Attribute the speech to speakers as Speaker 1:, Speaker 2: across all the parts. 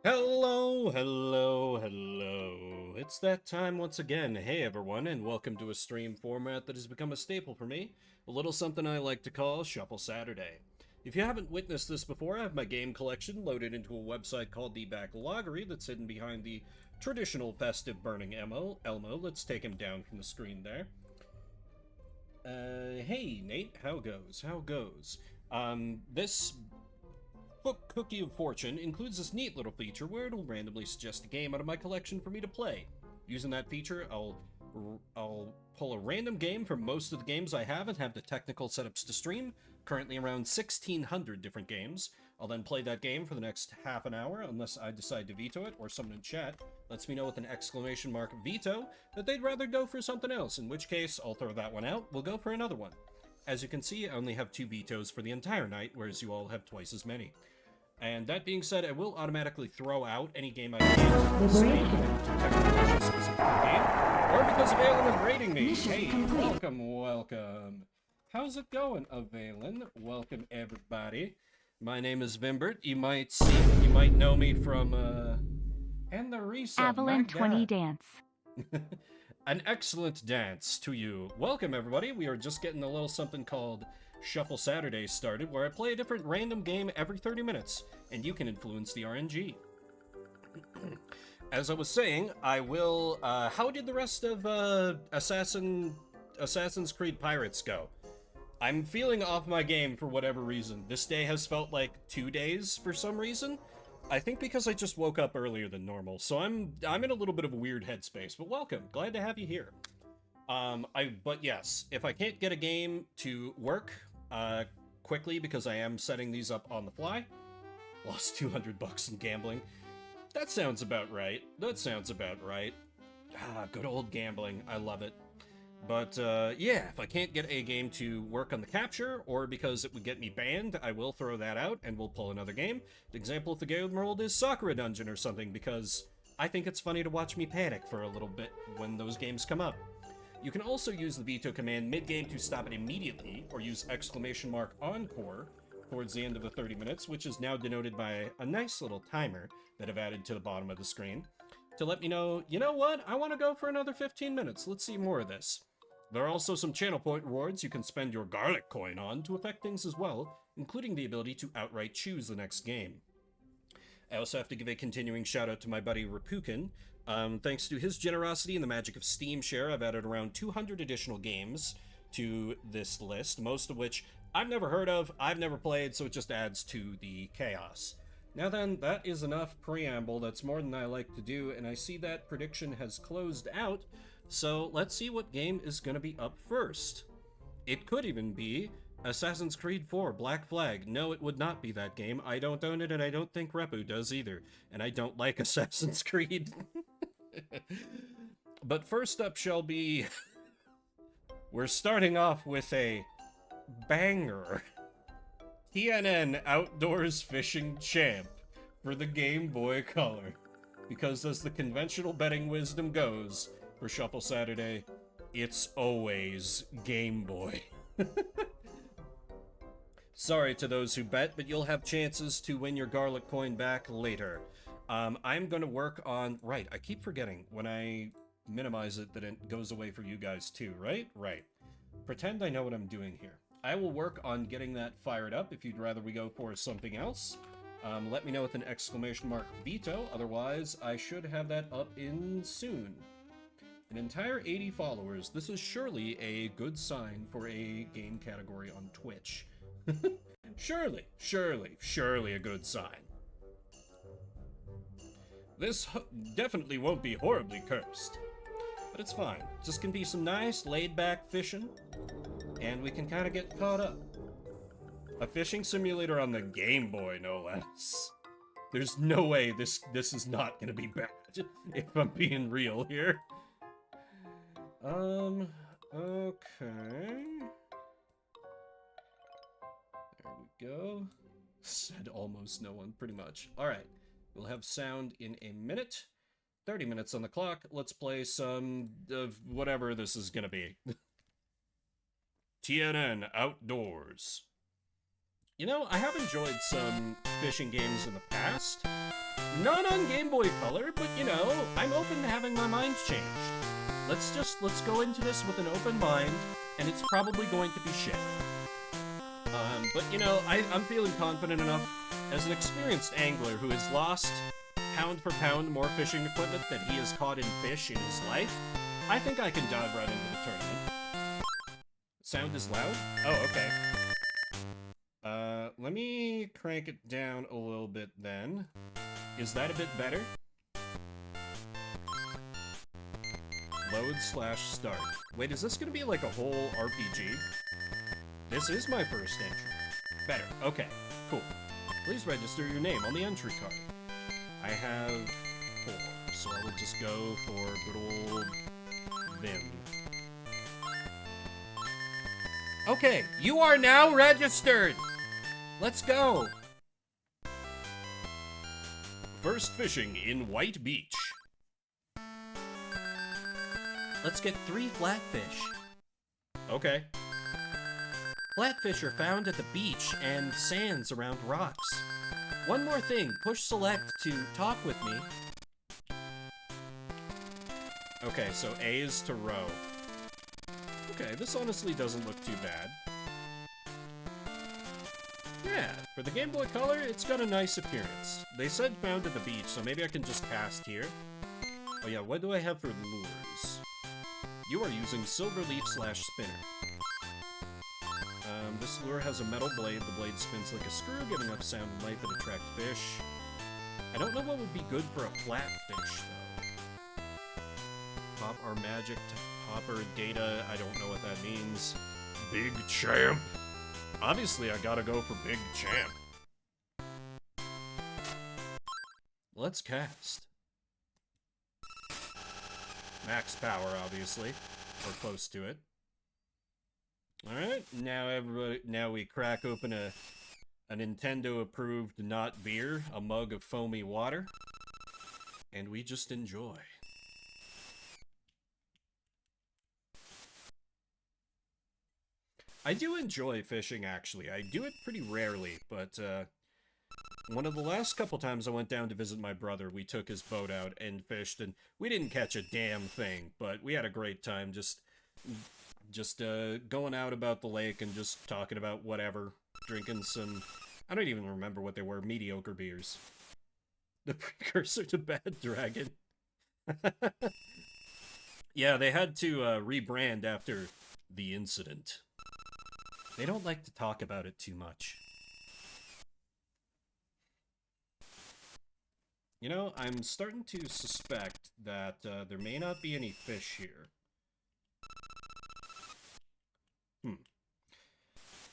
Speaker 1: Hello, hello, hello. It's that time once again. Hey everyone, and welcome to a stream format that has become a staple for me, a little something I like to call Shuffle Saturday. If you haven't witnessed this before, I have my game collection loaded into a website called the Backloggery that's hidden behind the traditional festive burning Elmo. Let's take him down from the screen there. Hey Nate, how goes? How goes? This Book Cookie of Fortune includes this neat little feature where it'll randomly suggest a game out of my collection for me to play. Using that feature, I'll pull a random game from most of the games I have and have the technical setups to stream, currently around 1,600 different games. I'll then play that game for the next half an hour unless I decide to veto it or someone in chat lets me know with an exclamation mark veto that they'd rather go for something else, in which case I'll throw that one out, we'll go for another one. As you can see, I only have 2 vetoes for the entire night, whereas you all have twice as many. And that being said, I will automatically throw out any game I can't save to technical issues specific to the game, or because Valen is raiding me. Hey, welcome. How's it going, Valen? Welcome, everybody. My name is Vimbert. You might know me from, and the Risa.
Speaker 2: Avalon 20 dance.
Speaker 1: An excellent dance to you. Welcome, everybody. We are just getting a little something called Shuffle Saturday started, where I play a different random game every 30 minutes, and you can influence the RNG. As I was saying, I will, how did the rest of, Assassin's Creed Pirates go? I'm feeling off my game for whatever reason. This day has felt like 2 days for some reason. I think because I just woke up earlier than normal, so I'm in a little bit of a weird headspace, but welcome. Glad to have you here. But yes, if I can't get a game to work, quickly because I am setting these up on the fly, lost 200 bucks in gambling. That sounds about right. Ah, good old gambling. I love it. But, yeah, if I can't get a game to work on the capture, or because it would get me banned, I will throw that out, and we'll pull another game. The example of the game world is Sakura Dungeon or something, because I think it's funny to watch me panic for a little bit when those games come up. You can also use the veto command mid-game to stop it immediately, or use exclamation mark encore towards the end of the 30 minutes, which is now denoted by a nice little timer that I've added to the bottom of the screen, to let me know, you know what, I want to go for another 15 minutes, let's see more of this. There are also some channel point rewards you can spend your garlic coin on to affect things as well, including the ability to outright choose the next game. I also have to give a continuing shout out to my buddy Rapukin. Thanks to his generosity and the magic of Steam Share, I've added around 200 additional games to this list, most of which I've never heard of, I've never played, so it just adds to the chaos. Now then, that is enough preamble. That's more than I like to do, and I see that prediction has closed out, so let's see what game is going to be up first. It could even be Assassin's Creed 4 Black Flag. No, it would not be that game. I don't own it, and I don't think Repu does either. And I don't like Assassin's Creed. But first up shall be... We're starting off with a banger. TNN Outdoors Fishing Champ for the Game Boy Color. Because as the conventional betting wisdom goes, for Shuffle Saturday, it's always Game Boy. Sorry to those who bet, but you'll have chances to win your garlic coin back later. I'm going to work on... Right, I keep forgetting when I minimize it that it goes away for you guys too, right? Right. Pretend I know what I'm doing here. I will work on getting that fired up if you'd rather we go for something else. Let me know with an exclamation mark veto, otherwise I should have that up in soon. An entire 80 followers. This is surely a good sign for a game category on Twitch. Surely a good sign. This definitely won't be horribly cursed. But it's fine. Just can be some nice laid-back fishing, and we can kind of get caught up. A fishing simulator on the Game Boy, no less. There's no way this is not gonna be bad, if I'm being real here. Okay. There we go. Said almost no one, pretty much. Alright, we'll have sound in a minute. 30 minutes on the clock. Let's play some of whatever this is gonna be. TNN Outdoors. You know, I have enjoyed some fishing games in the past. Not on Game Boy Color, but you know, I'm open to having my mind changed. Let's go into this with an open mind, and it's probably going to be shit. But you know, I'm feeling confident enough as an experienced angler who has lost pound for pound more fishing equipment than he has caught in fish in his life. I think I can dive right into the tournament. Sound is loud? Oh, okay. Let me crank it down a little bit then. Is that a bit better? Load/start. Wait, is this gonna be like a whole RPG? This is my first entry. Better. Okay, cool. Please register your name on the entry card. I have 4, so I will just go for good old Vim. Okay, you are now registered! Let's go! First fishing in White Beach. Let's get 3 flatfish. Okay. Flatfish are found at the beach and sands around rocks. One more thing, push select to talk with me. Okay, so A is to row. Okay, this honestly doesn't look too bad. Yeah, for the Game Boy Color, it's got a nice appearance. They said found at the beach, so maybe I can just cast here. Oh yeah, what do I have for lures? You are using Silver Leaf/Spinner. This lure has a metal blade. The blade spins like a screw, giving up sound and light that attract fish. I don't know what would be good for a flatfish, though. Pop our magic hopper data. I don't know what that means. Big champ. Obviously, I gotta go for Big Champ. Let's cast. Max power, obviously. Or close to it. Alright, now we crack open a Nintendo-approved not beer, a mug of foamy water, and we just enjoy. I do enjoy fishing, actually. I do it pretty rarely, but, one of the last couple times I went down to visit my brother, we took his boat out and fished, and we didn't catch a damn thing, but we had a great time just going out about the lake and just talking about whatever, drinking some, I don't even remember what they were, mediocre beers. The precursor to Bad Dragon. Yeah, they had to rebrand after the incident. They don't like to talk about it too much. You know, I'm starting to suspect that there may not be any fish here.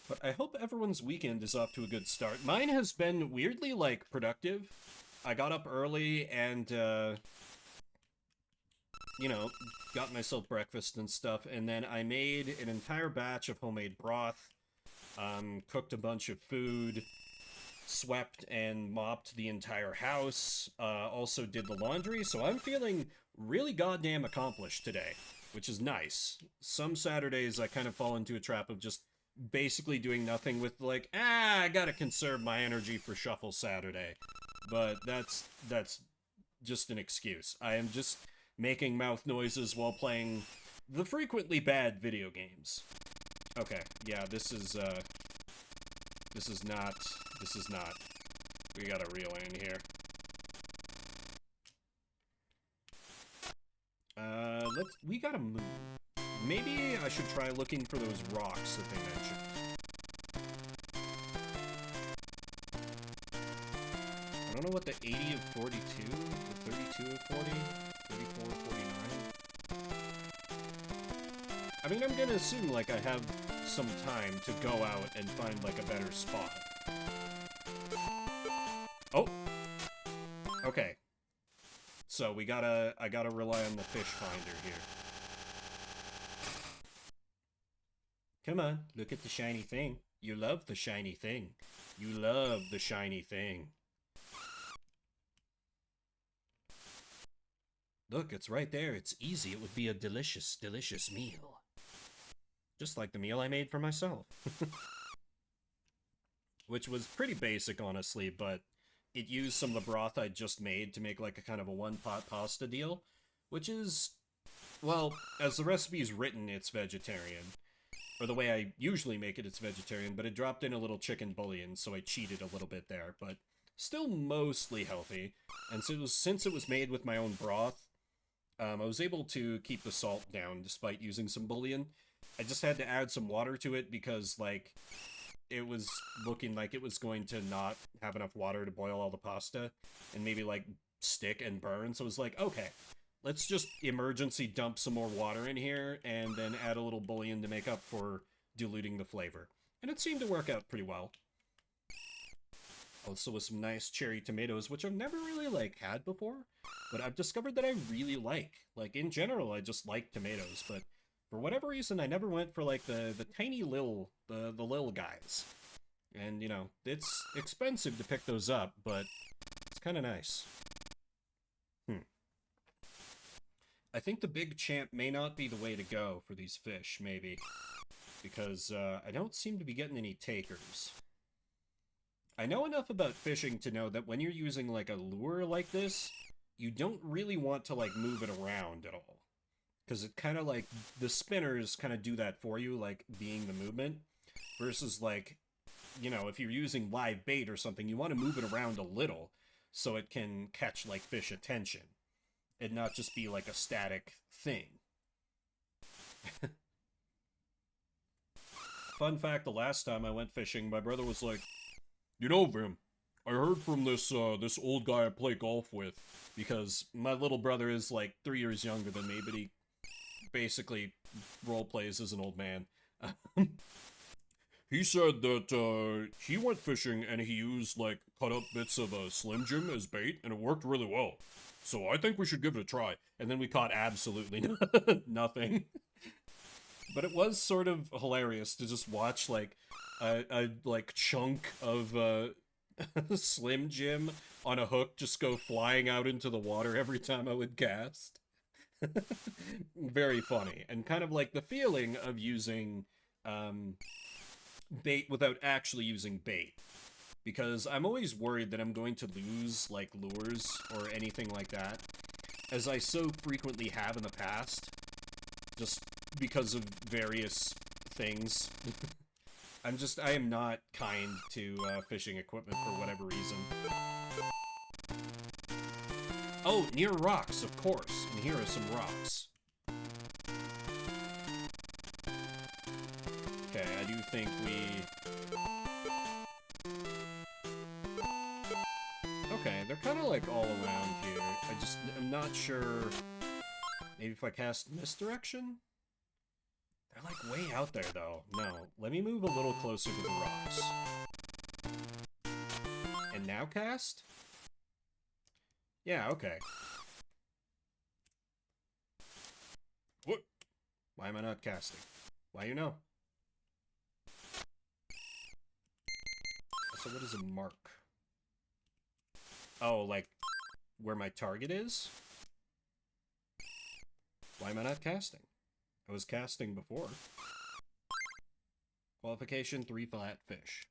Speaker 1: But I hope everyone's weekend is off to a good start. Mine has been weirdly, like, productive. I got up early and, you know, got myself breakfast and stuff, and then I made an entire batch of homemade broth, cooked a bunch of food, swept and mopped the entire house, also did the laundry, so I'm feeling really goddamn accomplished today, which is nice. Some Saturdays I kind of fall into a trap of just basically doing nothing with, like, I gotta conserve my energy for Shuffle Saturday. But that's just an excuse. I am just making mouth noises while playing the frequently bad video games. Okay, yeah, this is not. We gotta reel in here. We gotta move. Maybe I should try looking for those rocks that they mentioned. I don't know what the 80 of 42, the 32 of 40, 34 of 49. I mean, I'm gonna assume, like, I have some time to go out and find, like, a better spot. Oh! Okay. So, I gotta rely on the fish finder here. Come on, look at the shiny thing. You love the shiny thing. You love the shiny thing. Look, it's right there. It's easy. It would be a delicious, delicious meal. Just like the meal I made for myself. which was pretty basic, honestly, but it used some of the broth I just made to make like a kind of a one-pot pasta deal, which is, well, as the recipe is written, it's vegetarian. Or the way I usually make it, it's vegetarian, but it dropped in a little chicken bouillon, so I cheated a little bit there, but still mostly healthy. And so since it was made with my own broth, I was able to keep the salt down despite using some bouillon. I just had to add some water to it because, like, it was looking like it was going to not have enough water to boil all the pasta and maybe, like, stick and burn. So I was like, okay, let's just emergency dump some more water in here and then add a little bouillon to make up for diluting the flavor. And it seemed to work out pretty well. Also with some nice cherry tomatoes, which I've never really, like, had before. But I've discovered that I really like. Like, in general, I just like tomatoes, but for whatever reason, I never went for, like, the tiny little, the little guys. And, you know, it's expensive to pick those up, but it's kind of nice. I think the big champ may not be the way to go for these fish, maybe. Because I don't seem to be getting any takers. I know enough about fishing to know that when you're using, like, a lure like this, you don't really want to, like, move it around at all. Because it kind of, like, the spinners kind of do that for you, like, being the movement. Versus, like, you know, if you're using live bait or something, you want to move it around a little so it can catch, like, fish attention. And not just be, like, a static thing. Fun fact, the last time I went fishing, my brother was like, you know, Vim, I heard from this old guy I play golf with, because my little brother is, like, 3 years younger than me, but he basically roleplays as an old man. He said that, he went fishing and he used, like, cut-up bits of a Slim Jim as bait, and it worked really well. So I think we should give it a try. And then we caught absolutely nothing. But it was sort of hilarious to just watch, like, a like, chunk of, Slim Jim on a hook just go flying out into the water every time I would cast. Very funny. And kind of like the feeling of using, bait without actually using bait. Because I'm always worried that I'm going to lose, like, lures or anything like that, as I so frequently have in the past, just because of various things. I am not kind to fishing equipment for whatever reason. Oh, near rocks, of course, and here are some rocks. Okay, I do think we... Okay, they're kind of, like, all around here. I'm not sure... Maybe if I cast misdirection? They're, like, way out there, though. No, let me move a little closer to the rocks. And now cast? Yeah, okay. What? Why am I not casting? Why you know? So what is a mark? Oh, like, where my target is? Why am I not casting? I was casting before. Qualification, 3 flat fish.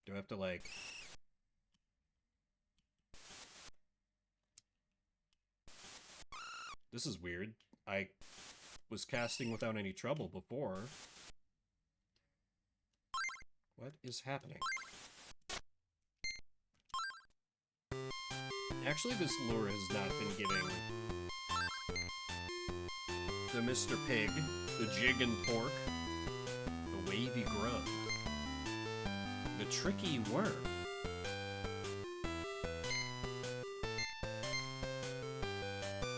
Speaker 1: Do I have to, like... This is weird. I was casting without any trouble before. What is happening? Actually, this lure has not been giving the Mr. Pig, the jig and pork, the wavy grub, the tricky worm.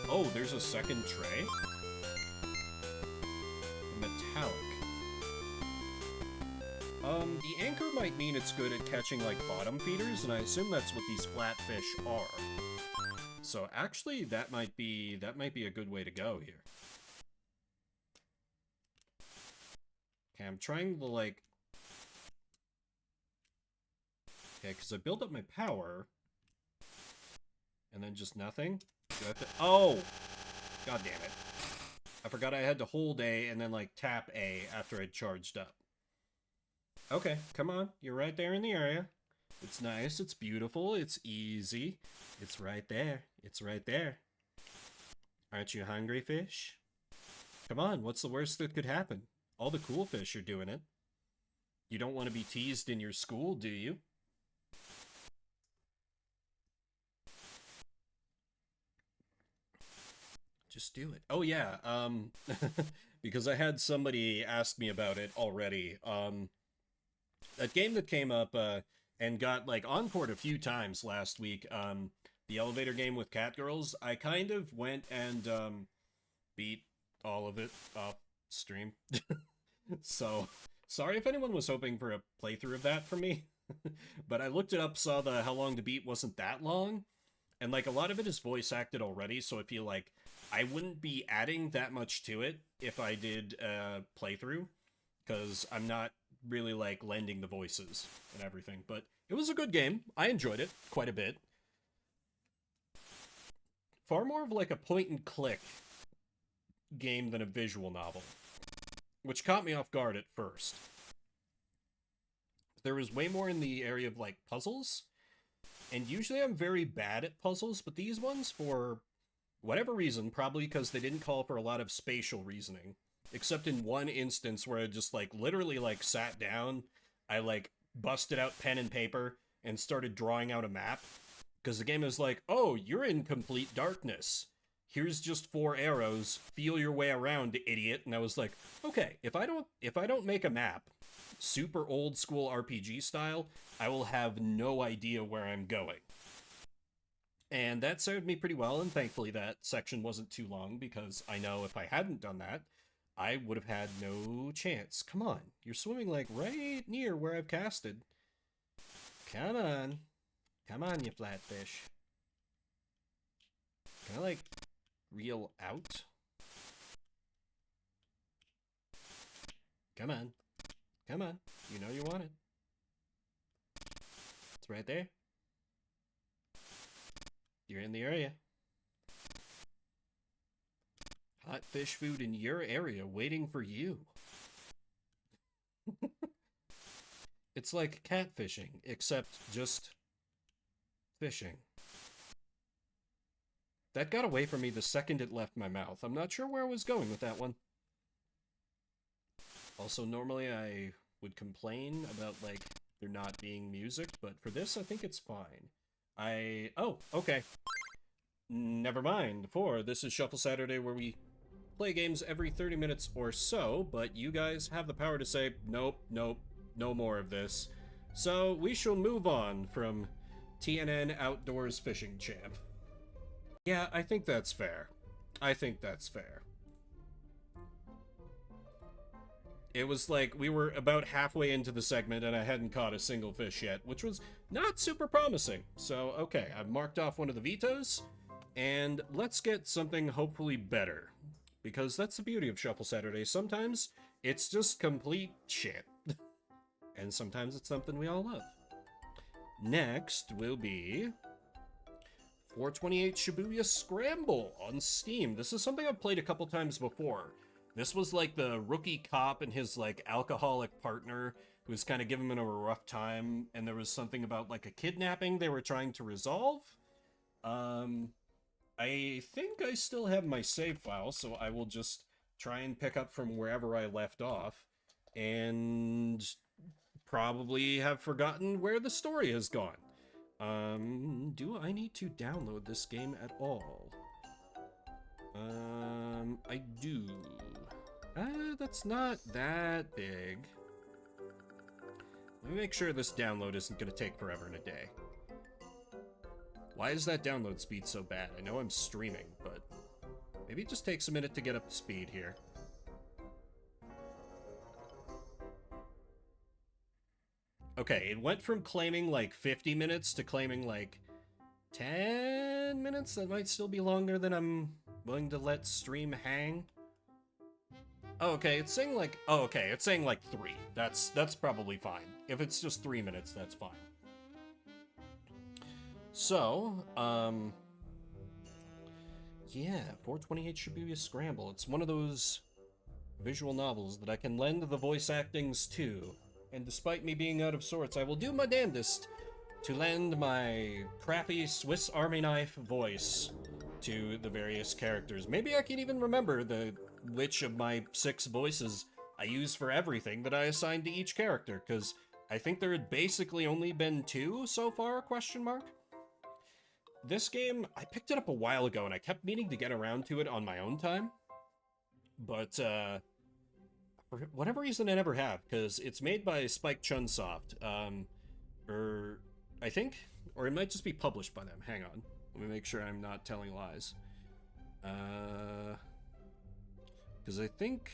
Speaker 1: Oh, there's a second tray? Metallic. The anchor might mean it's good at catching, like, bottom feeders, and I assume that's what these flatfish are. So actually, that might be a good way to go here. Okay, I'm trying to, like... Okay, because I built up my power, and then just nothing. Do I have to... Oh! God damn it. I forgot I had to hold A and then, like, tap A after I'd charged up. Okay, come on. You're right there in the area. It's nice, it's beautiful, it's easy. It's right there. It's right there. Aren't you hungry, fish? Come on, what's the worst that could happen? All the cool fish are doing it. You don't want to be teased in your school, do you? Just do it. Oh yeah, because I had somebody ask me about it already. That game that came up and got like encored a few times last week, the elevator game with Catgirls, I kind of went and beat all of it off stream. So, sorry if anyone was hoping for a playthrough of that from me. But I looked it up, saw the how long to beat wasn't that long, and like a lot of it is voice acted already, so I feel like I wouldn't be adding that much to it if I did a playthrough, because I'm not really like lending the voices and everything. But it was a good game. I enjoyed it quite a bit. Far more of like a point and click game than a visual novel, which caught me off guard at first. There was way more in the area of like puzzles, and usually I'm very bad at puzzles, but these ones, for whatever reason, probably because they didn't call for a lot of spatial reasoning, except in one instance where I just like literally like sat down, I like busted out pen and paper and started drawing out a map, because the game is like, oh, you're in complete darkness. Here's just 4 arrows. Feel your way around, idiot. And I was like, okay, if I don't make a map, super old school RPG style, I will have no idea where I'm going. And that served me pretty well, and thankfully that section wasn't too long, because I know if I hadn't done that, I would have had no chance. Come on, you're swimming like right near where I've casted. Come on. Come on, you flatfish. Can I, like, reel out? Come on. Come on. You know you want it. It's right there. You're in the area. Hot fish food in your area waiting for you. It's like catfishing, except just fishing. That got away from me the second it left my mouth. I'm not sure where I was going with that one. Also, normally I would complain about, like, there not being music, but for this, I think it's fine. Oh, okay. Never mind, for this is Shuffle Saturday, where we play games every 30 minutes or so, but you guys have the power to say, nope, nope, no more of this. So we shall move on from TNN Outdoors Fishing Champ. Yeah, I think that's fair. I think that's fair. It was like we were about halfway into the segment and I hadn't caught a single fish yet, which was not super promising. So, okay, I've marked off one of the vetoes, and let's get something hopefully better. Because that's the beauty of Shuffle Saturday. Sometimes it's just complete shit. And sometimes it's something we all love. Next will be 428 Shibuya Scramble on Steam. This is something I've played a couple times before. This was like the rookie cop and his like alcoholic partner who was kind of giving him a rough time, and there was something about like a kidnapping they were trying to resolve. I think I still have my save file, so I will just try and pick up from wherever I left off, and probably have forgotten where the story has gone. Do I need to download this game at all? I do. That's not that big. Let me make sure this download isn't going to take forever and a day. Why is that download speed so bad? I know I'm streaming, but maybe it just takes a minute to get up to speed here. Okay, it went from claiming like 50 minutes to claiming like 10 minutes? That might still be longer than I'm willing to let stream hang. Oh, okay, it's saying like... Oh, okay, it's saying like 3. That's probably fine. If it's just 3 minutes, that's fine. So, yeah, 428 Shibuya Scramble. It's one of those visual novels that I can lend the voice actings to. and despite me being out of sorts, I will do my damnedest to lend my crappy Swiss Army knife voice to the various characters. Maybe I can even remember which of my 6 voices I use for everything that I assigned to each character, because I think there had basically only been 2 so far, question mark? This game, I picked it up a while ago, and I kept meaning to get around to it on my own time, but for whatever reason I never have, because it's made by Spike Chunsoft, I think, or it might just be published by them. Hang on, let me make sure I'm not telling lies. Because I think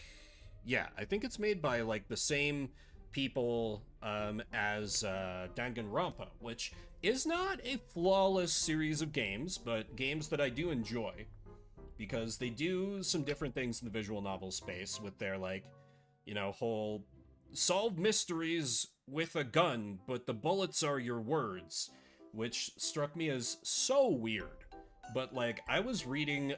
Speaker 1: it's made by, like, the same people as Danganronpa, which is not a flawless series of games, but games that I do enjoy, because they do some different things in the visual novel space with their, like, you know, whole solve mysteries with a gun, but the bullets are your words, which struck me as so weird. But, like, I was reading,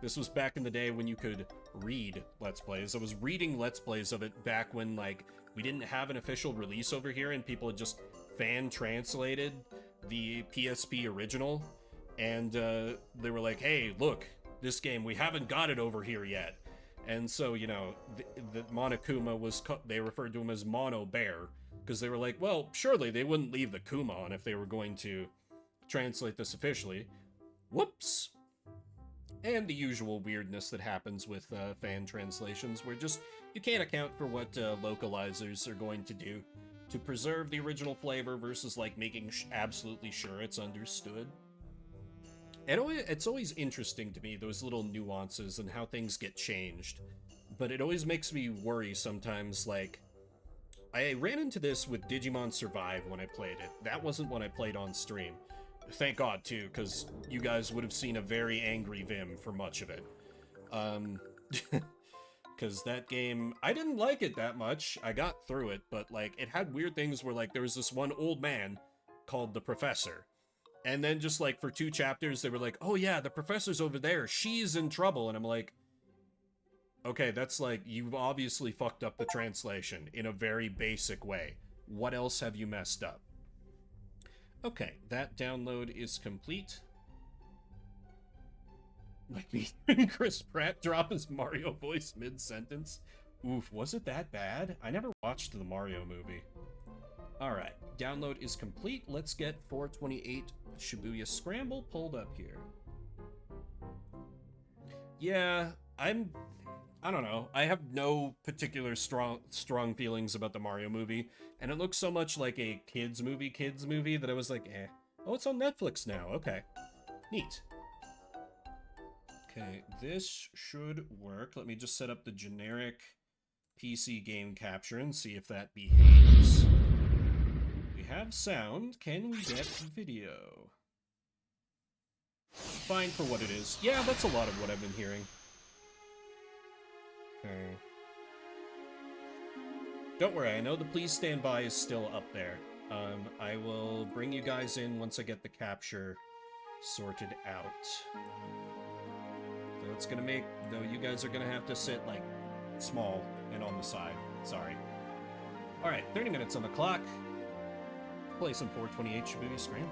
Speaker 1: this was back in the day when you could read Let's Plays. I was reading Let's Plays of it back when, like, we didn't have an official release over here and people had just fan-translated the PSP original. And they were like, hey, look, this game, we haven't got it over here yet. And so, you know, the Monokuma they referred to him as Mono Bear, because they were like, well, surely they wouldn't leave the Kuma on if they were going to translate this officially. Whoops. And the usual weirdness that happens with fan translations, where just you can't account for what localizers are going to do to preserve the original flavor versus, like, making absolutely sure it's understood. And it's always interesting to me, those little nuances and how things get changed. But it always makes me worry sometimes, like, I ran into this with Digimon Survive when I played it. That wasn't when I played on stream. Thank God, too, because you guys would have seen a very angry Vim for much of it. Because that game, I didn't like it that much. I got through it, but, like, it had weird things where, like, there was this one old man called the Professor. And then just, like, for 2 chapters, they were like, oh yeah, the professor's over there, she's in trouble. And I'm like, okay, that's like, you've obviously fucked up the translation in a very basic way. What else have you messed up? Okay, that download is complete. Like me hearing Chris Pratt drop his Mario voice mid-sentence. Oof, was it that bad? I never watched the Mario movie. Alright, download is complete. Let's get 428 Shibuya Scramble pulled up here. Yeah, I don't know. I have no particular strong feelings about the Mario movie, and it looks so much like a kids movie that I was like, eh. Oh, it's on Netflix now. Okay. Neat. Okay, this should work. Let me just set up the generic PC game capture and see if that behaves. We have sound. Can we get video? Fine for what it is. Yeah, that's a lot of what I've been hearing. Okay. Don't worry, I know the please stand by is still up there. I will bring you guys in once I get the capture sorted out. So it's gonna make, though, you guys are gonna have to sit, like, small and on the side. Sorry. Alright, 30 minutes on the clock. Play some 428 Shibuya Scramble.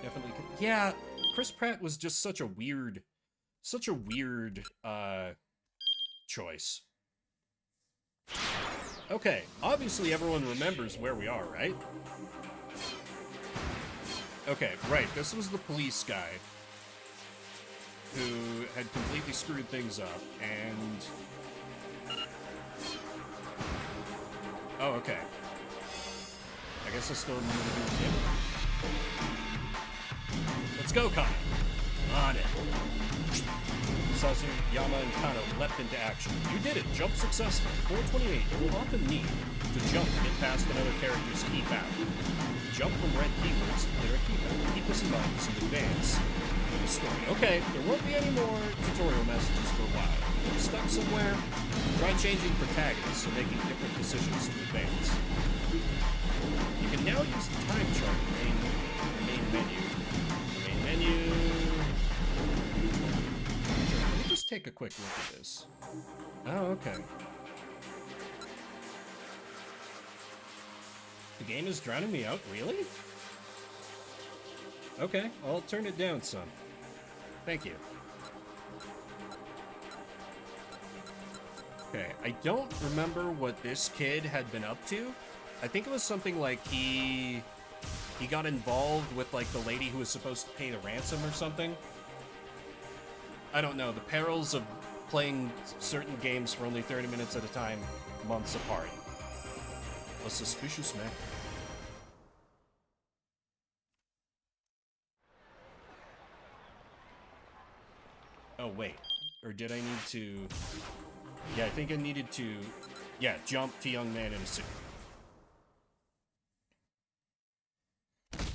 Speaker 1: Definitely could. Yeah, Chris Pratt was just such a weird choice. Okay, obviously everyone remembers where we are, right? Okay, right, this was the police guy who had completely screwed things up, and... Oh, okay. I guess I still need to do him. Let's go, Kana! On it! Sasu, Yama, and Kana leapt into action. You did it! Jump successful. 428. You will often need to jump to get past another character's keypad. Jump from red keywords to clear a keypad. Keep this in mind as you advance in the story. Okay, there won't be any more tutorial messages for a while. If you're stuck somewhere, try changing protagonists or making different decisions to advance. You can now use the time chart in the main menu. The main menu... Let me just take a quick look at this. Oh, okay. The game is drowning me out? Really? Okay, I'll turn it down some. Thank you. Okay, I don't remember what this kid had been up to. I think it was something like he got involved with, like, the lady who was supposed to pay the ransom or something. I don't know. The perils of playing certain games for only 30 minutes at a time, months apart. A suspicious man. Oh, wait. Or did I need to... Yeah, I think I needed to... Yeah, jump to young man in a suit.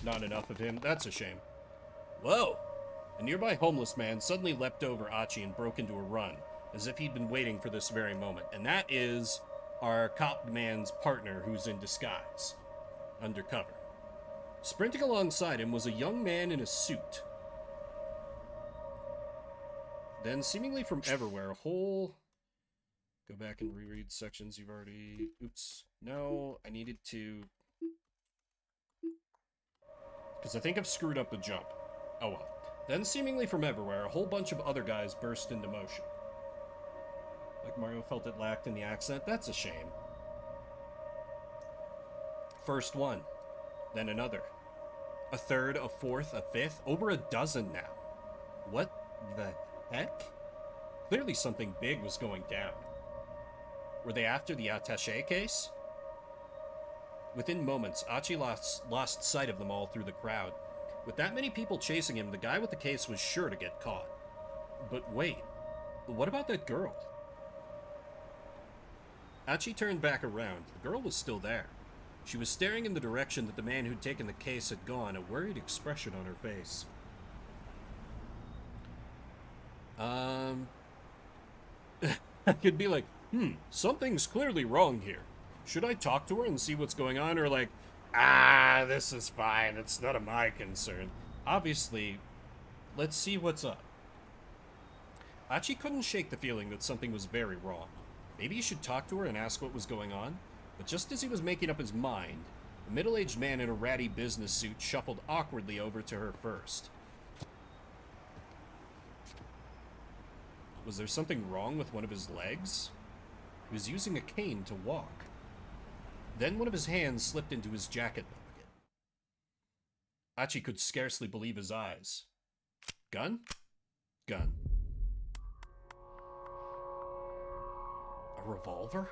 Speaker 1: Not enough of him. That's a shame. Whoa! A nearby homeless man suddenly leapt over Achi and broke into a run, as if he'd been waiting for this very moment. And that is our cop man's partner who's in disguise. Undercover. Sprinting alongside him was a young man in a suit. Then, seemingly from everywhere, a whole... Go back and reread sections you've already... Oops. No, I needed to... Because I think I've screwed up the jump. Oh well. Then, seemingly from everywhere, a whole bunch of other guys burst into motion. Like Mario felt it lacked in the accent? That's a shame. First one. Then another. A third, a fourth, a fifth. Over a dozen now. What the heck? Clearly something big was going down. Were they after the attaché case? Within moments, Achi lost sight of them all through the crowd. With that many people chasing him, the guy with the case was sure to get caught. But wait, what about that girl? Achi turned back around. The girl was still there. She was staring in the direction that the man who'd taken the case had gone, a worried expression on her face. I could be like, something's clearly wrong here. Should I talk to her and see what's going on? Or like, this is fine. It's none of my concern. Obviously, let's see what's up. Achi couldn't shake the feeling that something was very wrong. Maybe he should talk to her and ask what was going on. But just as he was making up his mind, a middle-aged man in a ratty business suit shuffled awkwardly over to her first. Was there something wrong with one of his legs? He was using a cane to walk. Then one of his hands slipped into his jacket pocket. Achi could scarcely believe his eyes. Gun? Gun. A revolver?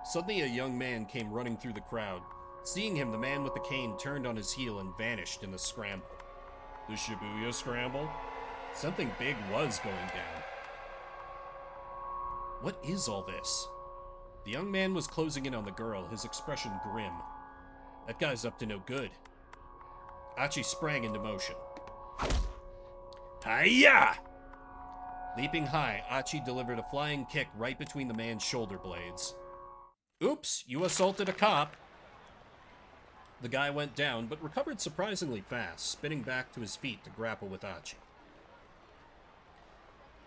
Speaker 1: Suddenly a young man came running through the crowd. Seeing him, the man with the cane turned on his heel and vanished in the scramble. The Shibuya Scramble? Something big was going down. What is all this? The young man was closing in on the girl, his expression grim. That guy's up to no good. Achi sprang into motion. Hi-ya! Leaping high, Achi delivered a flying kick right between the man's shoulder blades. Oops, you assaulted a cop. The guy went down, but recovered surprisingly fast, spinning back to his feet to grapple with Achi.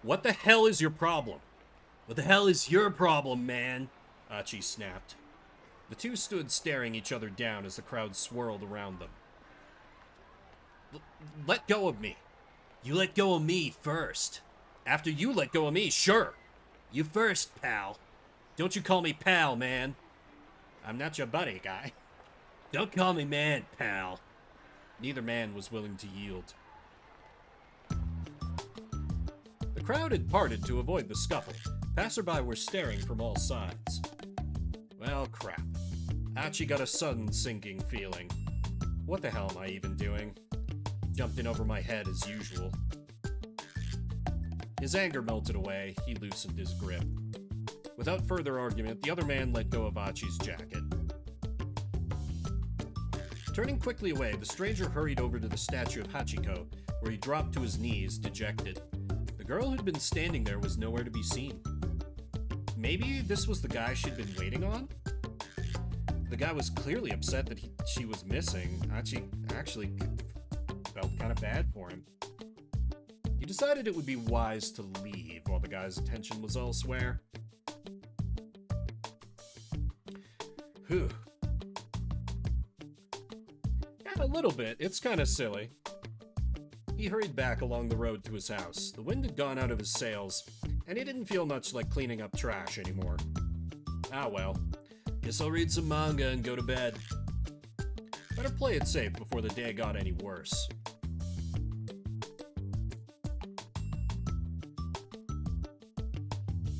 Speaker 1: What the hell is your problem? What the hell is your problem, man? Achi snapped. The two stood staring each other down as the crowd swirled around them. Let go of me. You let go of me first. After you let go of me, sure. You first, pal. Don't you call me pal, man. I'm not your buddy, guy. Don't call me man, pal. Neither man was willing to yield. The crowd had parted to avoid the scuffle. Passerby were staring from all sides. Well, crap. Achi got a sudden sinking feeling. What the hell am I even doing? Jumped in over my head as usual. His anger melted away. He loosened his grip. Without further argument, the other man let go of Achi's jacket. Turning quickly away, the stranger hurried over to the statue of Hachiko, where he dropped to his knees, dejected. The girl who'd been standing there was nowhere to be seen. Maybe this was the guy she'd been waiting on? The guy was clearly upset that she was missing. Achi actually felt kind of bad for him. He decided it would be wise to leave while the guy's attention was elsewhere. Whew. Yeah, a little bit. It's kind of silly. He hurried back along the road to his house. The wind had gone out of his sails, and he didn't feel much like cleaning up trash anymore. Ah well. Guess I'll read some manga and go to bed. Better play it safe before the day got any worse.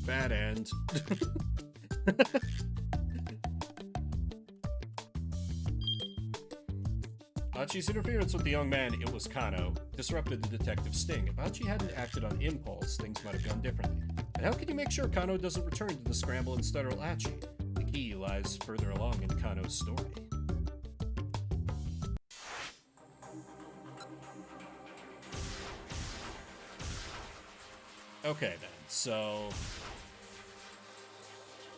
Speaker 1: Bad end. Hachi's interference with the young man, it was Kano, disrupted the detective's sting. If Hachi hadn't acted on impulse, things might have gone differently. But how can you make sure Kano doesn't return to the scramble and startle Hachi? The key lies further along in Kano's story. Okay then, so...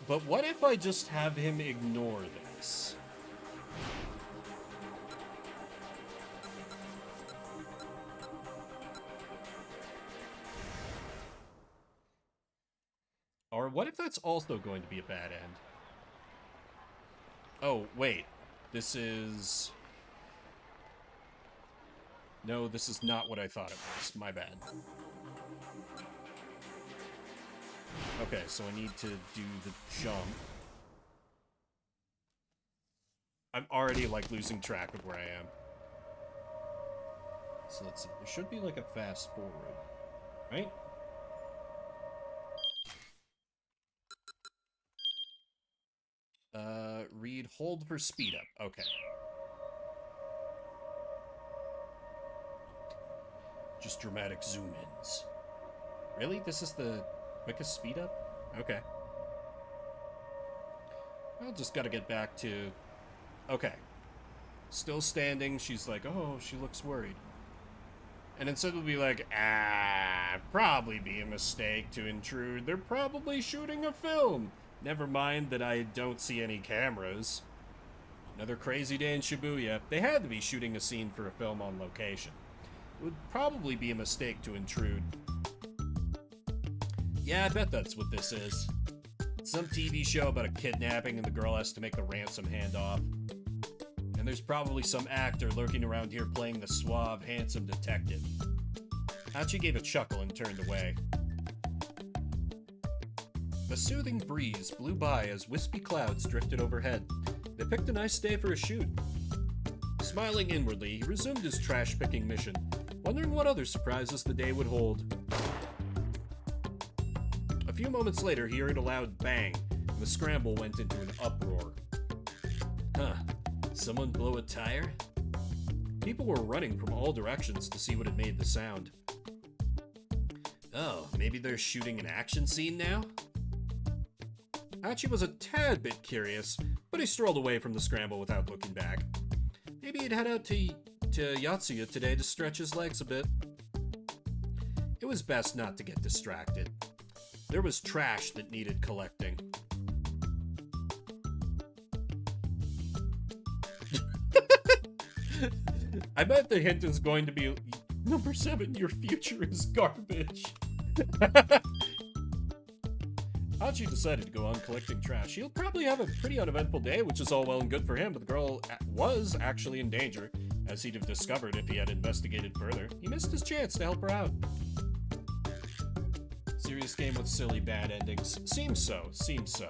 Speaker 1: But what if I just have him ignore this? Or what if that's also going to be a bad end? Oh, wait. This is... No, this is not what I thought it was. My bad. Okay, so I need to do the jump. I'm already, like, losing track of where I am. So let's see. There should be, like, a fast forward. Right? Read hold for speed up. Okay. Just dramatic zoom-ins. Really? This is the quickest speed up? Okay. I'll just gotta get back to... Okay. Still standing. She's like, oh, she looks worried. And instead we'll be like, probably be a mistake to intrude. They're probably shooting a film. Never mind that I don't see any cameras. Another crazy day in Shibuya. They had to be shooting a scene for a film on location. It would probably be a mistake to intrude. Yeah, I bet that's what this is. Some TV show about a kidnapping and the girl has to make the ransom handoff. And there's probably some actor lurking around here playing the suave, handsome detective. Hachi gave a chuckle and turned away. A soothing breeze blew by as wispy clouds drifted overhead. They picked a nice day for a shoot. Smiling inwardly, he resumed his trash-picking mission, wondering what other surprises the day would hold. A few moments later, he heard a loud bang, and the scramble went into an uproar. Huh. Someone blow a tire? People were running from all directions to see what had made the sound. Oh, maybe they're shooting an action scene now? Hachi was a tad bit curious, but he strolled away from the scramble without looking back. Maybe he'd head out to Yatsuya today to stretch his legs a bit. It was best not to get distracted. There was trash that needed collecting. I bet the hint is going to be, number 7, your future is garbage. Hachi decided to go on collecting trash. He'll probably have a pretty uneventful day, which is all well and good for him, but the girl was actually in danger, as he'd have discovered if he had investigated further. He missed his chance to help her out. Serious game with silly bad endings. Seems so. Seems so.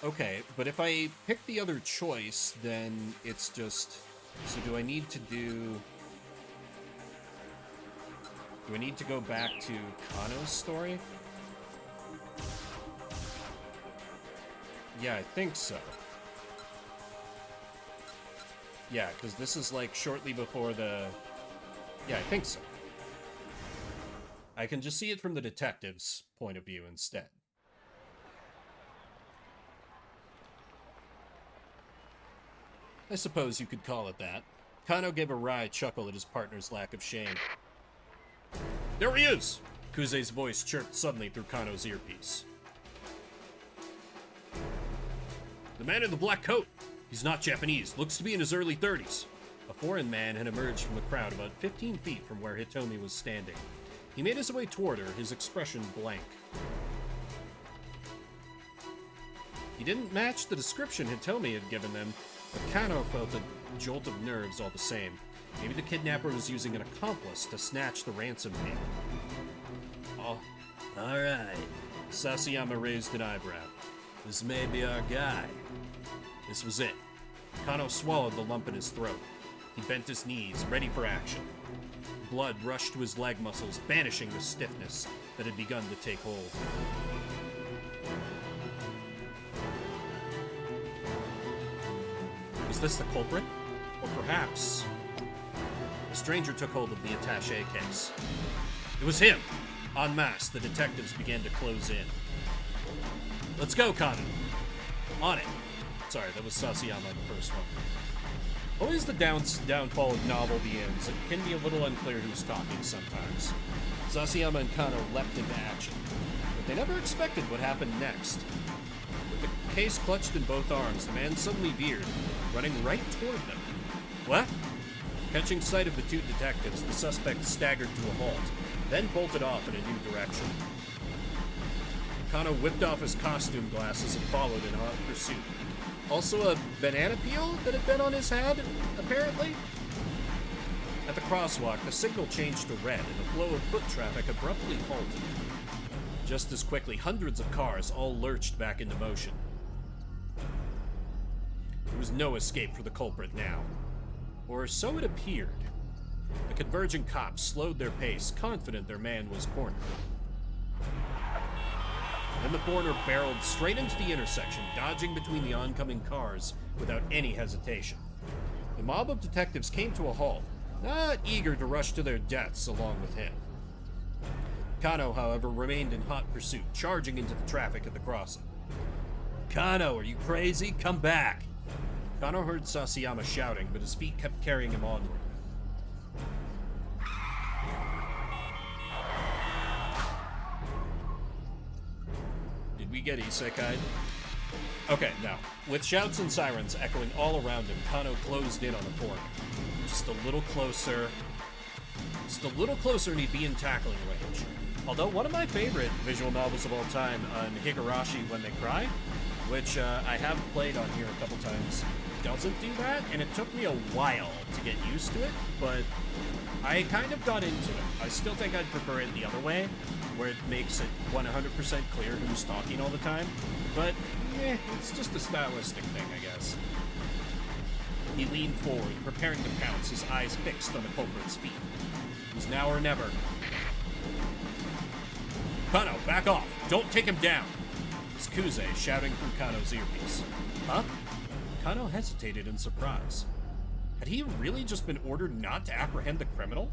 Speaker 1: Okay, but if I pick the other choice, then it's just... So do I need to do... Do I need to go back to Kano's story? Yeah, I think so. Yeah, because this is like shortly before the... Yeah, I think so. I can just see it from the detective's point of view instead. I suppose you could call it that. Kano gave a wry chuckle at his partner's lack of shame. There he is! Kuze's voice chirped suddenly through Kano's earpiece. The man in the black coat! He's not Japanese, looks to be in his early 30s. A foreign man had emerged from the crowd about 15 feet from where Hitomi was standing. He made his way toward her, his expression blank. He didn't match the description Hitomi had given them, but Kano felt a jolt of nerves all the same. Maybe the kidnapper was using an accomplice to snatch the ransom payment. Oh, alright. Sasayama raised an eyebrow. This may be our guy. This was it. Kano swallowed the lump in his throat. He bent his knees, ready for action. Blood rushed to his leg muscles, banishing the stiffness that had begun to take hold. Was this the culprit? Or perhaps... The stranger took hold of the attaché case. It was him! En masse, the detectives began to close in. Let's go, Kano. On it. Sorry, that was Sasayama in the first one. Always the downfall of novel begins. It can be a little unclear who's talking sometimes. Sasayama and Kano leapt into action, but they never expected what happened next. With the case clutched in both arms, the man suddenly veered, running right toward them. What? Catching sight of the two detectives, the suspect staggered to a halt, then bolted off in a new direction. Kano whipped off his costume glasses and followed in hot pursuit. Also a banana peel that had been on his head, apparently? At the crosswalk, the signal changed to red and the flow of foot traffic abruptly halted. Just as quickly, hundreds of cars all lurched back into motion. There was no escape for the culprit now. Or so it appeared. The converging cops slowed their pace, confident their man was cornered. Then the foreigner barreled straight into the intersection, dodging between the oncoming cars without any hesitation. The mob of detectives came to a halt, not eager to rush to their deaths along with him. Kano, however, remained in hot pursuit, charging into the traffic at the crossing. Kano, are you crazy? Come back! Kano heard Sasayama shouting, but his feet kept carrying him onward. Did we get isekai'd? Okay, now, with shouts and sirens echoing all around him, Kano closed in on the foreigner. Just a little closer. Just a little closer and he'd be in tackling range. Although one of my favorite visual novels of all time, Higurashi When They Cry, which I have played on here a couple times, doesn't do that, and it took me a while to get used to it, but I kind of got into it. I still think I'd prefer it the other way, where it makes it 100% clear who's talking all the time, but it's just a stylistic thing, I guess. He leaned forward, preparing to pounce, his eyes fixed on the culprit's feet. It was now or never. Kano, back off! Don't take him down! It was Kuze shouting through Kano's earpiece. Huh? Kano hesitated in surprise. Had he really just been ordered not to apprehend the criminal?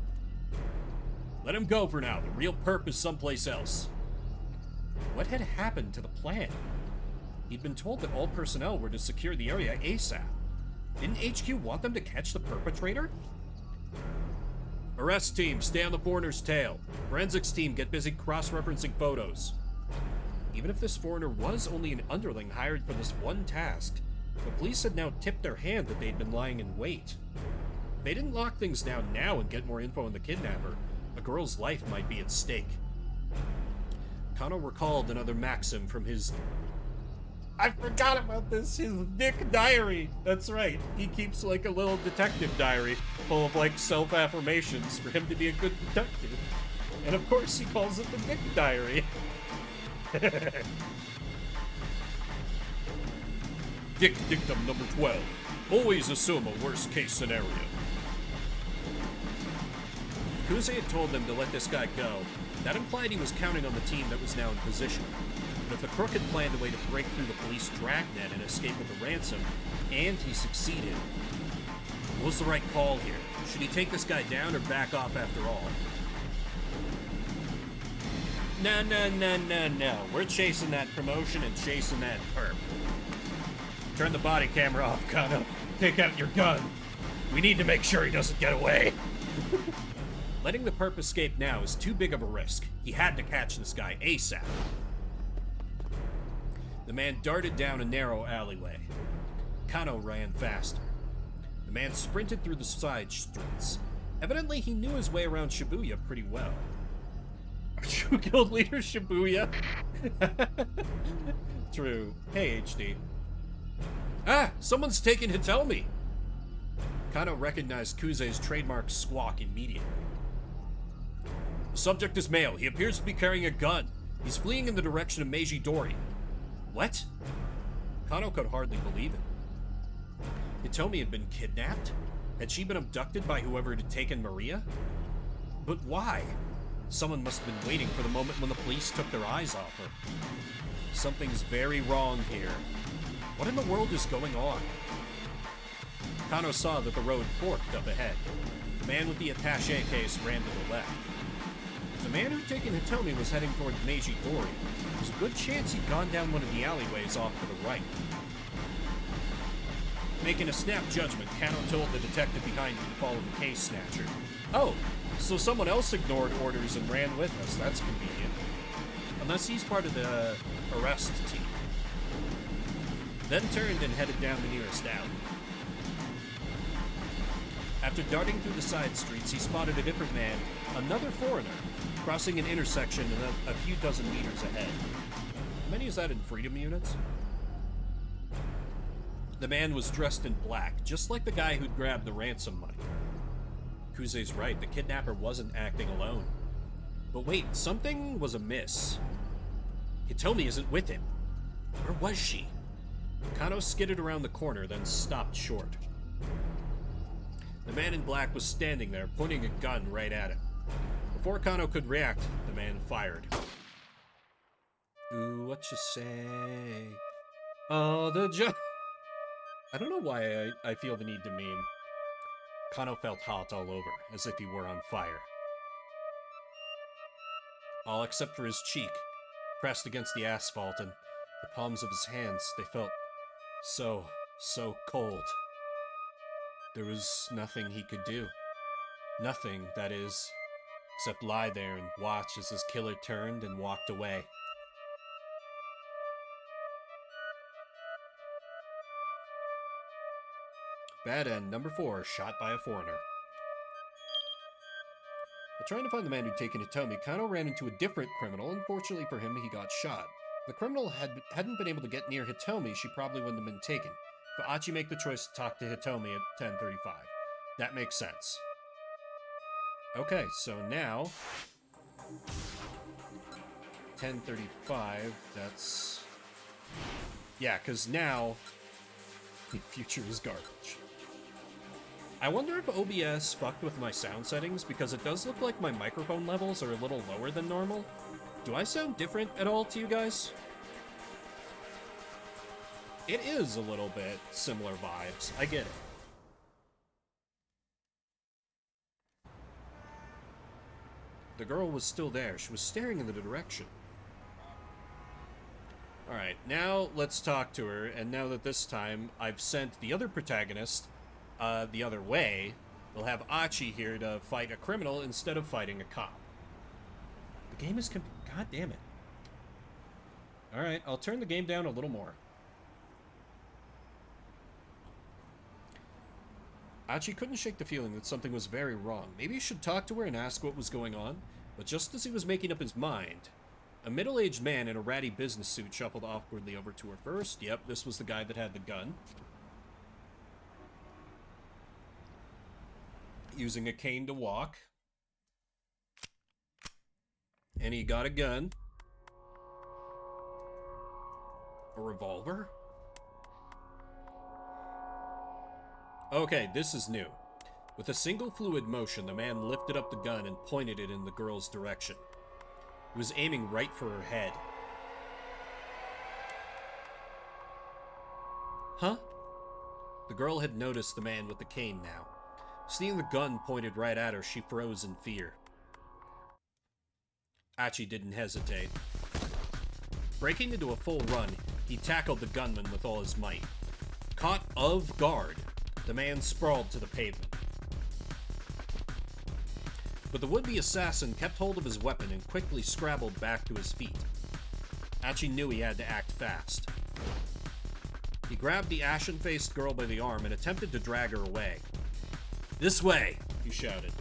Speaker 1: Let him go for now. The real perp is someplace else. What had happened to the plan? He'd been told that all personnel were to secure the area ASAP. Didn't HQ want them to catch the perpetrator? Arrest team, stay on the foreigner's tail. Forensics team, get busy cross-referencing photos. Even if this foreigner was only an underling hired for this one task, the police had now tipped their hand that they'd been lying in wait. If they didn't lock things down now and get more info on the kidnapper, a girl's life might be at stake. Kano recalled another maxim from his... I forgot about this, his Dick diary. That's right, he keeps like a little detective diary full of like self-affirmations for him to be a good detective. And of course he calls it the Dick diary. Dick dictum number 12. Always assume a worst case scenario. Kuze had told them to let this guy go. That implied he was counting on the team that was now in position. But if the crook had planned a way to break through the police dragnet and escape with the ransom, and he succeeded, what was the right call here? Should he take this guy down or back off after all? No. We're chasing that promotion and chasing that perp. Turn the body camera off, Kano. Take out your gun. We need to make sure he doesn't get away. Letting the perp escape now is too big of a risk. He had to catch this guy ASAP. The man darted down a narrow alleyway. Kano ran faster. The man sprinted through the side streets. Evidently, he knew his way around Shibuya pretty well. True guild leader Shibuya. True. Hey, HD. Ah! Someone's taken Hitomi! Kano recognized Kuze's trademark squawk immediately. The subject is male. He appears to be carrying a gun. He's fleeing in the direction of Meiji Dori. What? Kano could hardly believe it. Hitomi had been kidnapped? Had she been abducted by whoever had taken Maria? But why? Someone must have been waiting for the moment when the police took their eyes off her. Something's very wrong here. What in the world is going on? Kano saw that the road forked up ahead. The man with the attaché case ran to the left. If the man who'd taken Hitomi was heading toward Meiji Dori, there was a good chance he'd gone down one of the alleyways off to the right. Making a snap judgment, Kano told the detective behind him to follow the case snatcher. Oh, so someone else ignored orders and ran with us. That's convenient. Unless he's part of the arrest team. Then turned and headed down the nearest alley. After darting through the side streets, he spotted a different man, another foreigner, crossing an intersection a few dozen meters ahead. How many is that in freedom units? The man was dressed in black, just like the guy who'd grabbed the ransom money. Kuze's right, the kidnapper wasn't acting alone. But wait, something was amiss. Hitomi isn't with him. Where was she? Kano skidded around the corner, then stopped short. The man in black was standing there, pointing a gun right at him. Before Kano could react, the man fired. Ooh, what you say? Oh, I don't know why I feel the need to meme. Kano felt hot all over, as if he were on fire. All except for his cheek, pressed against the asphalt, and the palms of his hands, they felt so cold. There was nothing he could do. Nothing, that is, except lie there and watch as his killer turned and walked away. Bad end, number 4, shot by a foreigner. While trying to find the man who'd taken Hitomi, Kano ran into a different criminal. Unfortunately for him, he got shot. If the criminal hadn't been able to get near Hitomi, she probably wouldn't have been taken. But Achi made the choice to talk to Hitomi at 10:35. That makes sense. Okay, so now 10:35, that's... Yeah, because now the future is garbage. I wonder if OBS fucked with my sound settings, because it does look like my microphone levels are a little lower than normal. Do I sound different at all to you guys? It is a little bit similar vibes. I get it. The girl was still there. She was staring in the direction. Alright, now let's talk to her, and now that this time I've sent the other protagonist the other way, we'll have Achi here to fight a criminal instead of fighting a cop. The game is God damn it. Alright, I'll turn the game down a little more. Achi couldn't shake the feeling that something was very wrong. Maybe he should talk to her and ask what was going on. But just as he was making up his mind, a middle-aged man in a ratty business suit shuffled awkwardly over to her first. Yep, this was the guy that had the gun. Using a cane to walk. And he got a gun. A revolver? Okay, this is new. With a single fluid motion, the man lifted up the gun and pointed it in the girl's direction. He was aiming right for her head. Huh? The girl had noticed the man with the cane now. Seeing the gun pointed right at her, she froze in fear. Achi didn't hesitate. Breaking into a full run, he tackled the gunman with all his might. Caught off guard, the man sprawled to the pavement. But the would-be assassin kept hold of his weapon and quickly scrabbled back to his feet. Achi knew he had to act fast. He grabbed the ashen-faced girl by the arm and attempted to drag her away. "This way!" he shouted.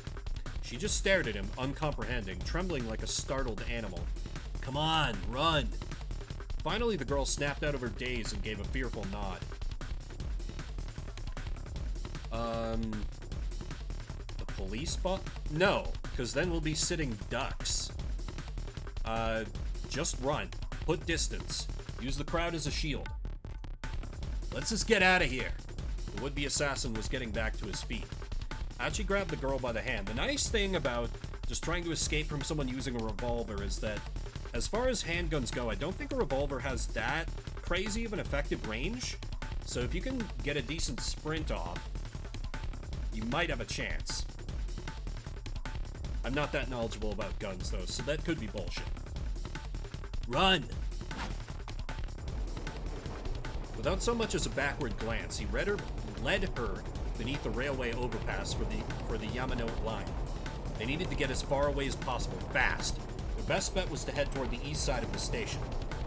Speaker 1: She just stared at him, uncomprehending, trembling like a startled animal. Come on, run! Finally, the girl snapped out of her daze and gave a fearful nod. The police bot? No, because then we'll be sitting ducks. Just run. Put distance. Use the crowd as a shield. Let's just get out of here. The would-be assassin was getting back to his feet. Achi grabbed the girl by the hand. The nice thing about just trying to escape from someone using a revolver is that, as far as handguns go, I don't think a revolver has that crazy of an effective range. So if you can get a decent sprint off, you might have a chance. I'm not that knowledgeable about guns, though, so that could be bullshit. Run! Without so much as a backward glance, he led her beneath the railway overpass for the Yamano line. They needed to get as far away as possible, fast. Their best bet was to head toward the east side of the station.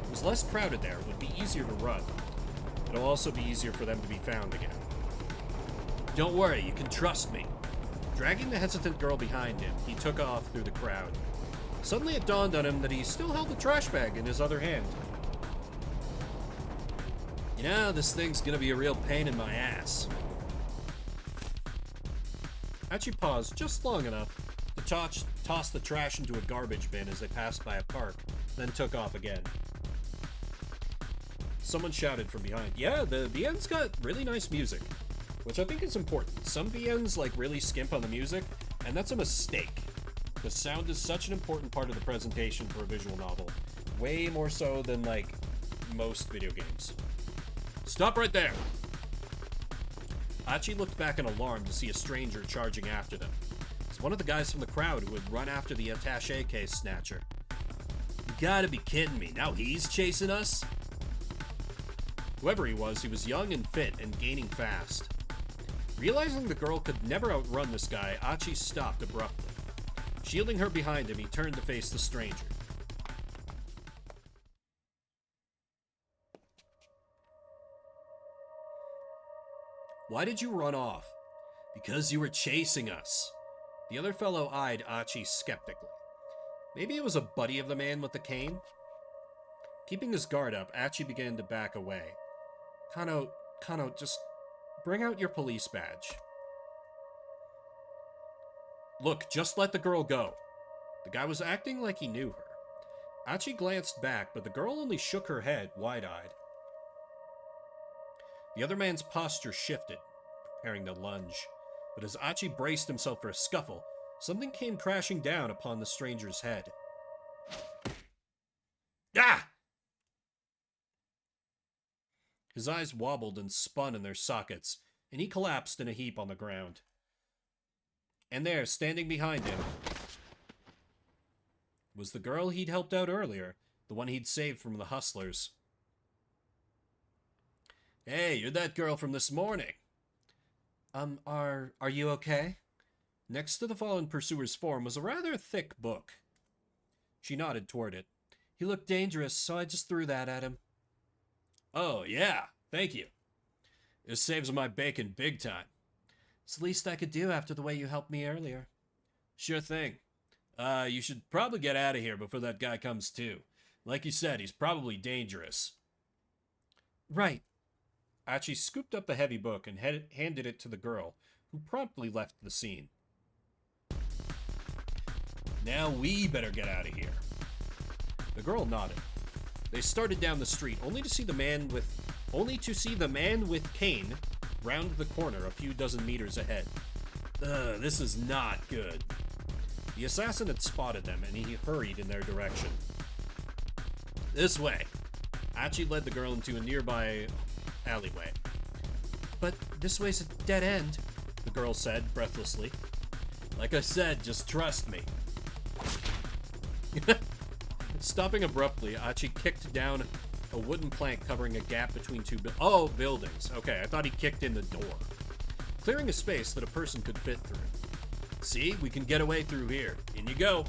Speaker 1: It was less crowded there, it would be easier to run. It'll also be easier for them to be found again. Don't worry, you can trust me. Dragging the hesitant girl behind him, he took off through the crowd. Suddenly it dawned on him that he still held the trash bag in his other hand. You know, this thing's gonna be a real pain in my ass. Achi paused just long enough to toss the trash into a garbage bin as they passed by a park, then took off again. Someone shouted from behind. Yeah, the VN's got really nice music, which I think is important. Some VNs like really skimp on the music, and that's a mistake. The sound is such an important part of the presentation for a visual novel. Way more so than like most video games. Stop right there! Achi looked back in alarm to see a stranger charging after them. It's one of the guys from the crowd who had run after the attaché case snatcher. You gotta be kidding me, now he's chasing us? Whoever he was young and fit and gaining fast. Realizing the girl could never outrun this guy, Achi stopped abruptly. Shielding her behind him, he turned to face the stranger. Why did you run off? Because you were chasing us. The other fellow eyed Achi skeptically. Maybe it was a buddy of the man with the cane? Keeping his guard up, Achi began to back away. Kano, just bring out your police badge. Look, just let the girl go. The guy was acting like he knew her. Achi glanced back, but the girl only shook her head, wide-eyed. The other man's posture shifted, preparing to lunge. But as Achi braced himself for a scuffle, something came crashing down upon the stranger's head. Ah! His eyes wobbled and spun in their sockets, and he collapsed in a heap on the ground. And there, standing behind him, was the girl he'd helped out earlier, the one he'd saved from the hustlers. Hey, you're that girl from this morning. Are you okay? Next to the fallen pursuer's form was a rather thick book. She nodded toward it. He looked dangerous, so I just threw that at him. Oh, yeah, thank you. This saves my bacon big time. It's the least I could do after the way you helped me earlier. Sure thing. You should probably get out of here before that guy comes to. Like you said, he's probably dangerous. Right. Achi scooped up the heavy book and handed it to the girl, who promptly left the scene. Now we better get out of here. The girl nodded. They started down the street, only to see the man with cane round the corner a few dozen meters ahead. This is not good. The assassin had spotted them, and he hurried in their direction. This way. Achi led the girl into a nearby alleyway. But this way's a dead end, the girl said breathlessly. Like I said, just trust me. Stopping abruptly, Achi kicked down a wooden plank covering a gap between two buildings. Okay, I thought he kicked in the door. Clearing a space that a person could fit through. See, we can get away through here. In you go.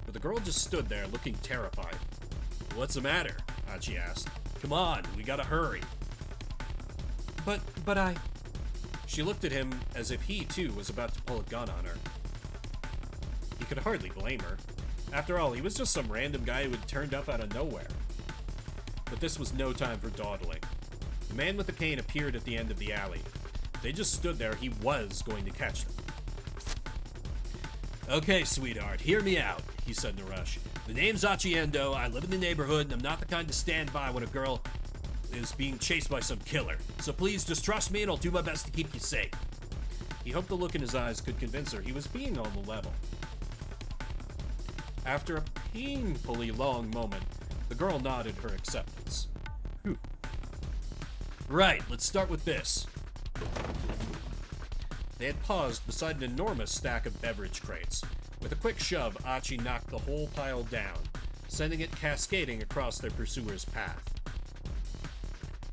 Speaker 1: But the girl just stood there, looking terrified. What's the matter? Achi asked. Come on, we gotta hurry. But I... She looked at him as if he, too, was about to pull a gun on her. He could hardly blame her. After all, he was just some random guy who had turned up out of nowhere. But this was no time for dawdling. The man with the cane appeared at the end of the alley. They just stood there. He was going to catch them. Okay, sweetheart, hear me out, he said in a rush. The name's Achiendo, I live in the neighborhood, and I'm not the kind to stand by when a girl is being chased by some killer. So please just trust me and I'll do my best to keep you safe. He hoped the look in his eyes could convince her he was being on the level. After a painfully long moment, the girl nodded her acceptance. Whew. Right, let's start with this. They had paused beside an enormous stack of beverage crates. With a quick shove, Achi knocked the whole pile down, sending it cascading across their pursuer's path.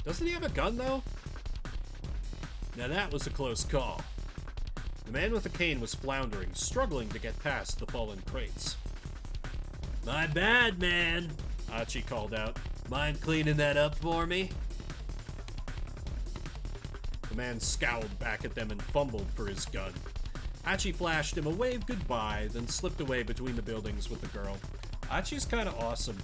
Speaker 1: Doesn't he have a gun, though? Now that was a close call. The man with the cane was floundering, struggling to get past the fallen crates. My bad, man, Achi called out. Mind cleaning that up for me? The man scowled back at them and fumbled for his gun. Achi flashed him a wave goodbye, then slipped away between the buildings with the girl. Achi's kind of awesome.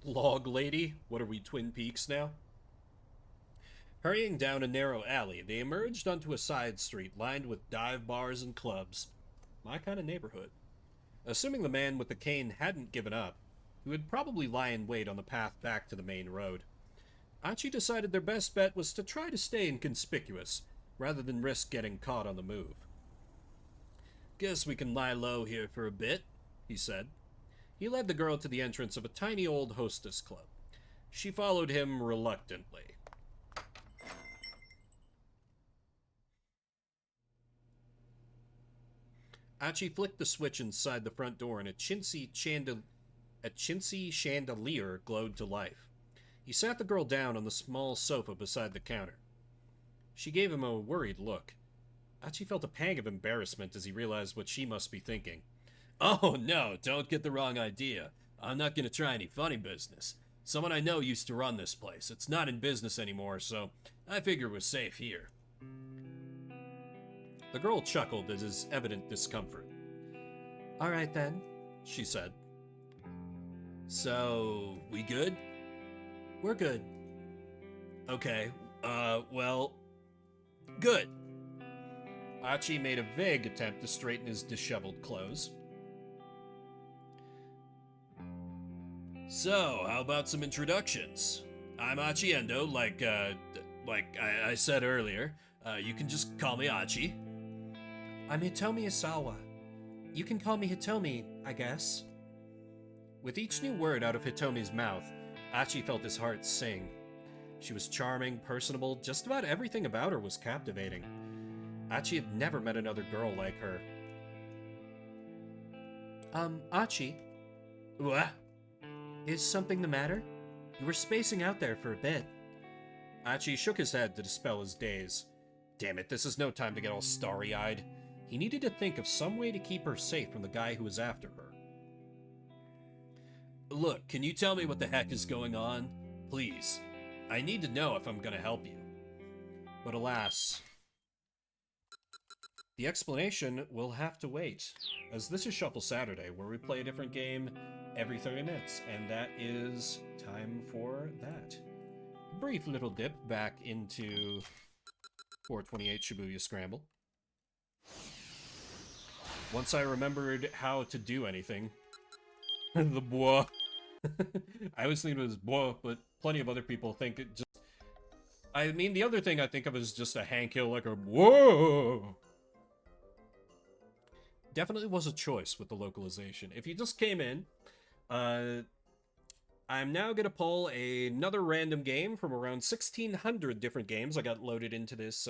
Speaker 1: Log lady? What are we, Twin Peaks now? Hurrying down a narrow alley, they emerged onto a side street lined with dive bars and clubs. My kind of neighborhood. Assuming the man with the cane hadn't given up, he would probably lie in wait on the path back to the main road. Achi decided their best bet was to try to stay inconspicuous, rather than risk getting caught on the move. Guess we can lie low here for a bit, he said. He led the girl to the entrance of a tiny old hostess club. She followed him reluctantly. Achi flicked the switch inside the front door and a chintzy chandelier glowed to life. He sat the girl down on the small sofa beside the counter. She gave him a worried look. Achi felt a pang of embarrassment as he realized what she must be thinking. Oh no, don't get the wrong idea. I'm not going to try any funny business. Someone I know used to run this place. It's not in business anymore, so I figure it was safe here. The girl chuckled at his evident discomfort. All right then, she said. So, we good? We're good. Okay, well, good. Achi made a vague attempt to straighten his disheveled clothes. So, how about some introductions? I'm Achiendo, like I said earlier. You can just call me Achi. I'm Hitomi Isawa. You can call me Hitomi, I guess. With each new word out of Hitomi's mouth, Achi felt his heart sing. She was charming, personable, just about everything about her was captivating. Achi had never met another girl like her. Achi? What? Is something the matter? You were spacing out there for a bit. Achi shook his head to dispel his daze. Damn it, this is no time to get all starry-eyed. He needed to think of some way to keep her safe from the guy who was after her. Look, can you tell me what the heck is going on? Please. I need to know if I'm gonna help you. But alas, the explanation will have to wait, as this is Shuffle Saturday, where we play a different game every 30 minutes, and that is time for that. Brief little dip back into 428 Shibuya Scramble. Once I remembered how to do anything. The bois. I always think it was bois, but plenty of other people think it just... I mean, the other thing I think of is just a Hank Hill, like a whoa. Definitely was a choice with the localization. If you just came in, I'm now going to pull another random game from around 1,600 different games I got loaded into this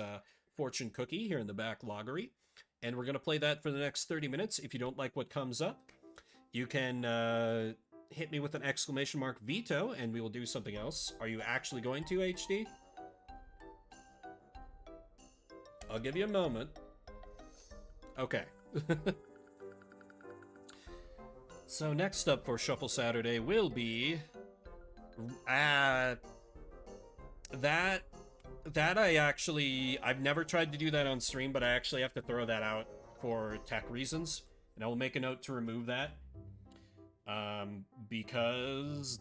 Speaker 1: fortune cookie here in the back loggery. And we're going to play that for the next 30 minutes. If you don't like what comes up, you can hit me with an exclamation mark veto, and we will do something else. Are you actually going to, HD? I'll give you a moment. Okay. So next up for Shuffle Saturday will be that I've never tried to do that on stream, but I actually have to throw that out for tech reasons, and I will make a note to remove that. Because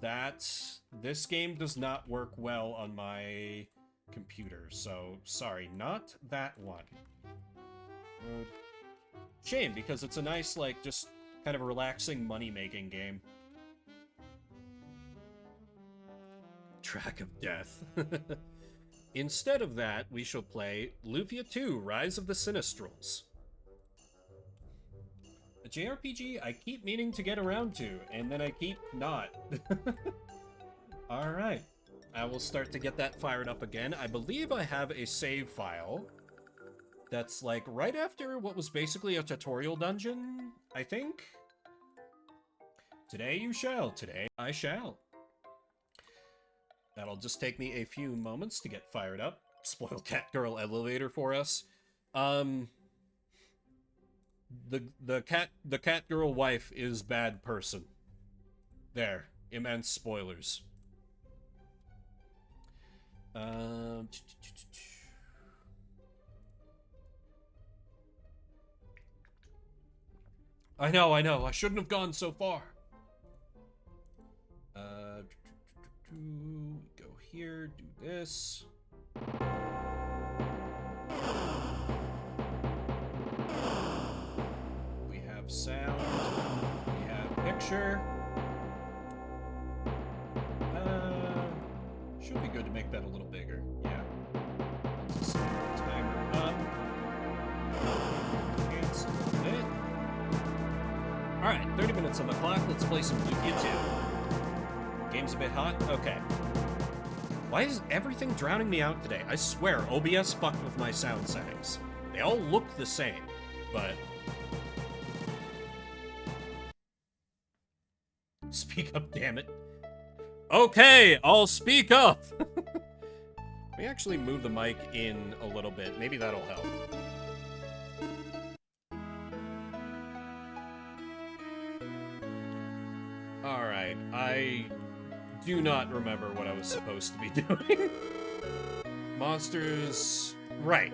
Speaker 1: this game does not work well on my computer, so sorry, not that one. Shame, because it's a nice, like, just kind of relaxing money-making game. Track of Death. Instead of that, we shall play Lufia 2, Rise of the Sinistrals. A JRPG I keep meaning to get around to, and then I keep not. Alright. I will start to get that fired up again. I believe I have a save file that's, like, right after what was basically a tutorial dungeon, I think? Today you shall. Today I shall. That'll just take me a few moments to get fired up. Spoiled cat girl elevator for us. The cat girl wife is bad person. There. Immense spoilers. I know. I shouldn't have gone so far. Go here, do this. We have sound. We have picture. Should be good to make that a little bigger. Yeah. Let's set the timer up. Cancel it. Alright, 30 minutes on the clock. Let's play some Lufia 2. Game's a bit hot? Okay. Why is everything drowning me out today? I swear, OBS fucked with my sound settings. They all look the same, but... Speak up, damn it. Okay, I'll speak up! Let me actually move the mic in a little bit. Maybe that'll help. Alright, I do not remember what I was supposed to be doing. Monsters... Right.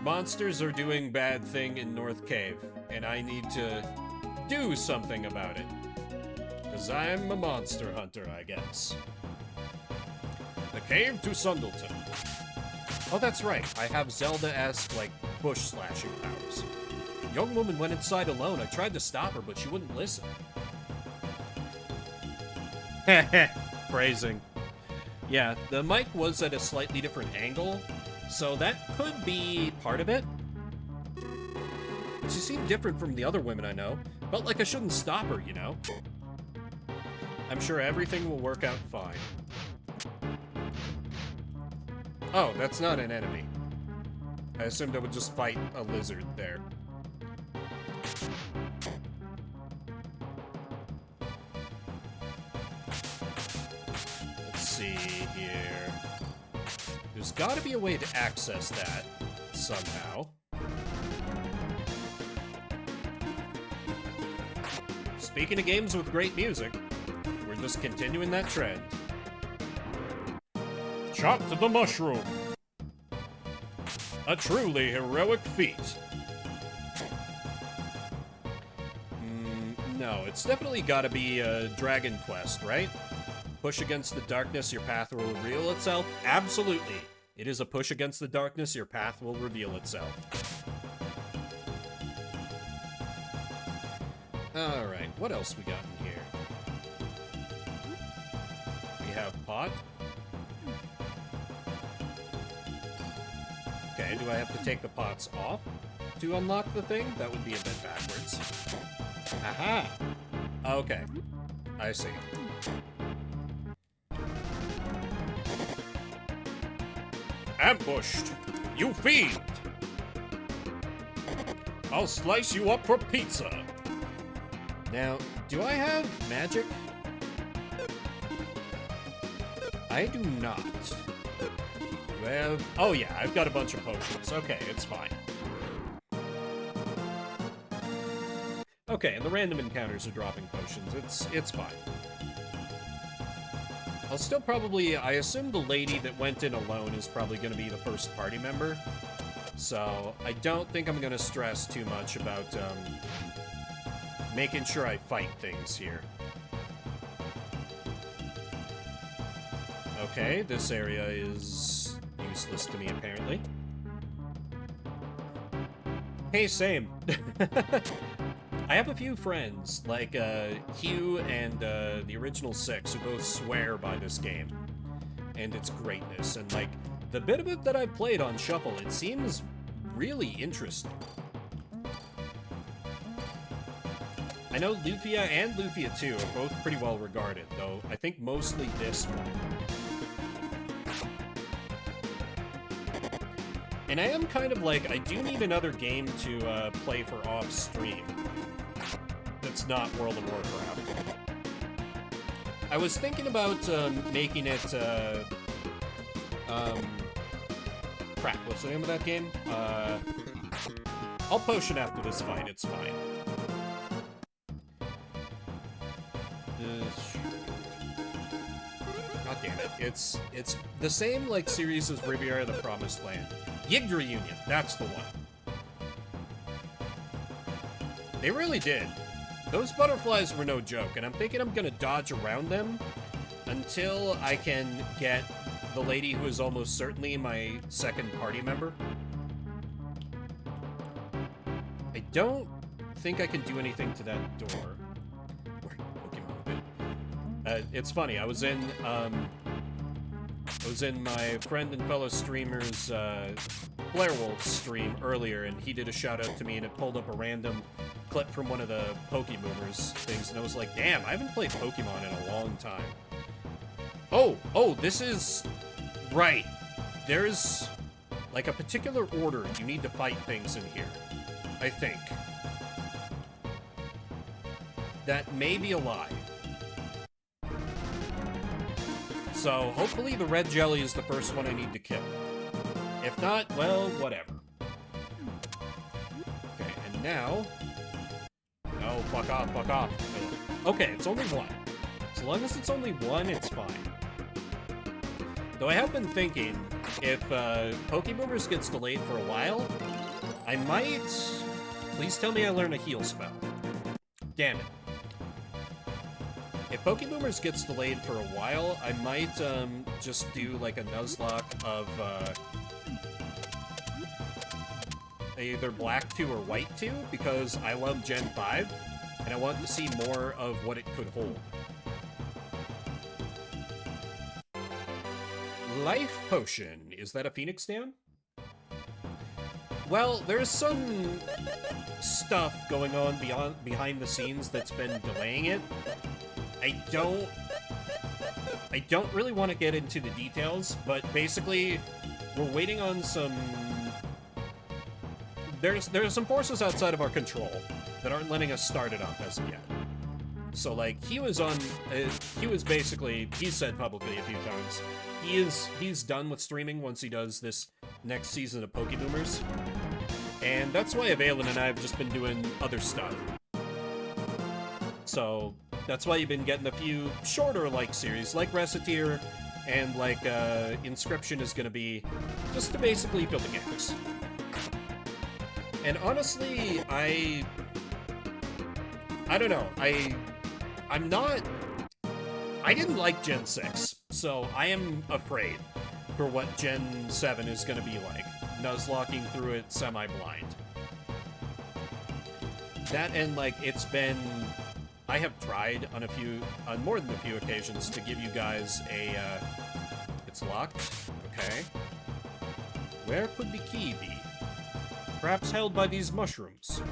Speaker 1: Monsters are doing bad thing in North Cave, and I need to do something about it. Because I'm a monster hunter, I guess. The Cave to Sundleton. Oh, that's right. I have Zelda-esque, like, bush-slashing powers. The young woman went inside alone. I tried to stop her, but she wouldn't listen. Heh phrasing. Yeah, the mic was at a slightly different angle, so that could be part of it. She seemed different from the other women I know. Felt like I shouldn't stop her, you know? I'm sure everything will work out fine. Oh, that's not an enemy. I assumed I would just fight a lizard there. Let's see here. There's gotta be a way to access that somehow. Speaking of games with great music, we're just continuing that trend. Chop to the mushroom. A truly heroic feat. No, it's definitely gotta be a Dragon Quest, right? Push against the darkness, your path will reveal itself. Absolutely. It is a push against the darkness, your path will reveal itself. Alright, what else we got in here? We have pot. Okay, do I have to take the pots off to unlock the thing? That would be a bit backwards. Aha! Okay, I see. Ambushed! You fiend! I'll slice you up for pizza! Now, do I have magic? I do not. Do I have... Oh yeah, I've got a bunch of potions. Okay, it's fine. Okay. Okay, and the random encounters are dropping potions. It's fine. I'll still probably... I assume the lady that went in alone is probably going to be the first party member. So, I don't think I'm going to stress too much about making sure I fight things here. Okay, this area is useless to me, apparently. Hey, same. I have a few friends, like Hugh and the original Six, who both swear by this game and its greatness. And, like, the bit of it that I've played on Shuffle, it seems really interesting. I know Lufia and Lufia 2 are both pretty well regarded, though I think mostly this one. And I am kind of like, I do need another game to play for off-stream that's not World of Warcraft. I was thinking about making it, crap, what's the name of that game? I'll potion after this fight, it's fine. God damn it, it's the same, like, series as Riviera the Promised Land. Yggdra Union, that's the one. They really did. Those butterflies were no joke, and I'm thinking I'm gonna dodge around them until I can get the lady who is almost certainly my second party member. I don't think I can do anything to that door. Where Pokemon? It's funny, I was in my friend and fellow streamer's Blair Wolf stream earlier, and he did a shout out to me, and it pulled up a random clip from one of the Pokeboomers things, and I was like, damn, I haven't played Pokemon in a long time. Oh, this is... Right. There's, like, a particular order you need to fight things in here, I think. That may be a lie. So, hopefully the red jelly is the first one I need to kill. If not, well, whatever. Okay, and now... Oh, fuck off, fuck off. Okay, it's only one. As long as it's only one, it's fine. Though I have been thinking, if Pokeboomers gets delayed for a while, I might... Please tell me I learn a heal spell. Damn it. If Pokeboomers gets delayed for a while, I might just do like a Nuzlocke of either Black 2 or White 2, because I love Gen 5, and I want to see more of what it could hold. Life Potion. Is that a Phoenix down? Well, there's some stuff going on behind the scenes that's been delaying it. I don't really want to get into the details, but basically, we're waiting on some... There's some forces outside of our control that aren't letting us start it up as of yet. So, like, he was basically, he said publicly a few times, he's done with streaming once he does this next season of Pokeboomers. And that's why Valen and I have just been doing other stuff. So, that's why you've been getting a few shorter, like, series, like Reciteer, and, like, Inscription is gonna be just to basically fill the gaps. And honestly, I don't know, I didn't like Gen 6, so I am afraid for what Gen 7 is gonna be like, Nuzlocking through it semi-blind. That and, like, it's been... I have tried on more than a few occasions to give you guys a, it's locked, okay. Where could the key be? Perhaps held by these mushrooms.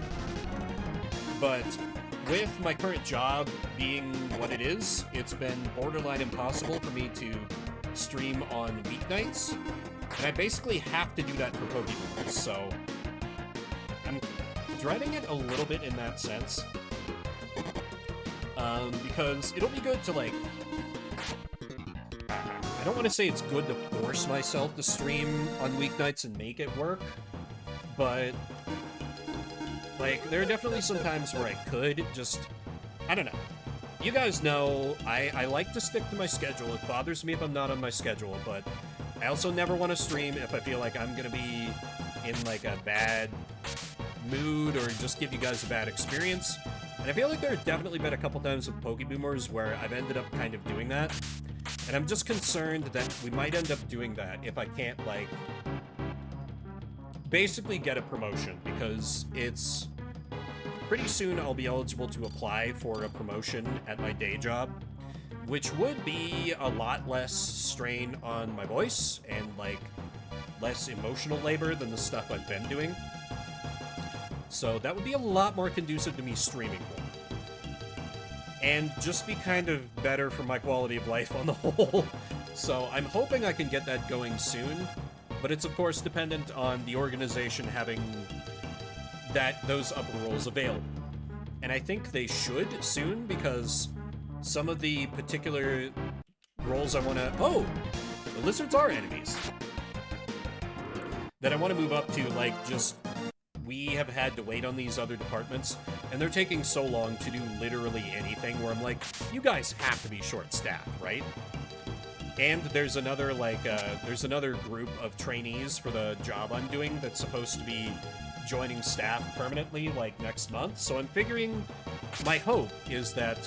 Speaker 1: But with my current job being what it is, it's been borderline impossible for me to stream on weeknights, and I basically have to do that for Pokemon, so I'm dreading it a little bit in that sense. Because it'll be good to, like... I don't want to say it's good to force myself to stream on weeknights and make it work, but Like, there are definitely some times where I could just, I don't know. You guys know, I like to stick to my schedule. It bothers me if I'm not on my schedule, but I also never want to stream if I feel like I'm going to be in, like, a bad mood or just give you guys a bad experience. And I feel like there have definitely been a couple times with Pokeboomers where I've ended up kind of doing that. And I'm just concerned that we might end up doing that if I can't, like, basically get a promotion, because it's pretty soon I'll be eligible to apply for a promotion at my day job, which would be a lot less strain on my voice and, like, less emotional labor than the stuff I've been doing. So that would be a lot more conducive to me streaming more. And just be kind of better for my quality of life on the whole. So I'm hoping I can get that going soon, but it's of course dependent on the organization having those upper roles available. And I think they should soon, because some of the particular roles I want to... Oh! The lizards are enemies. That I want to move up to, like, just... We have had to wait on these other departments, and they're taking so long to do literally anything where I'm like, you guys have to be short-staffed, right? And there's another, like, there's another group of trainees for the job I'm doing that's supposed to be joining staff permanently, like, next month. So I'm figuring, my hope is that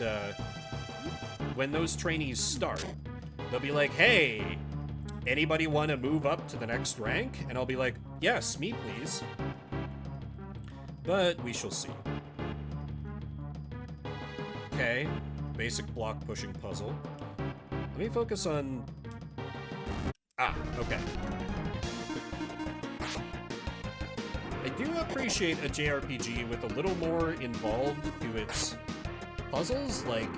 Speaker 1: when those trainees start, they'll be like, hey, anybody want to move up to the next rank? And I'll be like, yes, me please. But we shall see. Okay, basic block pushing puzzle. Let me focus on... Ah, okay. I do appreciate a JRPG with a little more involved to its puzzles. Like,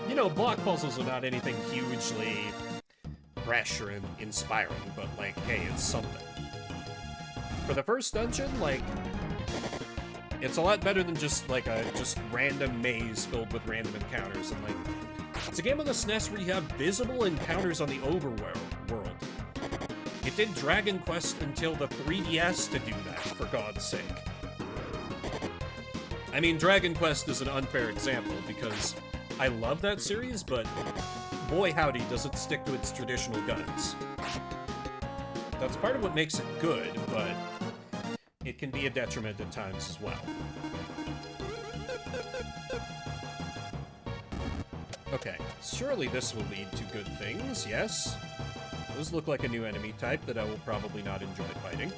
Speaker 1: you know, block puzzles are not anything hugely fresh or inspiring, but, like, hey, it's something. For the first dungeon, like, it's a lot better than just, like, a just random maze filled with random encounters. And, like, it's a game on the SNES where you have visible encounters on the overworld. It did Dragon Quest until the 3DS to do that, for God's sake. I mean, Dragon Quest is an unfair example, because I love that series, but boy howdy does it stick to its traditional guns. That's part of what makes it good, but it can be a detriment at times as well. Okay, surely this will lead to good things, yes? Those look like a new enemy type that I will probably not enjoy fighting.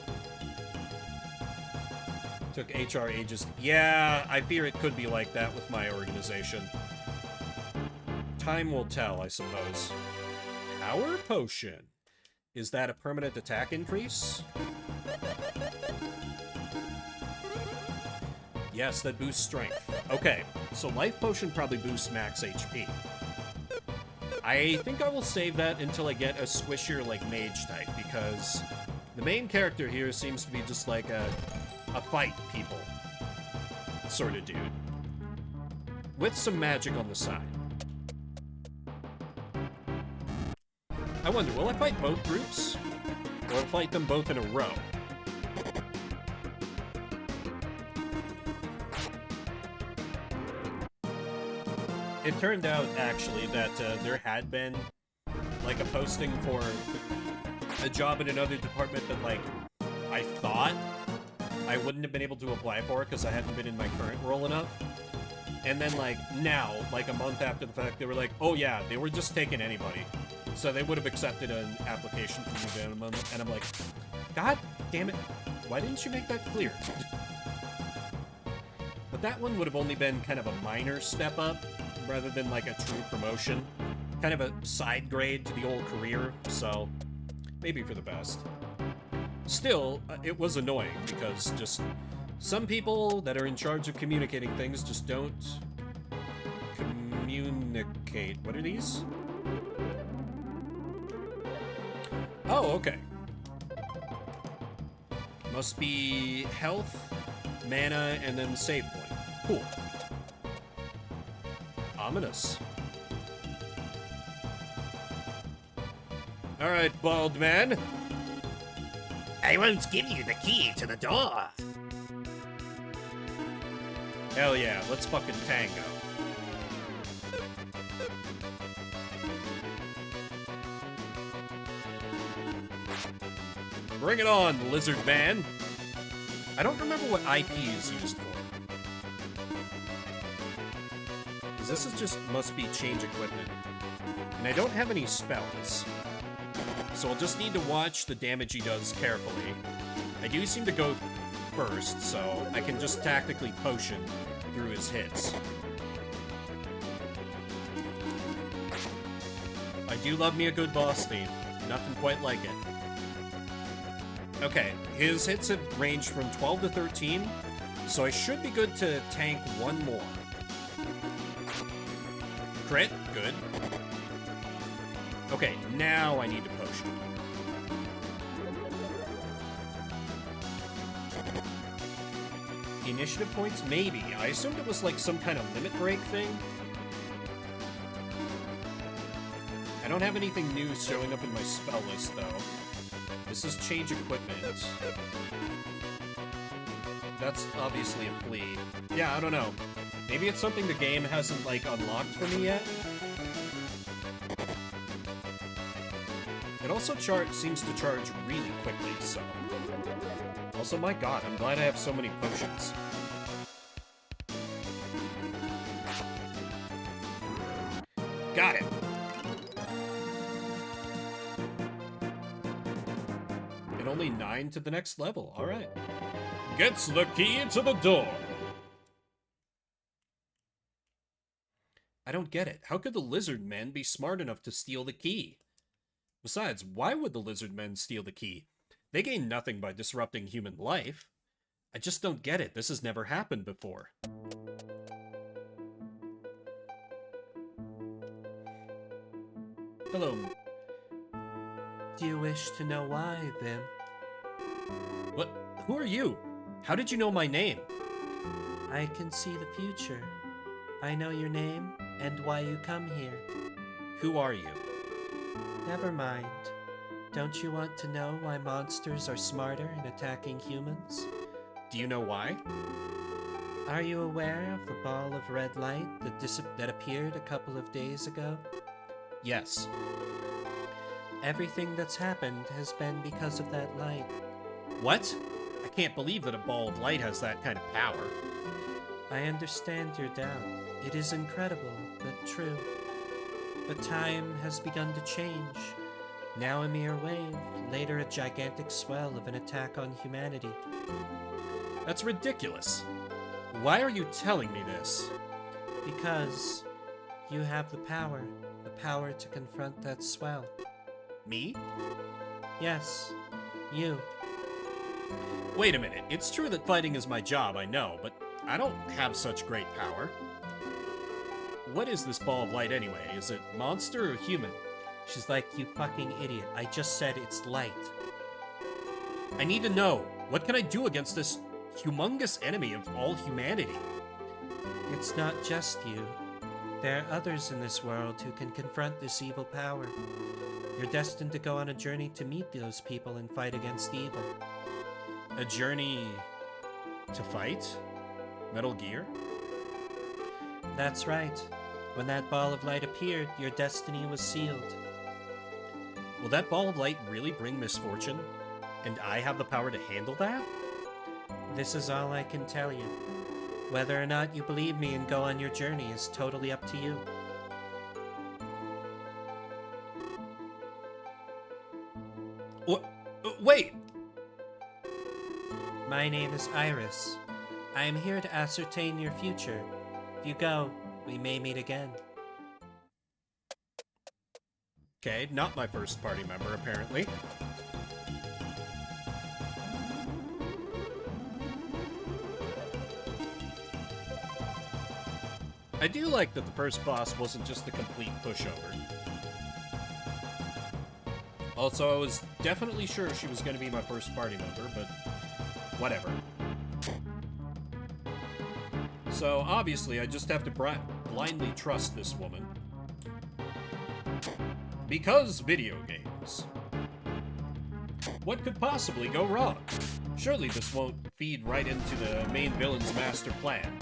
Speaker 1: Took HR ages. Yeah, I fear it could be like that with my organization. Time will tell, I suppose. Power Potion. Is that a permanent attack increase? Yes, that boosts strength. Okay, so Life Potion probably boosts max HP. I think I will save that until I get a squishier, like, mage type, because the main character here seems to be just like a fight people sort of dude. With some magic on the side. I wonder, will I fight both groups? Or fight them both in a row? It turned out, actually, that there had been, like, a posting for a job in another department that, like, I thought I wouldn't have been able to apply for because I hadn't been in my current role enough. And then, like, now, like, a month after the fact, they were like, oh yeah, they were just taking anybody. So they would have accepted an application from me, and I'm like, God damn it, why didn't you make that clear? But that one would have only been kind of a minor step up, rather than, like, a true promotion. Kind of a side grade to the old career, so maybe for the best. Still, it was annoying, because just some people that are in charge of communicating things just don't communicate. What are these? Oh, okay. Must be health, mana, and then save point. Cool. Ominous. Alright, bald man.
Speaker 2: I won't give you the key to the door.
Speaker 1: Hell yeah, let's fucking tango. Bring it on, lizard man. I don't remember what IP is used for. Because this is just must be change equipment. And I don't have any spells. So I'll just need to watch the damage he does carefully. I do seem to go first, so I can just tactically potion through his hits. I do love me a good boss theme. Nothing quite like it. Okay, his hits have ranged from 12 to 13, so I should be good to tank one more. Crit, good. Okay, now I need to potion. Initiative points? Maybe. I assumed it was like some kind of limit break thing. I don't have anything new showing up in my spell list, though. This is change equipment. That's obviously a flea. Yeah, I don't know. Maybe it's something the game hasn't, like, unlocked for me yet? It also seems to charge really quickly, so... Also, my god, I'm glad I have so many potions. Got it! And only 9 to the next level, alright. Gets the key to the door! I don't get it. How could the lizard men be smart enough to steal the key? Besides, why would the lizard men steal the key? They gain nothing by disrupting human life. I just don't get it. This has never happened before. Hello.
Speaker 2: Do you wish to know why, Vim?
Speaker 1: What? Who are you? How did you know my name?
Speaker 2: I can see the future. I know your name and why you come here.
Speaker 1: Who are you?
Speaker 2: Never mind. Don't you want to know why monsters are smarter in attacking humans?
Speaker 1: Do you know why?
Speaker 2: Are you aware of the ball of red light that appeared a couple of days ago?
Speaker 1: Yes.
Speaker 2: Everything that's happened has been because of that light.
Speaker 1: What? I can't believe that a ball of light has that kind of power.
Speaker 2: I understand your doubt. It is incredible, but true. But time has begun to change. Now a mere wave, later a gigantic swell of an attack on humanity.
Speaker 1: That's ridiculous. Why are you telling me this?
Speaker 2: Because you have the power to confront that swell.
Speaker 1: Me?
Speaker 2: Yes, you.
Speaker 1: Wait a minute, it's true that fighting is my job, I know, but I don't have such great power. What is this ball of light anyway? Is it monster or human?
Speaker 2: She's like, you fucking idiot. I just said it's light.
Speaker 1: I need to know. What can I do against this humongous enemy of all humanity?
Speaker 2: It's not just you. There are others in this world who can confront this evil power. You're destined to go on a journey to meet those people and fight against evil.
Speaker 1: A journey to fight? Metal Gear?
Speaker 2: That's right. When that ball of light appeared, your destiny was sealed.
Speaker 1: Will that ball of light really bring misfortune? And I have the power to handle that?
Speaker 2: This is all I can tell you. Whether or not you believe me and go on your journey is totally up to you.
Speaker 1: Wait!
Speaker 2: My name is Iris. I am here to ascertain your future. If you go, we may meet again.
Speaker 1: Okay, not my first party member, apparently. I do like that the first boss wasn't just a complete pushover. Also, I was definitely sure she was going to be my first party member, but whatever. So, obviously, I just have to blindly trust this woman. Because video games. What could possibly go wrong? Surely this won't feed right into the main villain's master plan.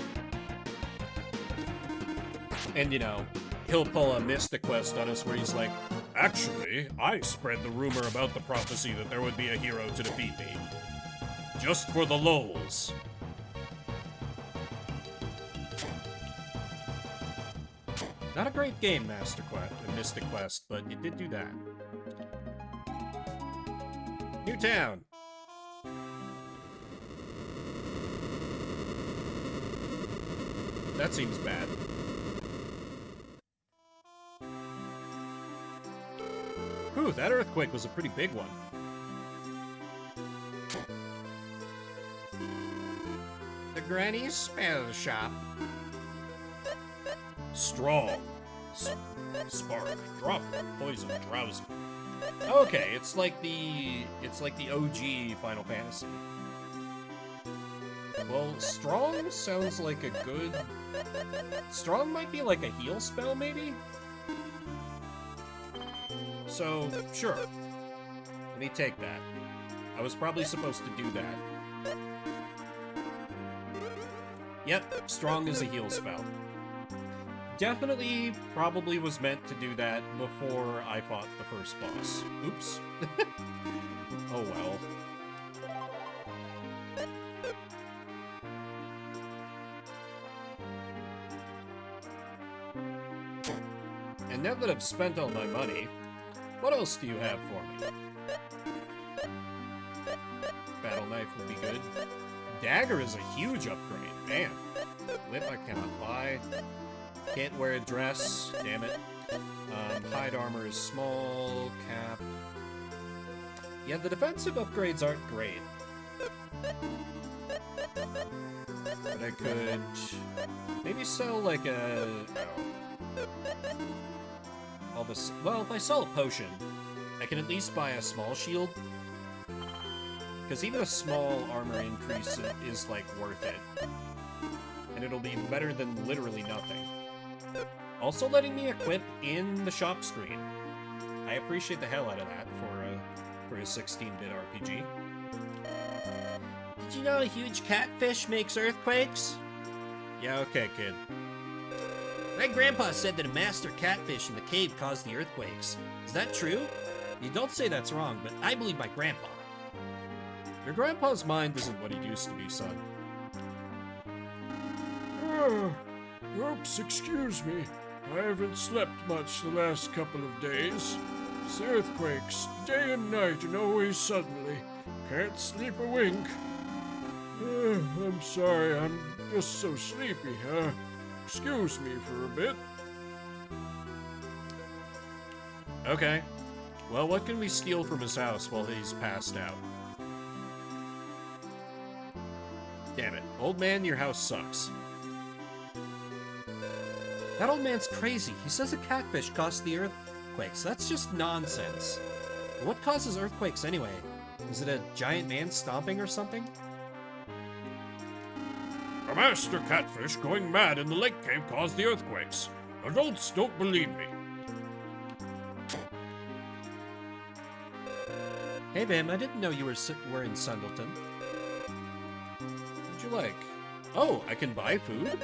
Speaker 1: And, you know, he'll pull a Mystic Quest on us where he's like, actually, I spread the rumor about the prophecy that there would be a hero to defeat me. Just for the lulz. Not a great game, Mystic Quest, but it did do that. New town. That seems bad. Whew, that earthquake was a pretty big one. The Granny's Spell Shop. Strong. Spark. Drop. Poison. Drowsy. Okay, it's like the OG Final Fantasy. Well, Strong sounds like a good... Strong might be like a heal spell, maybe? So, sure. Let me take that. I was probably supposed to do that. Yep, Strong is a heal spell. Definitely, probably was meant to do that before I fought the first boss. Oops. Oh well. And now that I've spent all my money, what else do you have for me? Battle knife would be good. Dagger is a huge upgrade, man. Whip I cannot buy. Can't wear a dress, damn it. Hide armor is small, cap. Yeah, the defensive upgrades aren't great. But I could maybe sell like a... all this. Well, if I sell a potion, I can at least buy a small shield. Because even a small armor increase is like worth it. And it'll be better than literally nothing. Also letting me equip in the shop screen. I appreciate the hell out of that for a 16-bit RPG.
Speaker 2: Did you know a huge catfish makes earthquakes?
Speaker 1: Yeah, okay, kid.
Speaker 2: My grandpa said that a master catfish in the cave caused the earthquakes. Is that true? You don't say that's wrong, but I believe my grandpa.
Speaker 1: Your grandpa's mind isn't what he used to be, son.
Speaker 3: Oops, excuse me. I haven't slept much the last couple of days. It's earthquakes, day and night, and always suddenly. Can't sleep a wink. I'm sorry, I'm just so sleepy, excuse me for a bit.
Speaker 1: Okay. Well, what can we steal from his house while he's passed out? Damn it. Old man, your house sucks.
Speaker 2: That old man's crazy. He says a catfish caused the earthquakes. That's just nonsense. What causes earthquakes anyway? Is it a giant man stomping or something?
Speaker 3: A master catfish going mad in the lake cave caused the earthquakes. Adults don't believe me.
Speaker 2: Hey, Bim, I didn't know you were in Sundleton.
Speaker 1: What'd you like? Oh, I can buy food?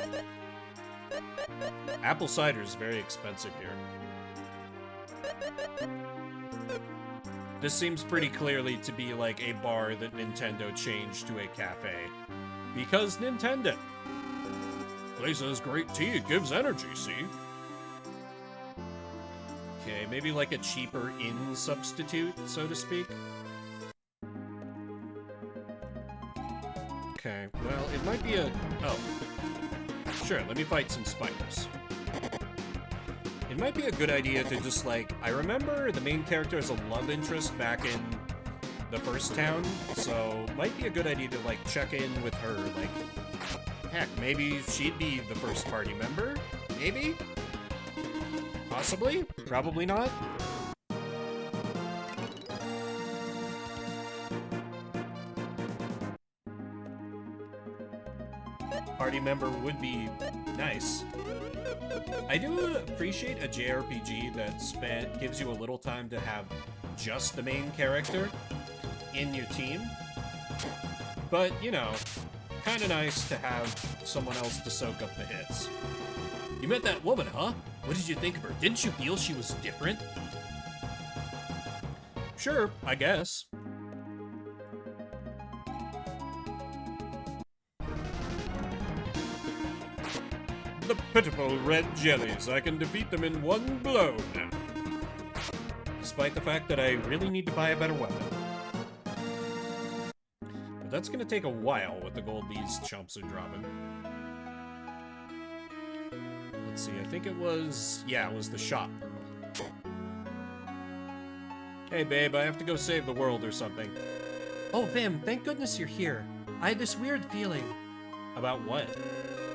Speaker 1: Apple cider is very expensive here. This seems pretty clearly to be like a bar that Nintendo changed to a cafe. Because Nintendo.
Speaker 3: Place has great tea, it gives energy, see?
Speaker 1: Okay, maybe like a cheaper inn substitute, so to speak. Okay, well, it might be a... Oh. Sure, let me fight some spiders. It might be a good idea to just, like... I remember the main character as a love interest back in the first town, so might be a good idea to, like, check in with her, like... Heck, maybe she'd be the first party member? Maybe? Possibly? Probably not? Party member would be nice. I do appreciate a JRPG that gives you a little time to have just the main character in your team. But, you know, kind of nice to have someone else to soak up the hits. You met that woman, huh? What did you think of her? Didn't you feel she was different? Sure, I guess. The pitiful red jellies. I can defeat them in one blow now. Despite the fact that I really need to buy a better weapon. But that's gonna take a while with the gold these chumps are dropping. Let's see, I think it was... yeah, it was the shop pearl. Hey babe, I have to go save the world or something.
Speaker 2: Oh, Bim, thank goodness you're here. I had this weird feeling.
Speaker 1: About what?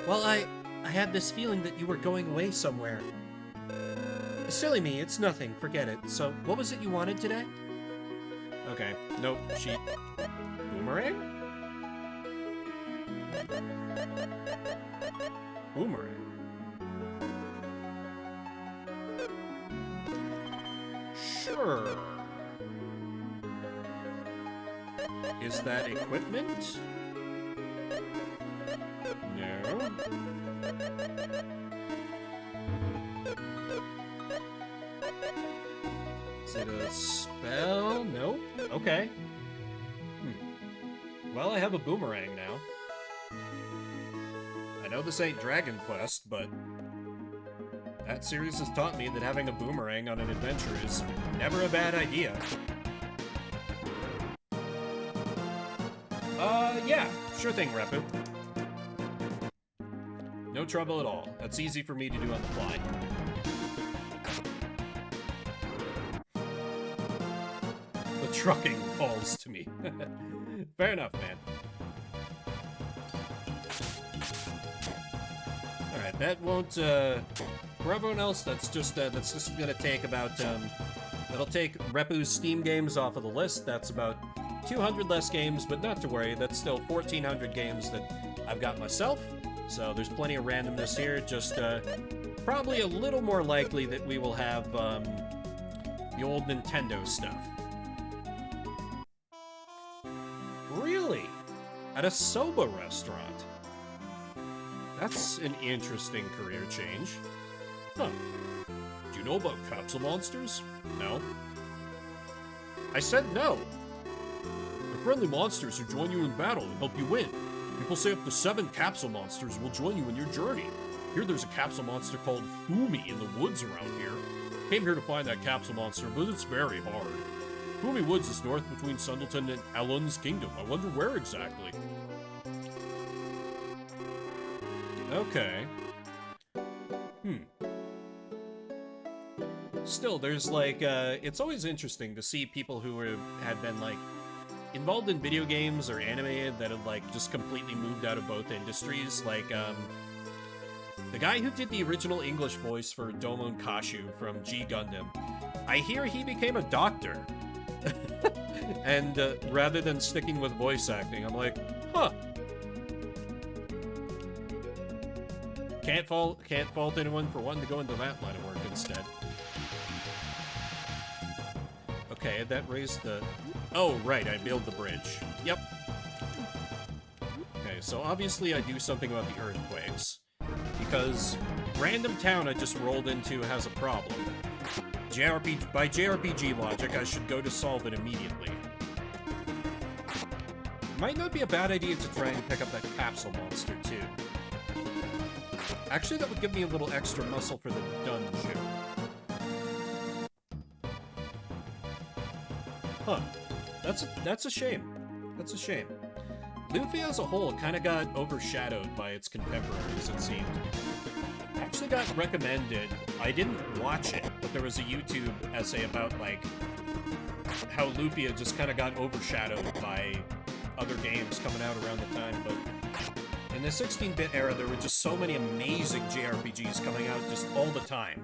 Speaker 2: Well, I had this feeling that you were going away somewhere. Silly me, it's nothing, forget it. So, what was it you wanted today?
Speaker 1: Okay, nope, sheet. Boomerang? Boomerang. Sure. Is that equipment? No. Is it a spell? Nope. Okay. Well, I have a boomerang now. I know this ain't Dragon Quest, but that series has taught me that having a boomerang on an adventure is never a bad idea. Yeah, sure thing, Repu. No trouble at all. That's easy for me to do on the fly. The trucking calls to me. Fair enough, man. Alright, that won't, for everyone else, that's just gonna take about, that'll take Repu's Steam games off of the list. That's about 200 less games, but not to worry, that's still 1,400 games that I've got myself. So there's plenty of randomness here, just, probably a little more likely that we will have, the old Nintendo stuff. Really? At a soba restaurant? That's an interesting career change. Huh. Do you know about capsule monsters? No. I said no. They're friendly monsters who join you in battle and help you win. People say up to 7 capsule monsters will join you in your journey. Here there's a capsule monster called Fumi in the woods around here. Came here to find that capsule monster, but it's very hard. Fumi Woods is north between Sundleton and Ellen's Kingdom. I wonder where exactly. Okay. Still, there's like, it's always interesting to see people who had been like involved in video games or anime that have like just completely moved out of both industries. Like, the guy who did the original English voice for Domon Kashu from G Gundam, I hear he became a doctor. And rather than sticking with voice acting, I'm like, huh. Can't fault anyone for wanting to go into that line of work instead. Okay, that raised the... oh, right, I build the bridge. Yep. Okay, so obviously I do something about the earthquakes. Because random town I just rolled into has a problem. By JRPG logic, I should go to solve it immediately. Might not be a bad idea to try and pick up that capsule monster, too. Actually, that would give me a little extra muscle for the dungeon. Huh. That's a shame. That's a shame. Luffy as a whole kind of got overshadowed by its contemporaries, it seemed. Actually got recommended. I didn't watch it, but there was a YouTube essay about, like, how Luffy just kind of got overshadowed by other games coming out around the time, but in the 16-bit era, there were just so many amazing JRPGs coming out just all the time.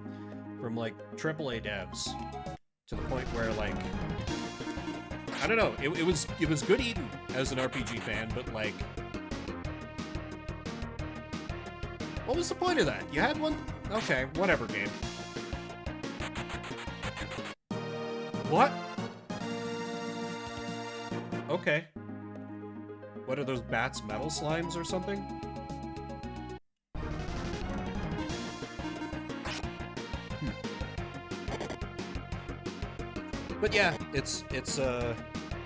Speaker 1: From, like, AAA devs. To the point where, like... I don't know, it was good eating as an RPG fan, but, like... what was the point of that? You had one? Okay, whatever, game. What? Okay. What are those bats, metal slimes or something? But yeah, it's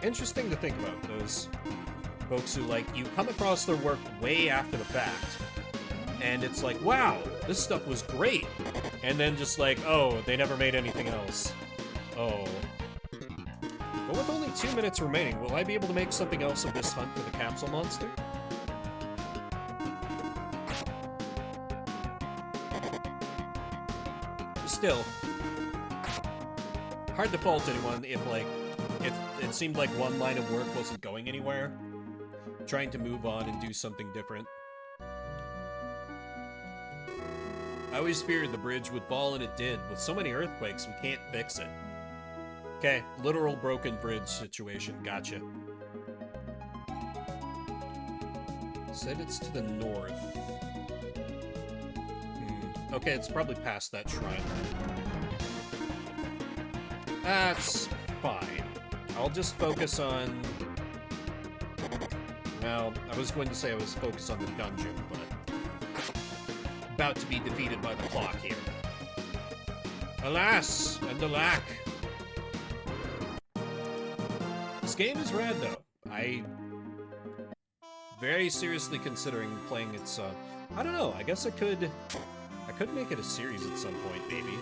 Speaker 1: interesting to think about those folks who, like, you come across their work way after the fact, and it's like, wow, this stuff was great, and then just like, oh, they never made anything else. Oh. But with only 2 minutes remaining, will I be able to make something else of this hunt for the capsule monster? Still, hard to fault anyone if, like, if it seemed like one line of work wasn't going anywhere. Trying to move on and do something different. I always feared the bridge would fall, and it did. With so many earthquakes, we can't fix it. Okay, literal broken bridge situation. Gotcha. Said it's to the north. Okay, it's probably past that shrine. That's fine. I'll just focus on... Well, I was going to say I was focused on the dungeon, but... About to be defeated by the clock here. Alas, and alack. This game is rad, though. I... Very seriously considering playing its, I don't know, I guess I could make it a series at some point, maybe.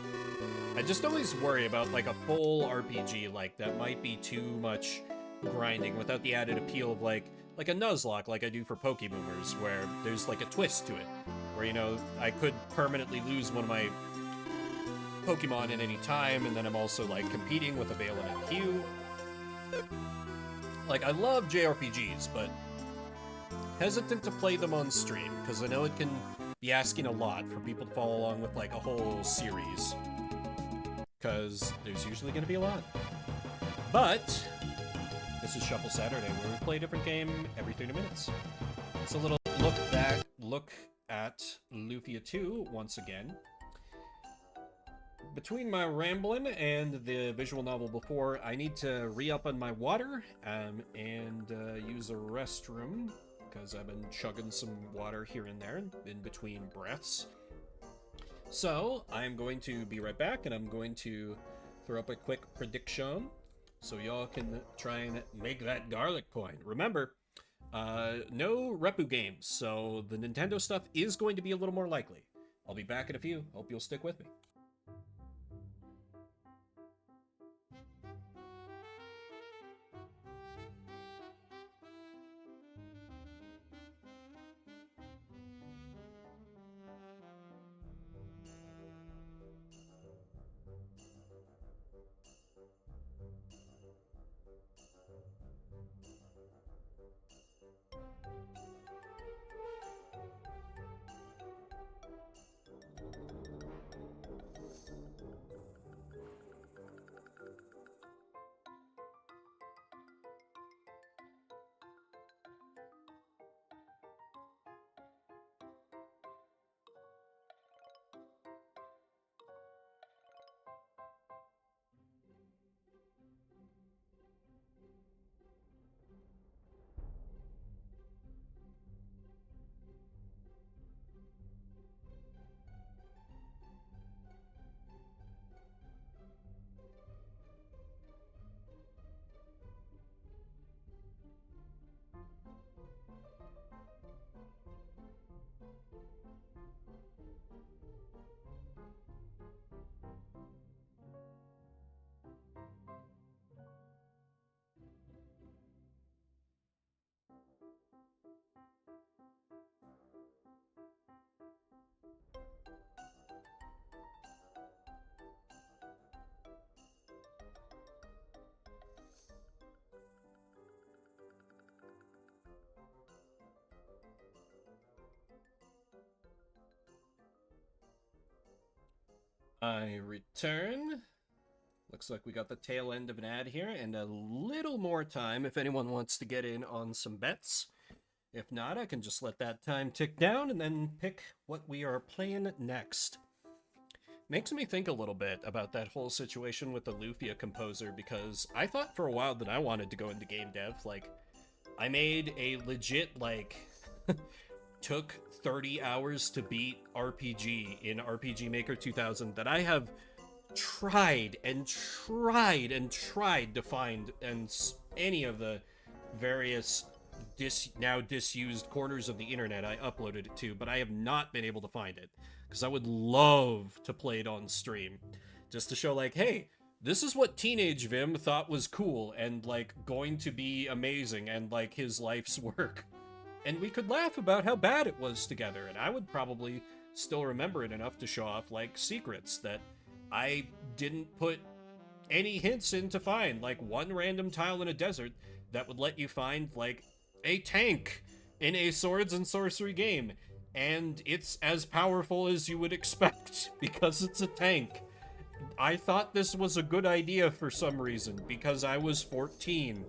Speaker 1: I just always worry about, like, a full RPG, like, that might be too much grinding without the added appeal of, like a Nuzlocke, like I do for Pokéboomers, where there's, like, a twist to it. Where, you know, I could permanently lose one of my Pokemon at any time, and then I'm also, like, competing with a Valen and Hugh. Like, I love JRPGs, but hesitant to play them on stream, because I know it can be asking a lot for people to follow along with, like, a whole series. Because there's usually going to be a lot. But this is Shuffle Saturday, where we play a different game every 30 minutes. It's a little look at Lufia 2 once again. Between my rambling and the visual novel before, I need to re-up on my water and use a restroom, because I've been chugging some water here and there in between breaths. So, I'm going to be right back, and I'm going to throw up a quick prediction so y'all can try and make that garlic coin. Remember, no Repu games, so the Nintendo stuff is going to be a little more likely. I'll be back in a few. Hope you'll stick with me. I return. Looks like we got the tail end of an ad here and a little more time if anyone wants to get in on some bets. If not, I can just let that time tick down and then pick what we are playing next. Makes me think a little bit about that whole situation with the Lufia composer, because I thought for a while that I wanted to go into game dev. Like, I made a legit, like, took 30 hours to beat RPG in RPG Maker 2000 that I have tried and tried and tried to find any of the various now disused corners of the internet I uploaded it to, but I have not been able to find it, because I would love to play it on stream, just to show, like, hey, this is what teenage Vim thought was cool and, like, going to be amazing and, like, his life's work. And we could laugh about how bad it was together, and I would probably still remember it enough to show off, like, secrets that I didn't put any hints in to find, like one random tile in a desert that would let you find, like, a tank in a swords and sorcery game, and it's as powerful as you would expect, because it's a tank. I thought this was a good idea for some reason, because I was 14.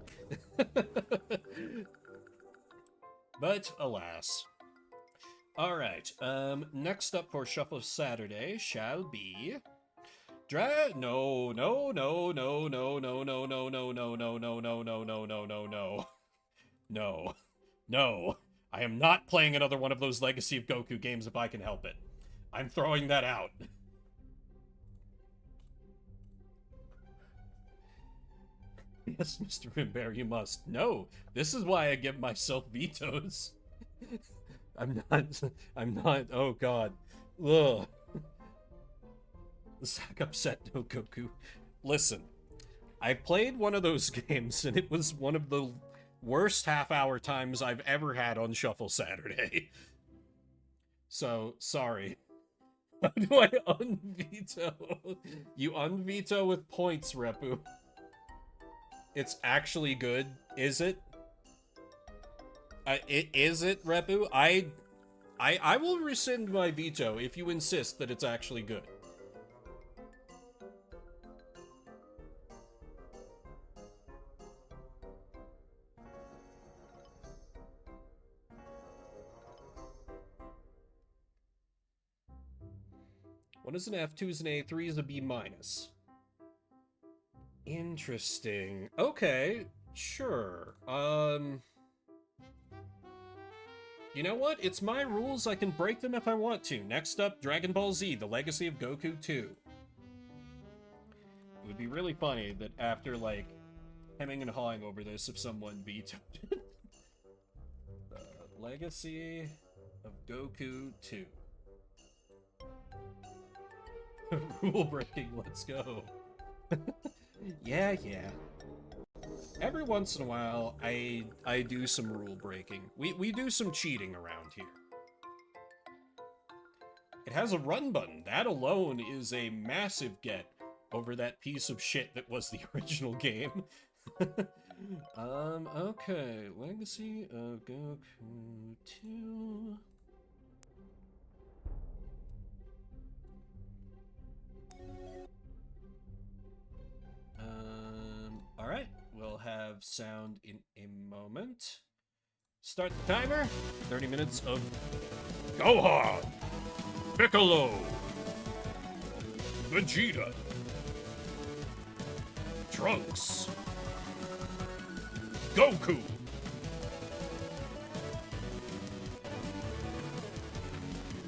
Speaker 1: But, alas. Alright, next up for Shuffle Saturday shall be... No, no, no, no, no, no, no, no, no, no, no, no, no, no, no, no, no, no. No. No. I am not playing another one of those Legacy of Goku games if I can help it. I'm throwing that out. Yes, Mr. Rimbear, you must. No, this is why I give myself vetoes. I'm not, oh god. Ugh. Sack upset, no Goku. Listen, I played one of those games, and it was one of the worst half-hour times I've ever had on Shuffle Saturday. So, sorry. How do I unveto? You unveto with points, Repu. It's actually good, is it? Is it, Repu? I will rescind my veto if you insist that it's actually good. One is an F, two is an A, three is a B minus. Interesting. Okay, sure. You know what? It's my rules. I can break them if I want to. Next up, Dragon Ball Z, The Legacy of Goku 2. It would be really funny that after, like, hemming and hawing over this, if someone vetoed it. Legacy of Goku 2. Rule breaking, let's go. Yeah. Every once in a while, I do some rule breaking. We do some cheating around here. It has a run button. That alone is a massive get over that piece of shit that was the original game. Okay. Legacy of Goku 2... Alright, we'll have sound in a moment. Start the timer. 30 minutes of Gohan, Piccolo, Vegeta, Trunks, Goku,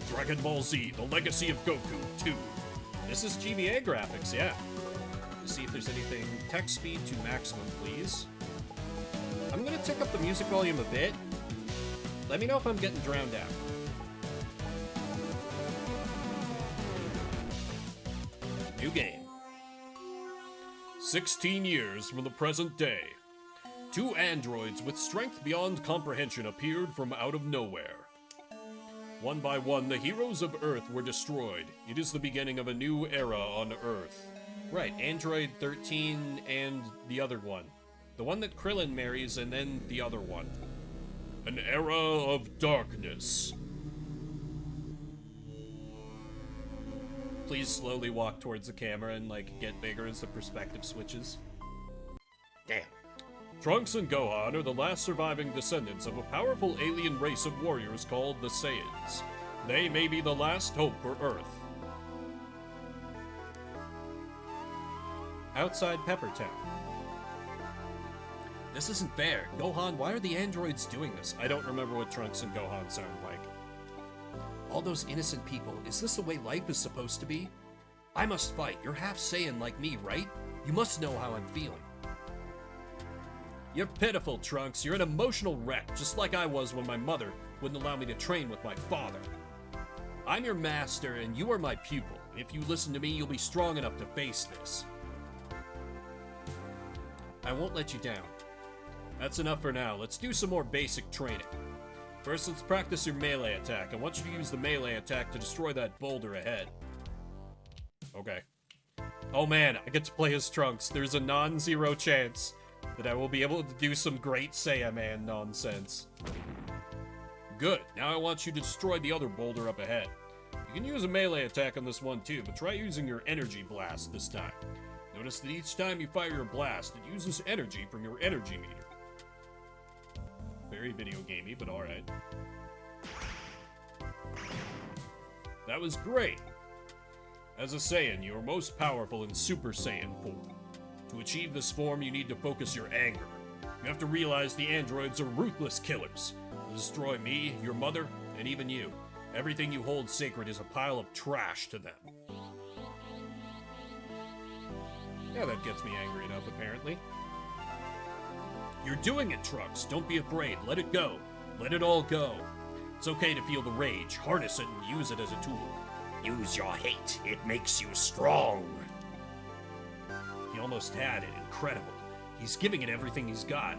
Speaker 1: Dragon Ball Z, The Legacy of Goku 2. This is GBA graphics, yeah. See if there's anything. Text speed to maximum, please. I'm gonna tick up the music volume a bit. Let me know if I'm getting drowned out. New game. 16 years from the present day. Two androids with strength beyond comprehension appeared from out of nowhere. One by one, the heroes of Earth were destroyed. It is the beginning of a new era on Earth. Right, Android 13 and the other one. The one that Krillin marries and then the other one. An era of darkness. Please slowly walk towards the camera and, like, get bigger as the perspective switches. Damn. Trunks and Gohan are the last surviving descendants of a powerful alien race of warriors called the Saiyans. They may be the last hope for Earth. Outside Peppertown. This isn't fair. Gohan, why are the androids doing this? I don't remember what Trunks and Gohan sound like. All those innocent people, is this the way life is supposed to be? I must fight. You're half Saiyan like me, right? You must know how I'm feeling. You're pitiful, Trunks. You're an emotional wreck, just like I was when my mother wouldn't allow me to train with my father. I'm your master, and you are my pupil. If you listen to me, you'll be strong enough to face this. I won't let you down. That's enough for now. Let's do some more basic training. First, let's practice your melee attack. I want you to use the melee attack to destroy that boulder ahead. Okay. Oh man, I get to play as Trunks. There's a non-zero chance that I will be able to do some great Saiyaman nonsense. Good. Now I want you to destroy the other boulder up ahead. You can use a melee attack on this one too, but try using your energy blast this time. Notice that each time you fire your blast, it uses energy from your energy meter. Very video gamey, but alright. That was great! As a Saiyan, you are most powerful in Super Saiyan form. To achieve this form, you need to focus your anger. You have to realize the androids are ruthless killers. They'll destroy me, your mother, and even you. Everything you hold sacred is a pile of trash to them. Yeah, that gets me angry enough, apparently. You're doing it, Trunks. Don't be afraid. Let it go. Let it all go. It's okay to feel the rage. Harness it and use it as a tool. Use your hate. It makes you strong. He almost had it. Incredible. He's giving it everything he's got.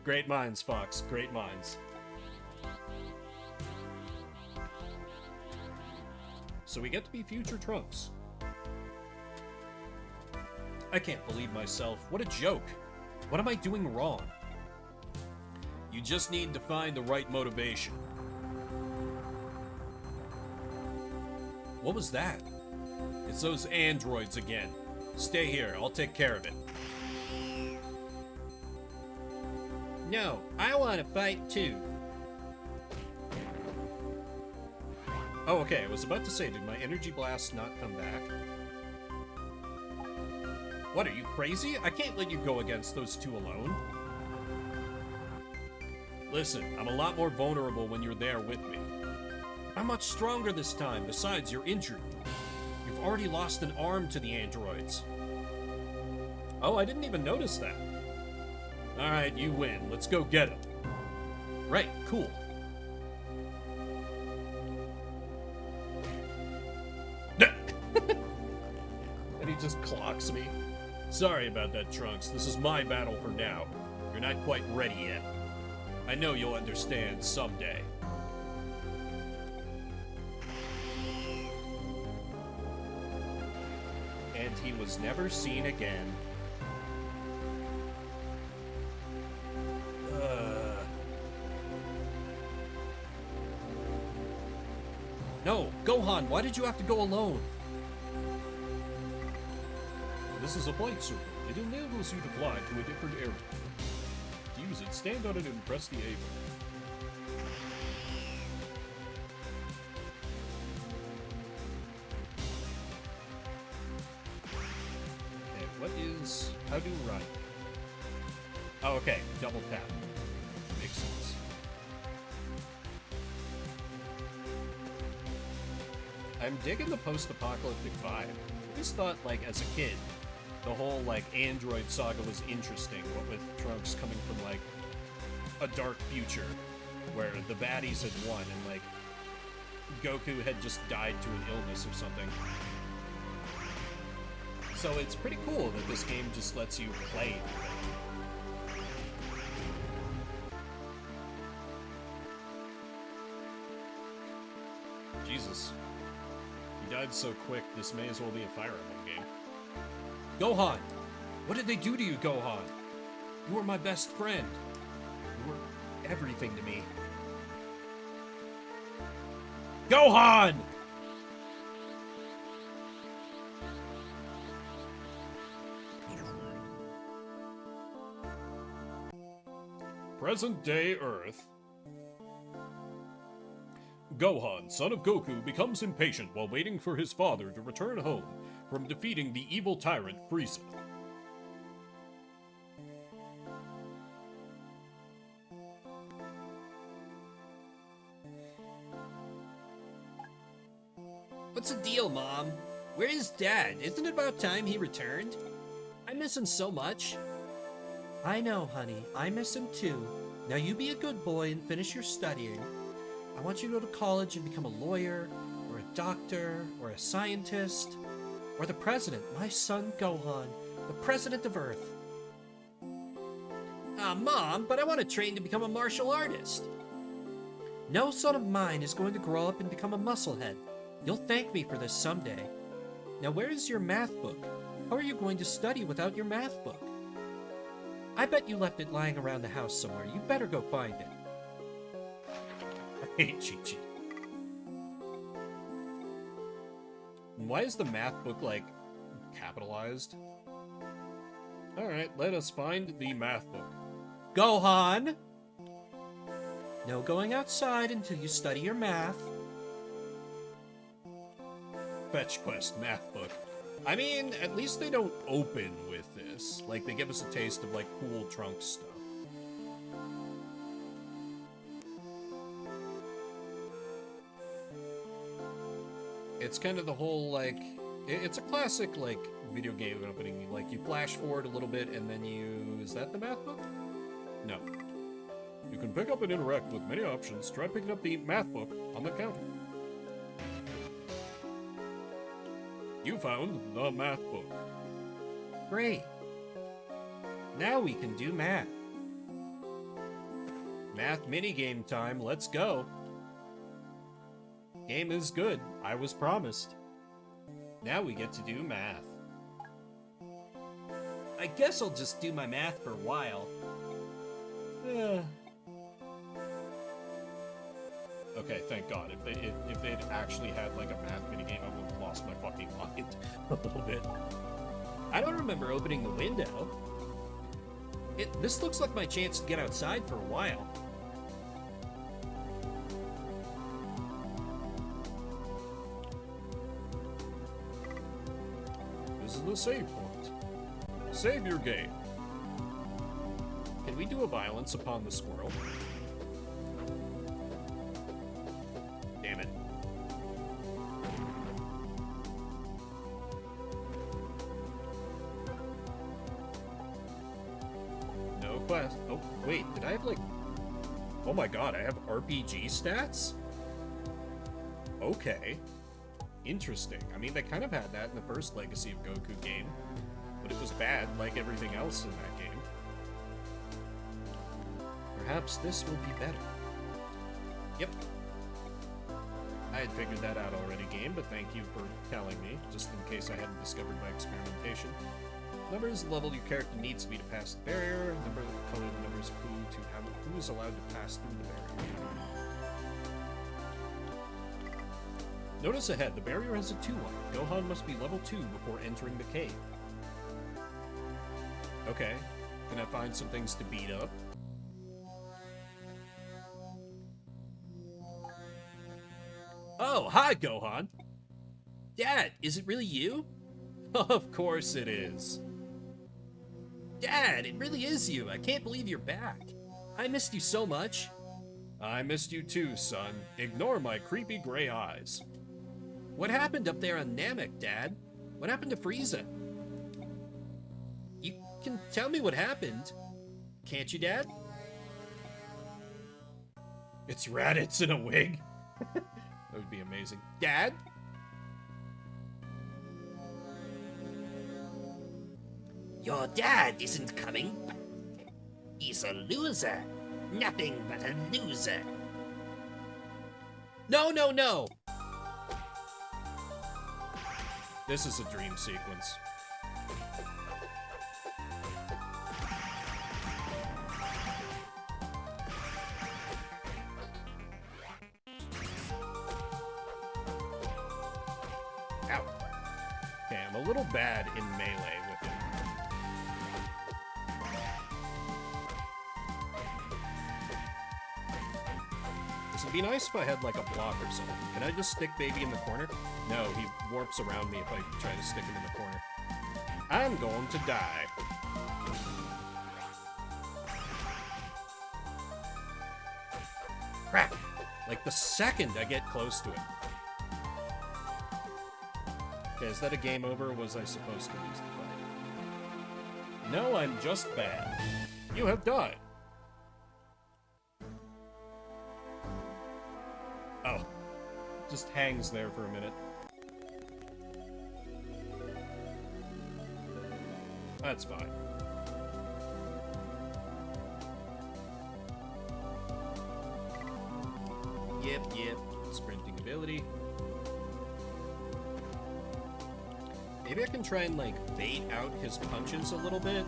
Speaker 1: Great minds, Fox. Great minds. So we get to be future Trunks. I can't believe myself. What a joke. What am I doing wrong? You just need to find the right motivation. What was that? It's those androids again. Stay here. I'll take care of it. No, I want to fight too. Oh, okay. I was about to say, did my energy blast not come back? What, are you crazy? I can't let you go against those two alone. Listen, I'm a lot more vulnerable when you're there with me. I'm much stronger this time. Besides, you're injured. You've already lost an arm to the androids. Oh, I didn't even notice that. Alright, you win. Let's go get him. Right, cool. And he just clocks me. Sorry about that, Trunks. This is my battle for now. You're not quite ready yet. I know you'll understand someday. And he was never seen again. No, Gohan, why did you have to go alone? This is a flight circle. It enables you to fly to a different area. To use it, stand on it and press the A button. Okay, what is... how do run? Oh, okay, double tap. Makes sense. I'm digging the post-apocalyptic vibe. I always thought, like, as a kid, the whole, like, android saga was interesting, what with Trunks coming from, like, a dark future where the baddies had won and, like, Goku had just died to an illness or something. So it's pretty cool that this game just lets you play with it. Jesus. He died so quick, this may as well be a Fire Emblem game. Gohan! What did they do to you, Gohan? You were my best friend. You were everything to me. Gohan! Present-day Earth. Gohan, son of Goku, becomes impatient while waiting for his father to return home from defeating the evil tyrant Frieza. What's the deal deal, Mom? Where is Dad? Isn't it about time he returned? I miss him so much.
Speaker 2: I know, honey. I miss him too. Now you be a good boy and finish your studying. I want you to go to college and become a lawyer, or a doctor, or a scientist, or the president, my son Gohan, the president of Earth.
Speaker 1: Mom, but I want to train to become a martial artist.
Speaker 2: No son of mine is going to grow up and become a musclehead. You'll thank me for this someday. Now where is your math book? How are you going to study without your math book? I bet you left it lying around the house somewhere. You better go find it.
Speaker 1: I hate Chi Chi. Why is the math book, like, capitalized? Alright, let us find the math book.
Speaker 2: Gohan! No going outside until you study your math.
Speaker 1: Fetch Quest math book. I mean, at least they don't open with this. Like, they give us a taste of, like, cool Trunks stuff. It's kind of the whole, like... It's a classic, like, video game opening. Like, you flash forward a little bit, and then you... Is that the math book? No. You can pick up and interact with many options. Try picking up the math book on the counter. You found the math book.
Speaker 2: Great. Now we can do math.
Speaker 1: Math minigame time, let's go. Game is good, I was promised. Now we get to do math. I guess I'll just do my math for a while. Okay, thank God. If they'd actually had like a math minigame, I would have lost my fucking mind a little bit. I don't remember opening the window. This looks like my chance to get outside for a while. This is the save point. Save your game. Can we do a violence upon the squirrel? Damn it. No quest. Oh, wait, did I have like... Oh my god, I have RPG stats? Okay. Interesting. I mean, they kind of had that in the first Legacy of Goku game, but it was bad like everything else in that game. Perhaps this will be better. Yep. I had figured that out already, game, but thank you for telling me, just in case I hadn't discovered by experimentation. Number is the level your character needs to be to pass the barrier. Number of the color of the number is a clue to who is allowed to pass through the barrier. Notice ahead, the barrier has a 2 on it. Gohan must be level 2 before entering the cave. Okay, can I find some things to beat up? Oh, hi, Gohan! Dad, is it really you? Of course it is. Dad, it really is you. I can't believe you're back. I missed you so much. I missed you too, son. Ignore my creepy gray eyes. What happened up there on Namek, Dad? What happened to Frieza? You can tell me what happened, can't you, Dad? It's Raditz in a wig. That would be amazing. Dad?
Speaker 4: Your dad isn't coming. He's a loser. Nothing but a loser.
Speaker 1: No, no, no! This is a dream sequence. Ow. Okay, I'm a little bad in melee with him. This would be nice if I had like a block or something. Can I just stick baby in the corner? No, he warps around me if I try to stick him in the corner. I'm going to die. Crap! Like the second I get close to it. Okay, is that a game over, or was I supposed to lose the fight? No, I'm just bad. You have died. Oh. Just hangs there for a minute. That's fine. Yep. Sprinting ability. Maybe I can try and, like, bait out his punches a little bit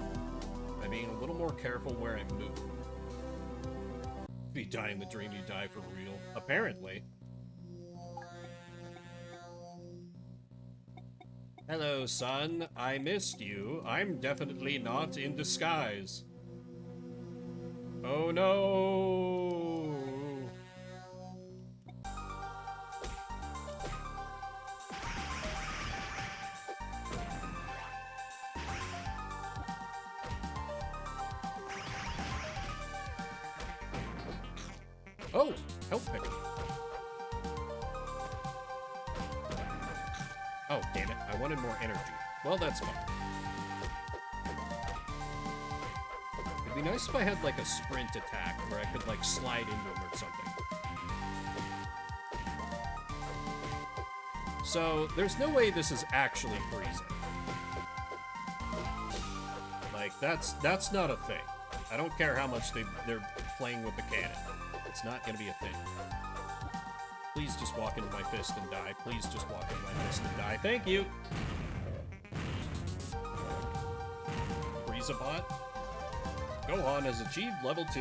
Speaker 1: by being a little more careful where I move. If you die in the dream, you die for real. Apparently. Hello, son. I missed you. I'm definitely not in disguise. Oh no! Oh! Health pick. Oh, damn it. I wanted more energy. Well, that's fine. It'd be nice if I had, like, a sprint attack where I could, like, slide into him or something. So, there's no way this is actually freezing. Like, that's not a thing. I don't care how much they're playing with the cannon. It's not gonna be a thing. Please just walk into my fist and die. Please just walk into my fist and die. Thank you! Frieza bot. Gohan has achieved level 2.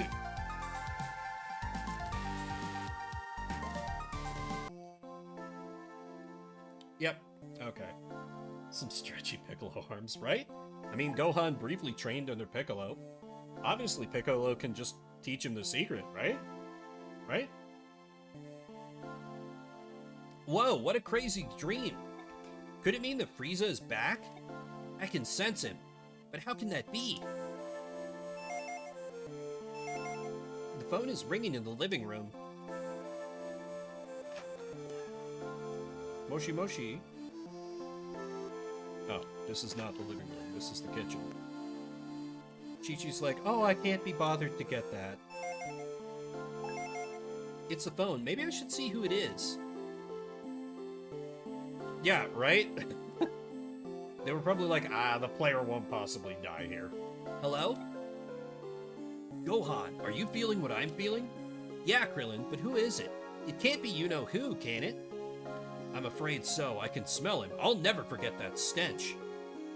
Speaker 1: Yep. Okay. Some stretchy Piccolo arms, right? I mean, Gohan briefly trained under Piccolo. Obviously, Piccolo can just teach him the secret, right? Right? Whoa, what a crazy dream. Could it mean that Frieza is back? I can sense him, but how can that be? The phone is ringing in the living room. Moshi Moshi. Oh, this is not the living room. This is the kitchen. Chi-Chi's like, oh, I can't be bothered to get that. It's the phone. Maybe I should see who it is. Yeah, right? They were probably like, the player won't possibly die here. Hello? Gohan, are you feeling what I'm feeling? Yeah, Krillin, but who is it? It can't be you-know-who, can it? I'm afraid so. I can smell him. I'll never forget that stench.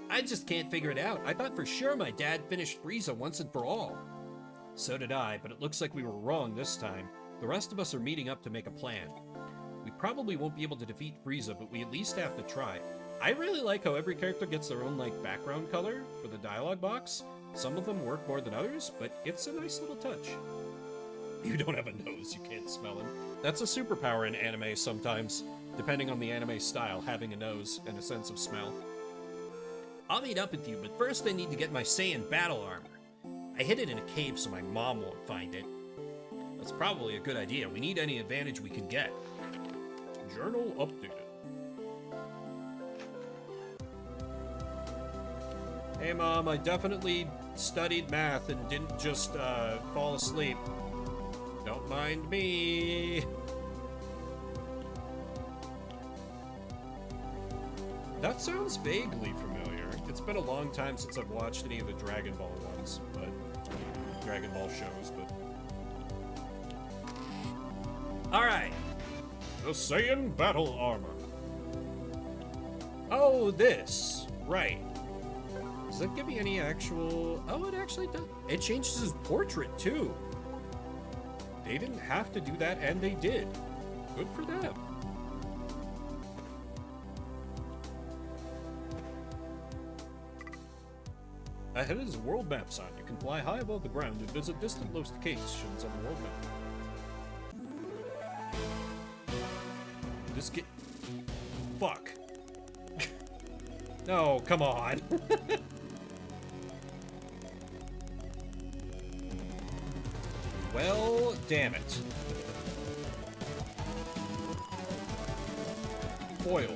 Speaker 1: I just can't figure it out. I thought for sure my dad finished Frieza once and for all. So did I, but it looks like we were wrong this time. The rest of us are meeting up to make a plan. We probably won't be able to defeat Frieza, but we at least have to try. I really like how every character gets their own, like, background color for the dialogue box. Some of them work more than others, but it's a nice little touch. You don't have a nose, you can't smell him. That's a superpower in anime sometimes, depending on the anime style, having a nose and a sense of smell. I'll meet up with you, but first I need to get my Saiyan battle armor. I hid it in a cave so my mom won't find it. That's probably a good idea. We need any advantage we can get. Journal updated. Hey Mom, I definitely studied math and didn't just fall asleep. Don't mind me. That sounds vaguely familiar. It's been a long time since I've watched any of the Dragon Ball ones, but Dragon Ball shows, but alright. The Saiyan battle armor. Oh, this. Right. Does that give me any actual... Oh, it actually does. It changes his portrait, too. They didn't have to do that, and they did. Good for them. Ahead is a world map sign. You can fly high above the ground and visit distant locations on the world map. This get... Fuck. No, come on. Well, damn it. Foil.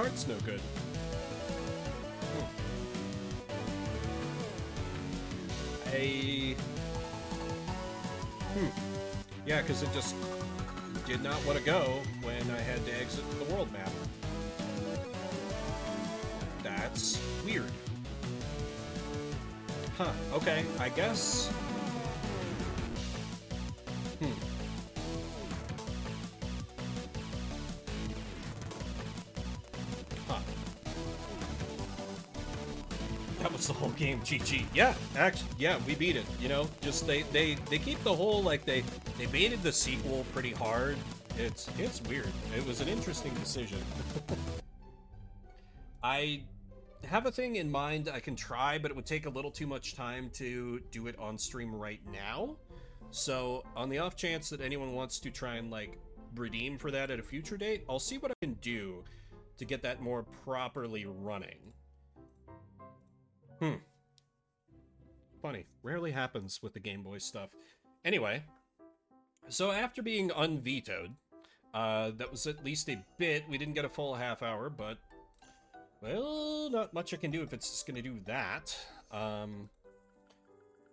Speaker 1: cart's no good. Yeah, because it just did not want to go when I had to exit the world map. That's weird. Huh, okay, I guess. Huh. That was the whole game, GG. Yeah, actually, yeah, we beat it, you know? Just, they keep the whole, like, they baited the sequel pretty hard. It's weird. It was an interesting decision. I have a thing in mind I can try, but it would take a little too much time to do it on stream right now. So, on the off chance that anyone wants to try and, like, redeem for that at a future date, I'll see what I can do to get that more properly running. Funny. Rarely happens with the Game Boy stuff. Anyway, so after being unvetoed, that was at least a bit. We didn't get a full half hour, but, well, not much I can do if it's just gonna do that.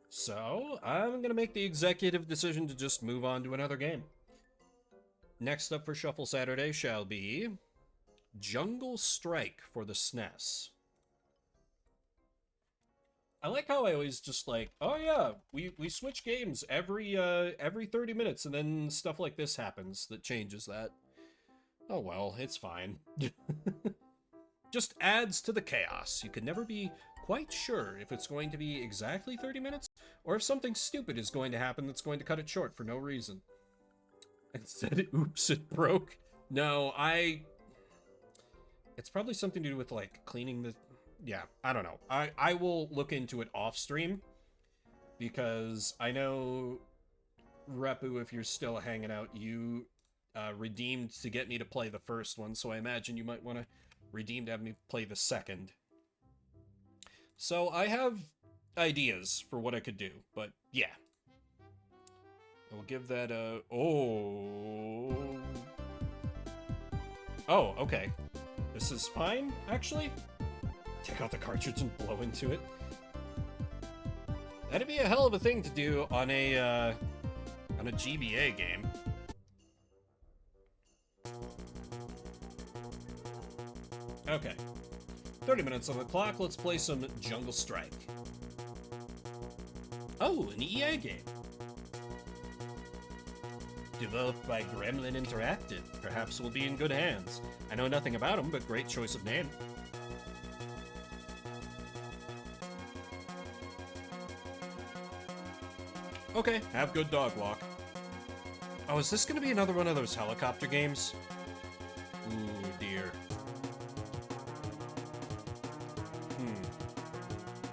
Speaker 1: So, I'm gonna make the executive decision to just move on to another game. Next up for Shuffle Saturday shall be Jungle Strike for the SNES. I like how I always just like, oh yeah, we switch games every 30 minutes, and then stuff like this happens that changes that. Oh well, it's fine. Just adds to the chaos. You can never be quite sure if it's going to be exactly 30 minutes, or if something stupid is going to happen that's going to cut it short for no reason. It said, oops, it broke. No, it's probably something to do with, like, cleaning the... Yeah, I don't know. I will look into it off stream, because I know, Repu, if you're still hanging out, you redeemed to get me to play the first one, so I imagine you might want to redeem to have me play the second. So I have ideas for what I could do, but yeah. I'll give that a... Oh, okay. This is fine, actually. Take out the cartridge and blow into it. That'd be a hell of a thing to do on a GBA game. Okay. 30 minutes on the clock, let's play some Jungle Strike. Oh, an EA game. Developed by Gremlin Interactive. Perhaps we'll be in good hands. I know nothing about them, but great choice of name. Okay, have good dog walk. Oh, is this gonna be another one of those helicopter games? Ooh, dear.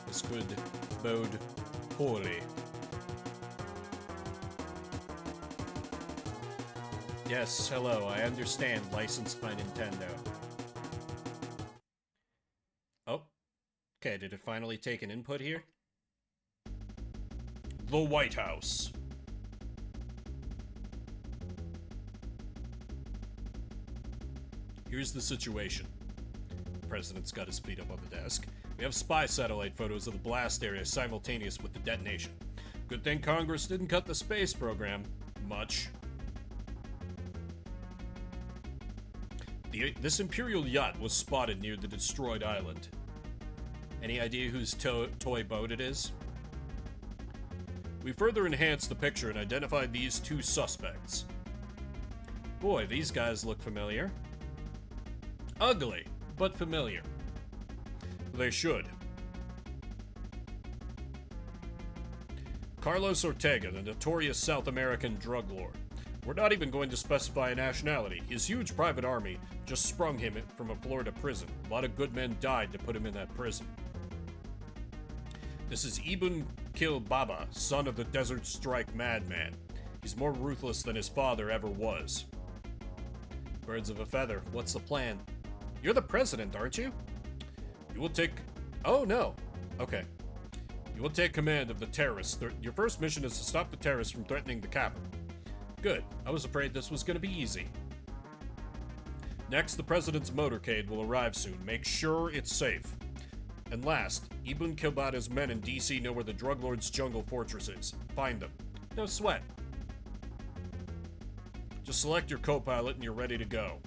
Speaker 1: This could bode poorly. Yes, hello, I understand, licensed by Nintendo. Oh. Okay, did it finally take an input here? The White House. Here's the situation. The president's got his feet up on the desk. We have spy satellite photos of the blast area simultaneous with the detonation. Good thing Congress didn't cut the space program much. This Imperial yacht was spotted near the destroyed island. Any idea whose toy boat it is? We further enhanced the picture and identified these two suspects. Boy, these guys look familiar. Ugly, but familiar. They should. Carlos Ortega, the notorious South American drug lord. We're not even going to specify a nationality. His huge private army just sprung him from a Florida prison. A lot of good men died to put him in that prison. This is Ibn Kilbaba, son of the Desert Strike madman. He's more ruthless than his father ever was. Birds of a feather, what's the plan? You're the president, aren't you? You will take... Oh, no. Okay. You will take command of the terrorists. Your first mission is to stop the terrorists from threatening the capital. Good. I was afraid this was going to be easy. Next, the President's motorcade will arrive soon. Make sure it's safe. And last, Ibn Kilbada's men in DC know where the drug lord's jungle fortress is. Find them. No sweat. Just select your co-pilot and you're ready to go.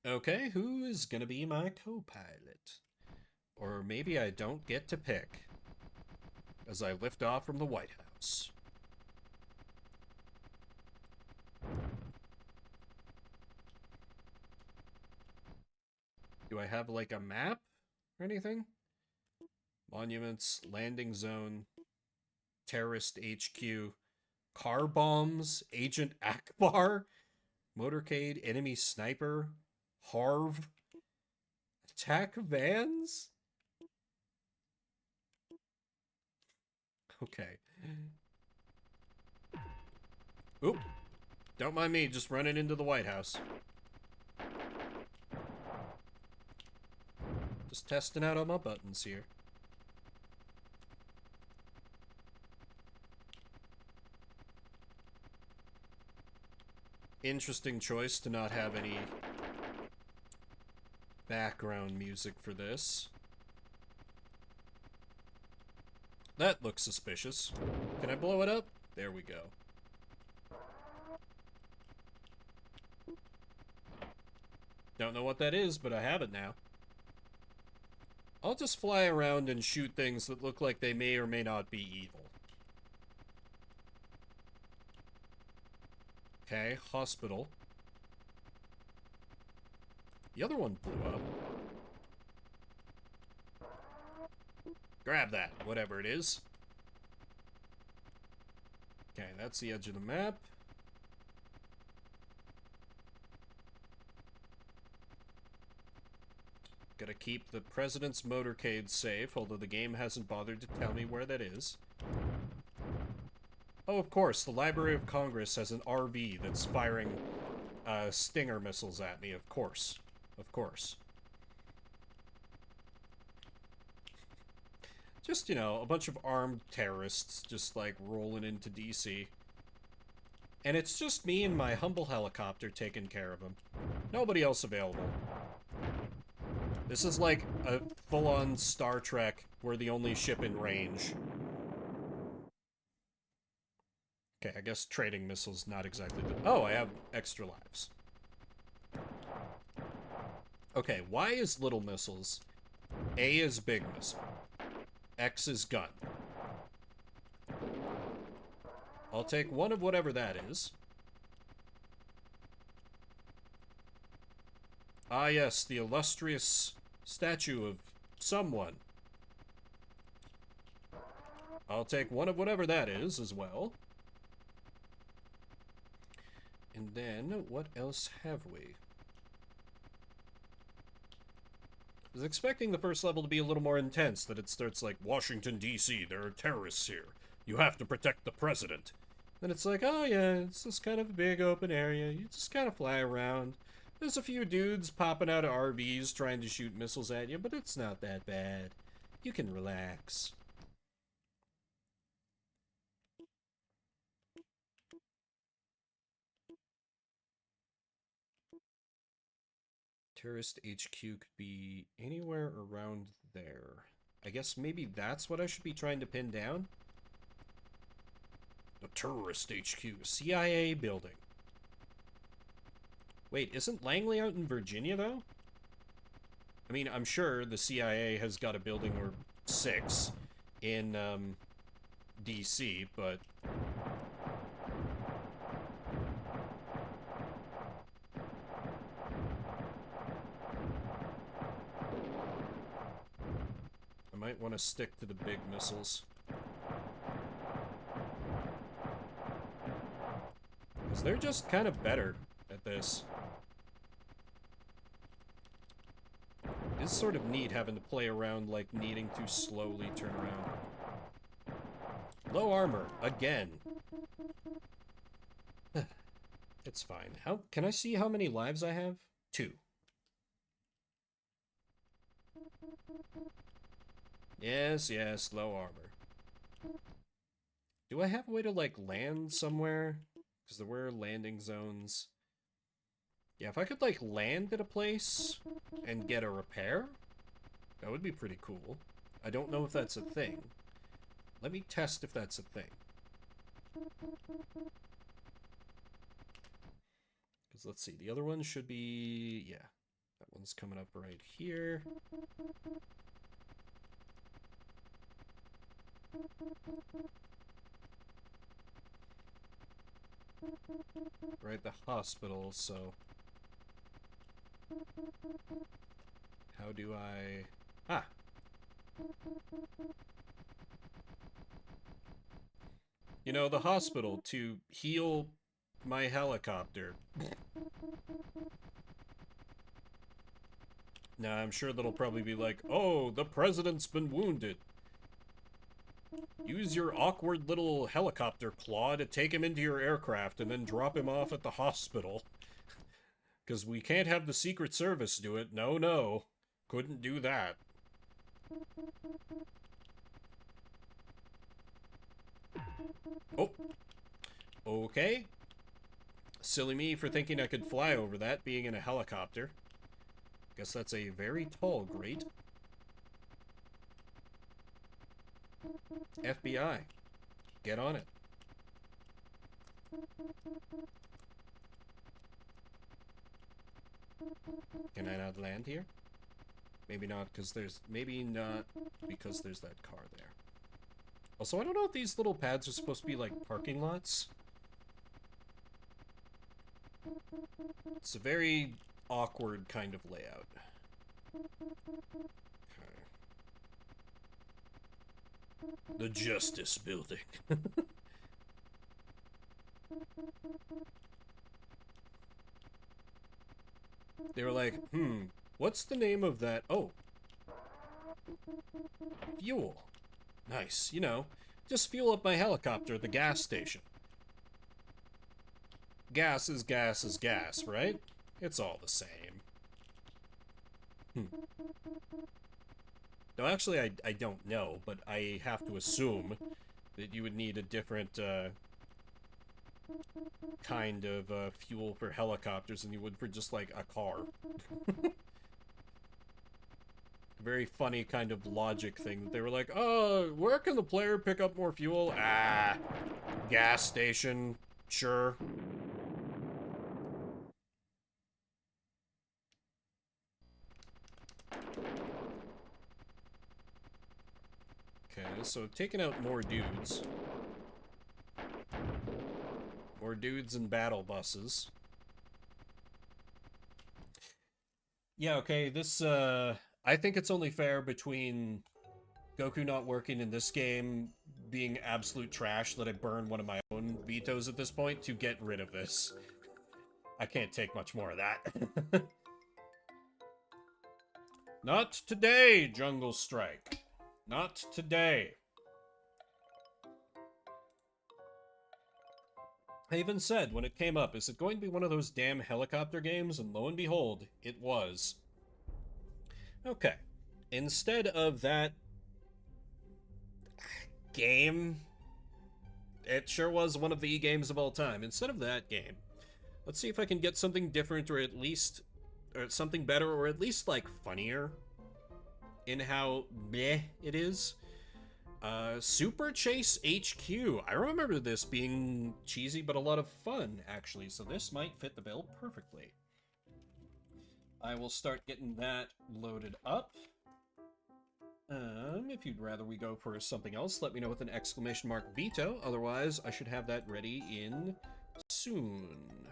Speaker 1: Okay, who is gonna be my co-pilot? Or maybe I don't get to pick. As I lift off from the White House. Do I have, like, a map or anything? Monuments, landing zone, terrorist HQ, car bombs, Agent Akbar, motorcade, enemy sniper, Harv, attack vans? Okay. Oop. Don't mind me, just running into the White House. Just testing out all my buttons here. Interesting choice to not have any background music for this. That looks suspicious. Can I blow it up? There we go. Don't know what that is, but I have it now. I'll just fly around and shoot things that look like they may or may not be evil. Okay, hospital. The other one blew up. Grab that, whatever it is. Okay, that's the edge of the map. Gotta keep the President's motorcade safe, although the game hasn't bothered to tell me where that is. Oh, of course, the Library of Congress has an RV that's firing Stinger missiles at me, of course. Of course. Just, you know, a bunch of armed terrorists just, like, rolling into DC. And it's just me and my humble helicopter taking care of them. Nobody else available. This is like a full-on Star Trek, we're the only ship in range. Okay, I guess trading missiles not exactly the... Oh, I have extra lives. Okay, Y is little missiles. A is big missile. X is gun. I'll take one of whatever that is. Ah yes, the illustrious statue of someone. I'll take one of whatever that is as well. And then, what else have we? I was expecting the first level to be a little more intense, that it starts like, Washington, D.C., there are terrorists here. You have to protect the president. Then it's like, oh yeah, it's just kind of a big open area. You just kind of fly around. There's a few dudes popping out of RVs trying to shoot missiles at you, but it's not that bad. You can relax. Terrorist HQ could be anywhere around there. I guess maybe that's what I should be trying to pin down? The terrorist HQ, CIA building. Wait, isn't Langley out in Virginia, though? I mean, I'm sure the CIA has got a building or 6 in, DC, but... I might want to stick to the big missiles. Because they're just kind of better at this. It's sort of neat having to play around, like, needing to slowly turn around. Low armor, again. It's fine. How can I see how many lives I have? 2. Yes, yes, low armor. Do I have a way to, like, land somewhere? Because there were landing zones. Yeah, if I could, like, land at a place and get a repair, that would be pretty cool. I don't know if that's a thing. Let me test if that's a thing. Because let's see, the other one should be... yeah, that one's coming up right here. Right at the hospital, so... how do I... ah! You know, the hospital to heal my helicopter. Now, I'm sure that'll probably be like, oh, the president's been wounded. Use your awkward little helicopter claw to take him into your aircraft and then drop him off at the hospital. Because we can't have the Secret Service do it. No, no. Couldn't do that. Oh. Okay. Silly me for thinking I could fly over that, being in a helicopter. Guess that's a very tall grate. FBI. Get on it. Can I not land here? Maybe not, because there's... maybe not, because there's that car there. Also, I don't know if these little pads are supposed to be like parking lots. It's a very awkward kind of layout. Okay. The Justice Building. They were like, what's the name of that? Oh. Fuel. Nice, you know, just fuel up my helicopter at the gas station. Gas is gas is gas, right? It's all the same. No, actually, I don't know, but I have to assume that you would need a different kind of fuel for helicopters than you would for just, like, a car. Very funny kind of logic thing. They were like, oh, where can the player pick up more fuel? Ah, gas station, sure. Okay, so taking out more dudes. More dudes and battle buses. Yeah, okay, this, I think it's only fair between Goku not working in this game being absolute trash that I burn one of my own vetoes at this point to get rid of this. I can't take much more of that. Not today, Jungle Strike. Not today. I even said when it came up, is it going to be one of those damn helicopter games? And lo and behold, it was. Okay. Instead of that game, it sure was one of the games of all time. Instead of that game, let's see if I can get something different, or at least, or something better, or at least, like, funnier in how meh it is. Super Chase HQ. I remember this being cheesy, but a lot of fun, actually, so this might fit the bill perfectly. I will start getting that loaded up. If you'd rather we go for something else, let me know with an exclamation mark veto. Otherwise, I should have that ready in soon.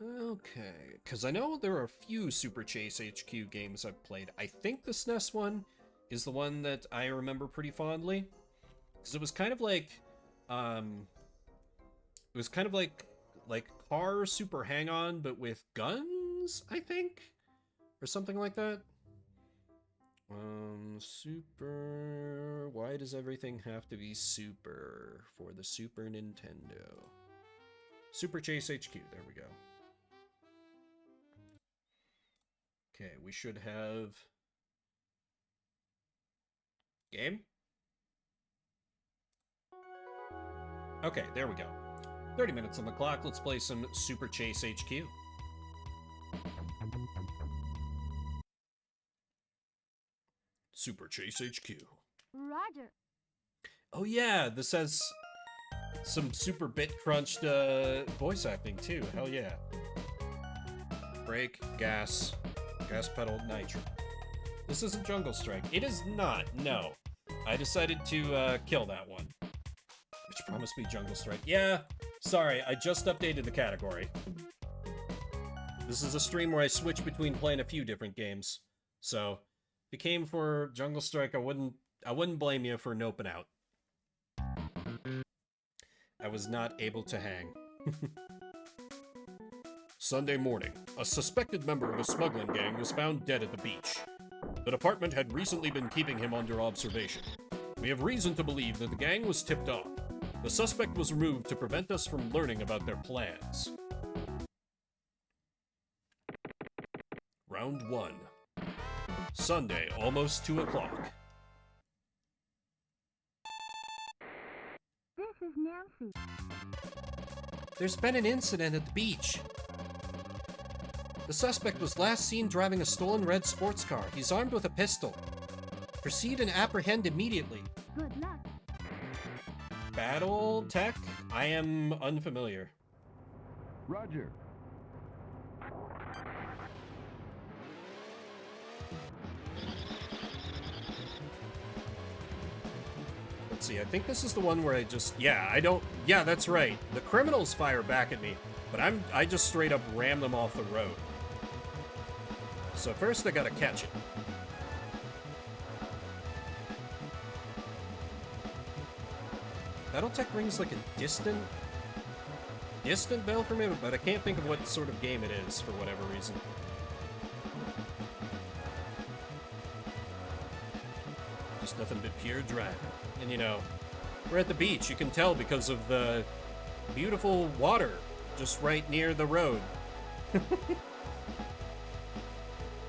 Speaker 1: Okay, because I know there are a few Super Chase HQ games I've played. I think the SNES one is the one that I remember pretty fondly. Because it was kind of like, like Car Super Hang-On, but with guns, I think? Or something like that? Super... Why does everything have to be super for the Super Nintendo? Super Chase HQ, there we go. Okay, we should have... Game? Okay, there we go. 30 minutes on the clock. Let's play some Super Chase HQ. Super Chase HQ.
Speaker 5: Roger.
Speaker 1: Oh yeah, this has some super bit crunched voice acting too. Hell yeah. Brake, gas pedal, nitro. This isn't Jungle Strike. It is not, no. I decided to kill that one. Which promised me Jungle Strike. Yeah, sorry, I just updated the category. This is a stream where I switch between playing a few different games. So, if you came for Jungle Strike, I wouldn't blame you for noping out. I was not able to hang. Sunday morning, a suspected member of a smuggling gang was found dead at the beach. The department had recently been keeping him under observation. We have reason to believe that the gang was tipped off. The suspect was removed to prevent us from learning about their plans. Round 1. Sunday, almost 2 o'clock.
Speaker 5: This is Nancy.
Speaker 2: There's been an incident at the beach. The suspect was last seen driving a stolen red sports car. He's armed with a pistol. Proceed and apprehend immediately.
Speaker 5: Good luck.
Speaker 1: Battle Tech? I am unfamiliar.
Speaker 3: Roger.
Speaker 1: Let's see, I think this is the one where I just... Yeah, that's right. The criminals fire back at me, but I just straight up ram them off the road. So first I gotta catch it. Battletech rings like a distant bell for me, but I can't think of what sort of game it is for whatever reason. Just nothing but pure driving. And you know, we're at the beach. You can tell because of the beautiful water just right near the road.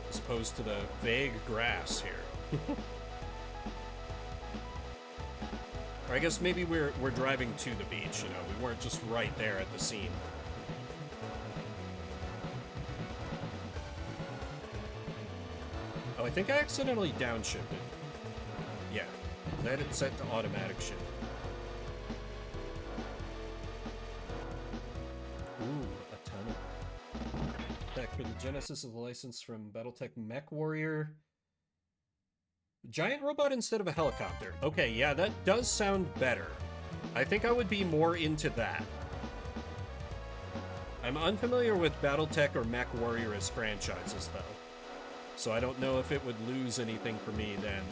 Speaker 1: As opposed to the vague grass here. Or I guess maybe we're driving to the beach, you know, we weren't just right there at the scene. Oh, I think I accidentally downshifted. Yeah, let it set to automatic shift. Ooh, a ton of tech for the Genesis of the license from Battletech Mech Warrior. Giant robot instead of a helicopter. Okay, yeah, that does sound better. I think I would be more into that. I'm unfamiliar with Battletech or Mech Warrior as franchises, though. So I don't know if it would lose anything for me then,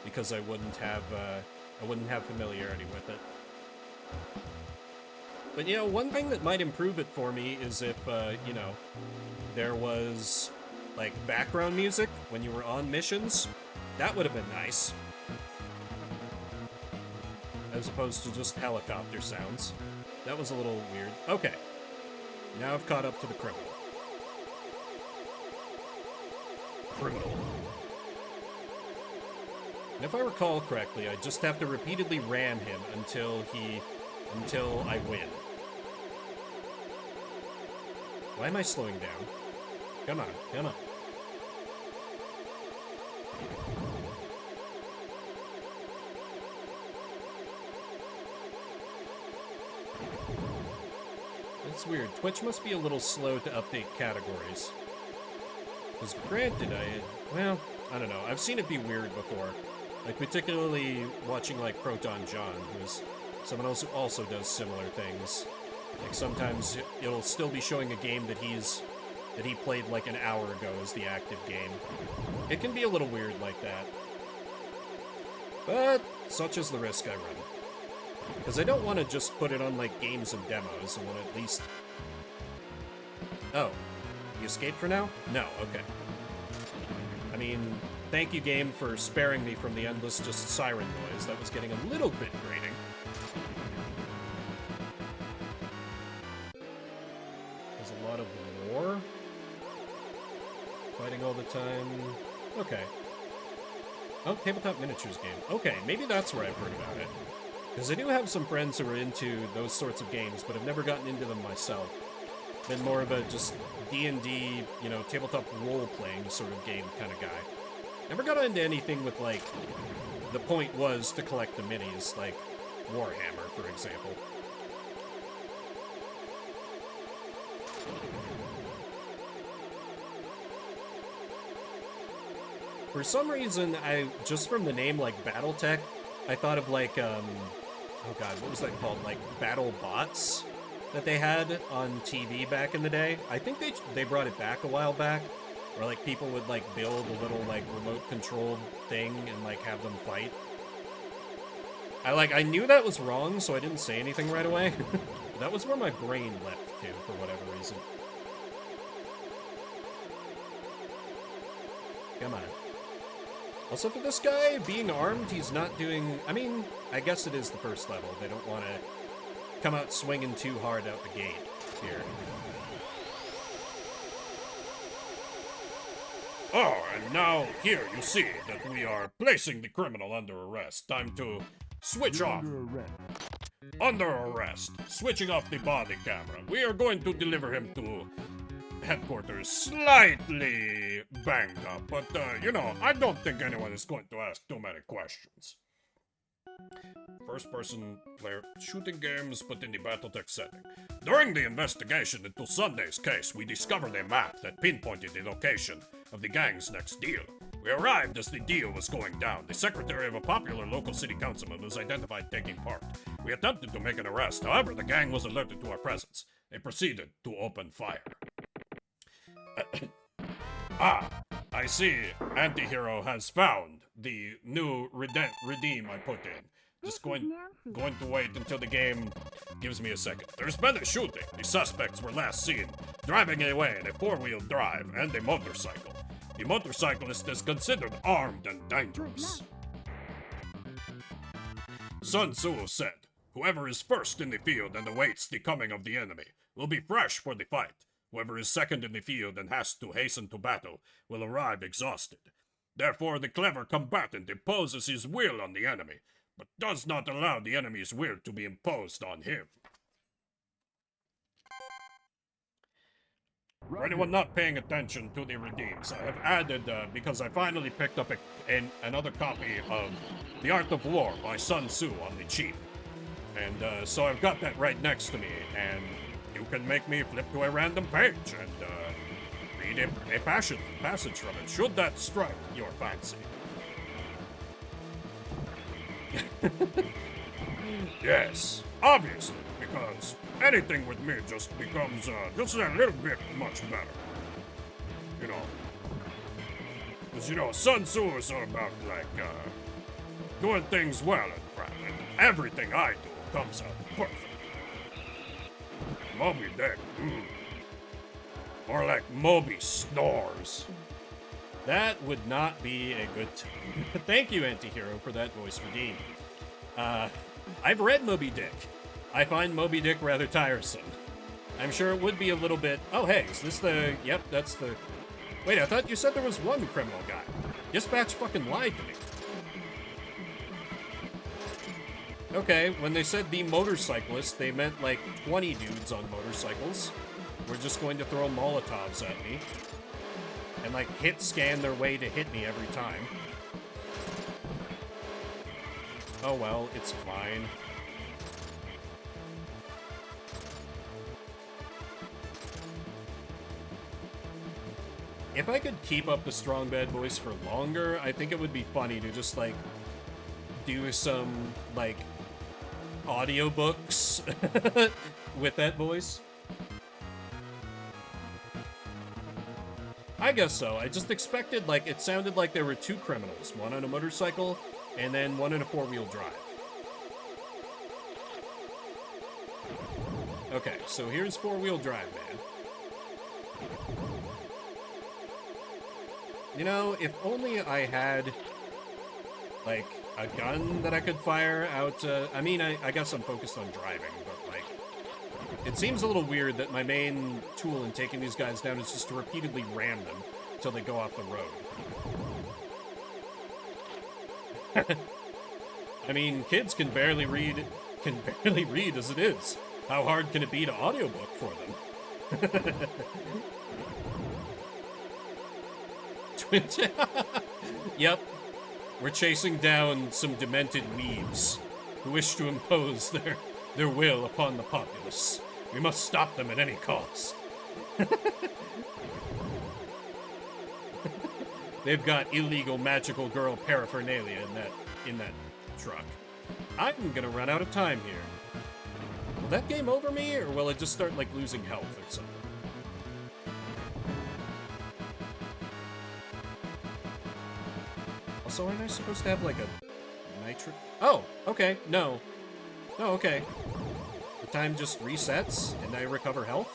Speaker 1: because I wouldn't have familiarity with it. But, you know, one thing that might improve it for me is if, you know, there was, like, background music when you were on missions. That would have been nice. As opposed to just helicopter sounds. That was a little weird. Okay. Now I've caught up to the criminal. And if I recall correctly, I just have to repeatedly ram him until I win. Why am I slowing down? Come on, come on. It's weird. Twitch must be a little slow to update categories. Because granted, I don't know. I've seen it be weird before. Like, particularly watching, like, Proton John, who's someone else who also does similar things. Like, sometimes it'll still be showing a game that he played, like, an hour ago as the active game. It can be a little weird like that. But such is the risk I run. Because I don't want to just put it on, like, games and demos. I want to at least... Oh. You escaped for now? No, okay. I mean, thank you, game, for sparing me from the endless just siren noise. That was getting a little bit grating. There's a lot of war. Fighting all the time. Okay. Oh, Tabletop Miniatures game. Okay, maybe that's where I've heard about it. Because I do have some friends who are into those sorts of games, but have never gotten into them myself. Been more of a just D&D, you know, tabletop role-playing sort of game kind of guy. Never got into anything with, like, the point was to collect the minis, like Warhammer, for example. For some reason, just from the name, like, Battletech, I thought of, like, oh god, what was that called? Like, Battle Bots that they had on TV back in the day. I think they brought it back a while back, where, like, people would, like, build a little, like, remote-controlled thing and, like, have them fight. I knew that was wrong, so I didn't say anything right away. That was where my brain leapt to, for whatever reason. Come on. Also, for this guy, being armed, he's not doing... I mean, I guess it is the first level. They don't want to come out swinging too hard out the gate here.
Speaker 3: Oh, and now here you see that we are placing the criminal under arrest. Time to switch off. Under arrest. Switching off the body camera. We are going to deliver him to headquarters slightly banged up, but, you know, I don't think anyone is going to ask too many questions. First-person player shooting games, but in the Battletech setting. During the investigation into Sunday's case, we discovered a map that pinpointed the location of the gang's next deal. We arrived as the deal was going down. The secretary of a popular local city councilman was identified taking part. We attempted to make an arrest, however, the gang was alerted to our presence. They proceeded to open fire. I see. Antihero has found the new redeem I put in. Just going to wait until the game gives me a second. There's been a shooting. The suspects were last seen driving away in a four-wheel drive and a motorcycle. The motorcyclist is considered armed and dangerous. Sun Tzu said, "Whoever is first in the field and awaits the coming of the enemy will be fresh for the fight. Whoever is second in the field and has to hasten to battle will arrive exhausted. Therefore, the clever combatant imposes his will on the enemy, but does not allow the enemy's will to be imposed on him." For anyone not paying attention to the redeems, I have added, because I finally picked up another copy of The Art of War by Sun Tzu on the cheap. And so I've got that right next to me, and you can make me flip to a random page and read a passage from it, should that strike your fancy. Yes, obviously, because anything with me just becomes just a little bit much better. You know. Because, you know, Sun Tzu is all about, like, doing things well and crap, and everything I do comes out perfect. Moby Dick, More like Moby snores.
Speaker 1: That would not be a good time. Thank you, Antihero, for that voice redeem. I've read Moby Dick. I find Moby Dick rather tiresome. I'm sure it would be a little bit... Oh, hey, is this the... Yep, that's the... Wait, I thought you said there was one criminal guy. Dispatch fucking lied to me. Okay, when they said the motorcyclist, they meant like 20 dudes on motorcycles. We're just going to throw Molotovs at me. And like hit scan their way to hit me every time. Oh well, it's fine. If I could keep up the strong bad voice for longer, I think it would be funny to just like do some like audiobooks with that voice. I guess so. I just expected, like, it sounded like there were two criminals, one on a motorcycle and then one in a four-wheel drive. Okay, so here's four-wheel drive, man. You know, if only I had, like, a gun that I could fire out, I mean, I guess I'm focused on driving, but, like, it seems a little weird that my main tool in taking these guys down is just to repeatedly ram them until they go off the road. I mean, kids can barely read as it is. How hard can it be to audiobook for them? Yep. We're chasing down some demented weebs who wish to impose their will upon the populace. We must stop them at any cost. They've got illegal magical girl paraphernalia in that truck. I'm gonna run out of time here. Will that game over me, or will I just start, like, losing health or something? Also, aren't I supposed to have, like, a nitro... Oh, okay, no. Oh, okay. The time just resets, and I recover health?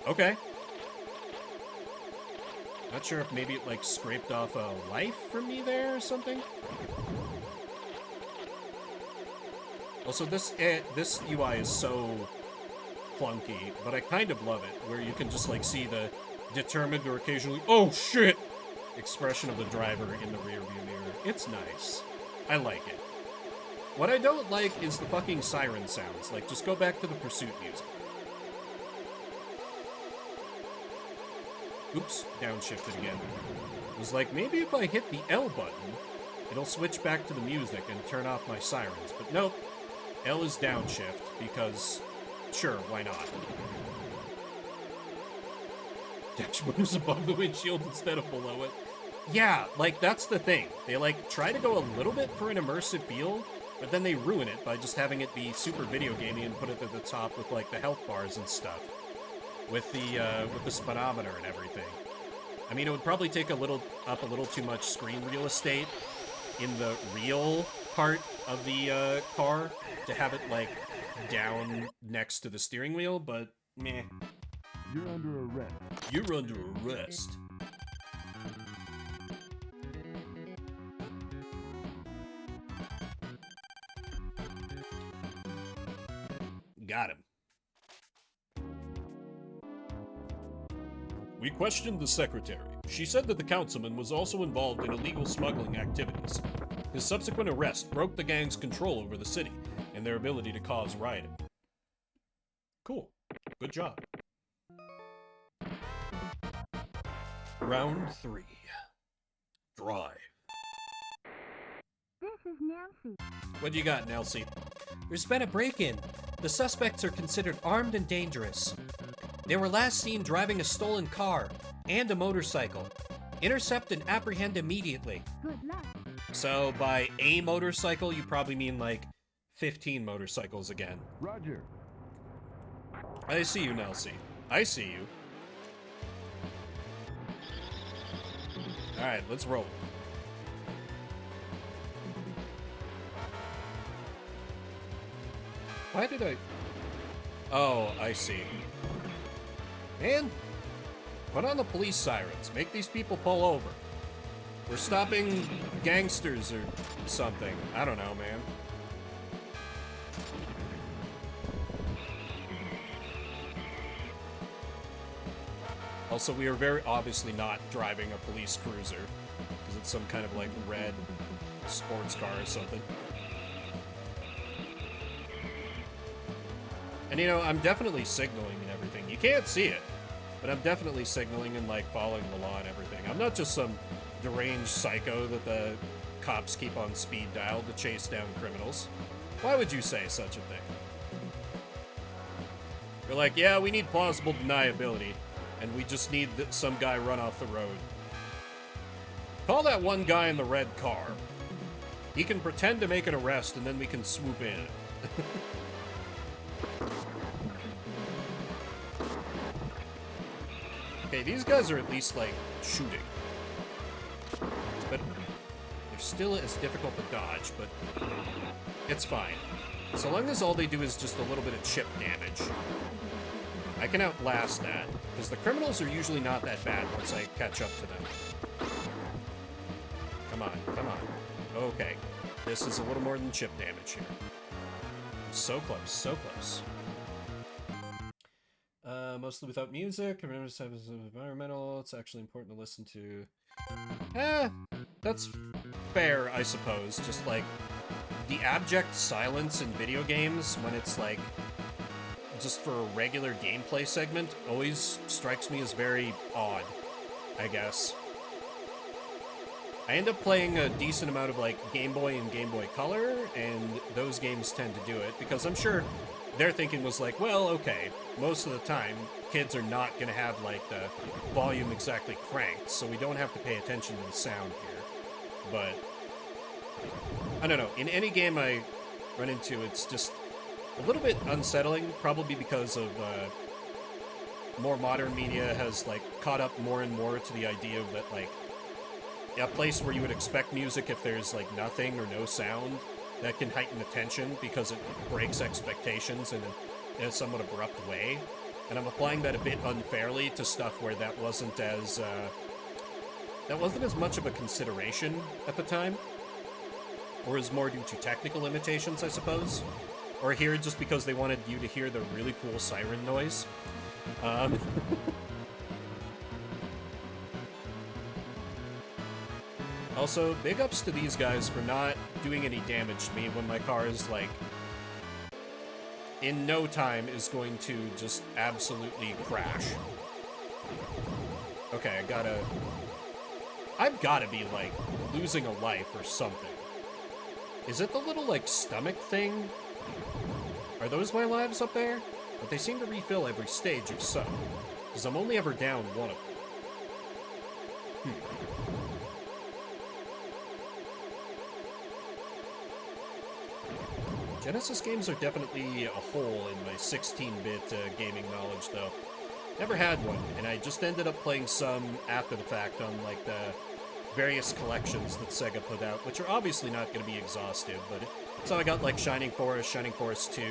Speaker 1: Okay. Not sure if maybe it, like, scraped off a life from me there or something? Also, this UI is so clunky, but I kind of love it, where you can just, like, see the determined or occasionally, oh shit, expression of the driver in the rearview mirror. It's nice. I like it. What I don't like is the fucking siren sounds. Like, just go back to the pursuit music. Oops, downshifted again. It was like, maybe if I hit the L button, it'll switch back to the music and turn off my sirens, but nope. L is downshift, because, sure, why not? Dashboard is above the windshield instead of below it. Yeah, like, that's the thing. They, like, try to go a little bit for an immersive feel, but then they ruin it by just having it be super video gamey and put it at the top with, like, the health bars and stuff. With the speedometer and everything. I mean, it would probably take a little too much screen real estate in the real part of the car to have it, like, down next to the steering wheel, but meh.
Speaker 3: You're under arrest.
Speaker 1: You're under arrest. Got him. We questioned the secretary. She said that the councilman was also involved in illegal smuggling activities. His subsequent arrest broke the gang's control over the city and their ability to cause rioting. Cool. Good job. Round 3. Drive.
Speaker 5: This is Nancy.
Speaker 1: What do you got, Nelsie?
Speaker 2: There's been a break-in. The suspects are considered armed and dangerous. They were last seen driving a stolen car and a motorcycle. Intercept and apprehend immediately.
Speaker 5: Good luck.
Speaker 1: So by a motorcycle, you probably mean like 15 motorcycles again.
Speaker 3: Roger.
Speaker 1: I see you, Nelsie. I see you. Alright, let's roll. Why did I... Oh, I see. Man, put on the police sirens. Make these people pull over. We're stopping gangsters or something. I don't know, man. Also, we are very obviously not driving a police cruiser, because it's some kind of, like, red sports car or something. And, you know, I'm definitely signaling and everything. You can't see it, but I'm definitely signaling and, like, following the law and everything. I'm not just some deranged psycho that the cops keep on speed dial to chase down criminals. Why would you say such a thing? You're like, yeah, we need plausible deniability, and we just need some guy run off the road. Call that one guy in the red car. He can pretend to make an arrest, and then we can swoop in. Okay, these guys are at least, like, shooting. But they're still as difficult to dodge, but it's fine. So long as all they do is just a little bit of chip damage. I can outlast that, because the criminals are usually not that bad once I catch up to them. Come on, come on. Okay, this is a little more than chip damage here. So close, so close. Mostly without music. Remember to have environmental. It's actually important to listen to. That's fair, I suppose. Just like, the abject silence in video games when it's like just for a regular gameplay segment always strikes me as very odd, I guess. I end up playing a decent amount of like Game Boy and Game Boy Color, and those games tend to do it because I'm sure their thinking was like, well, okay, most of the time kids are not going to have like the volume exactly cranked, so we don't have to pay attention to the sound here. But I don't know, in any game I run into, it's just a little bit unsettling, probably because of more modern media has like caught up more and more to the idea of that like a place where you would expect music if there's like nothing or no sound, that can heighten the tension because it breaks expectations in a somewhat abrupt way. And I'm applying that a bit unfairly to stuff where that wasn't as much of a consideration at the time, or is more due to technical limitations, I suppose. Or here just because they wanted you to hear the really cool siren noise. Also, big ups to these guys for not doing any damage to me when my car is, like, in no time is going to just absolutely crash. Okay, I've gotta be, like, losing a life or something. Is it the little, like, stomach thing? Are those my lives up there? But they seem to refill every stage if so, because I'm only ever down one of them. Genesis games are definitely a hole in my 16-bit gaming knowledge, though. Never had one, and I just ended up playing some after the fact on, like, the various collections that Sega put out, which are obviously not going to be exhaustive, but so I got, like, Shining Force 2,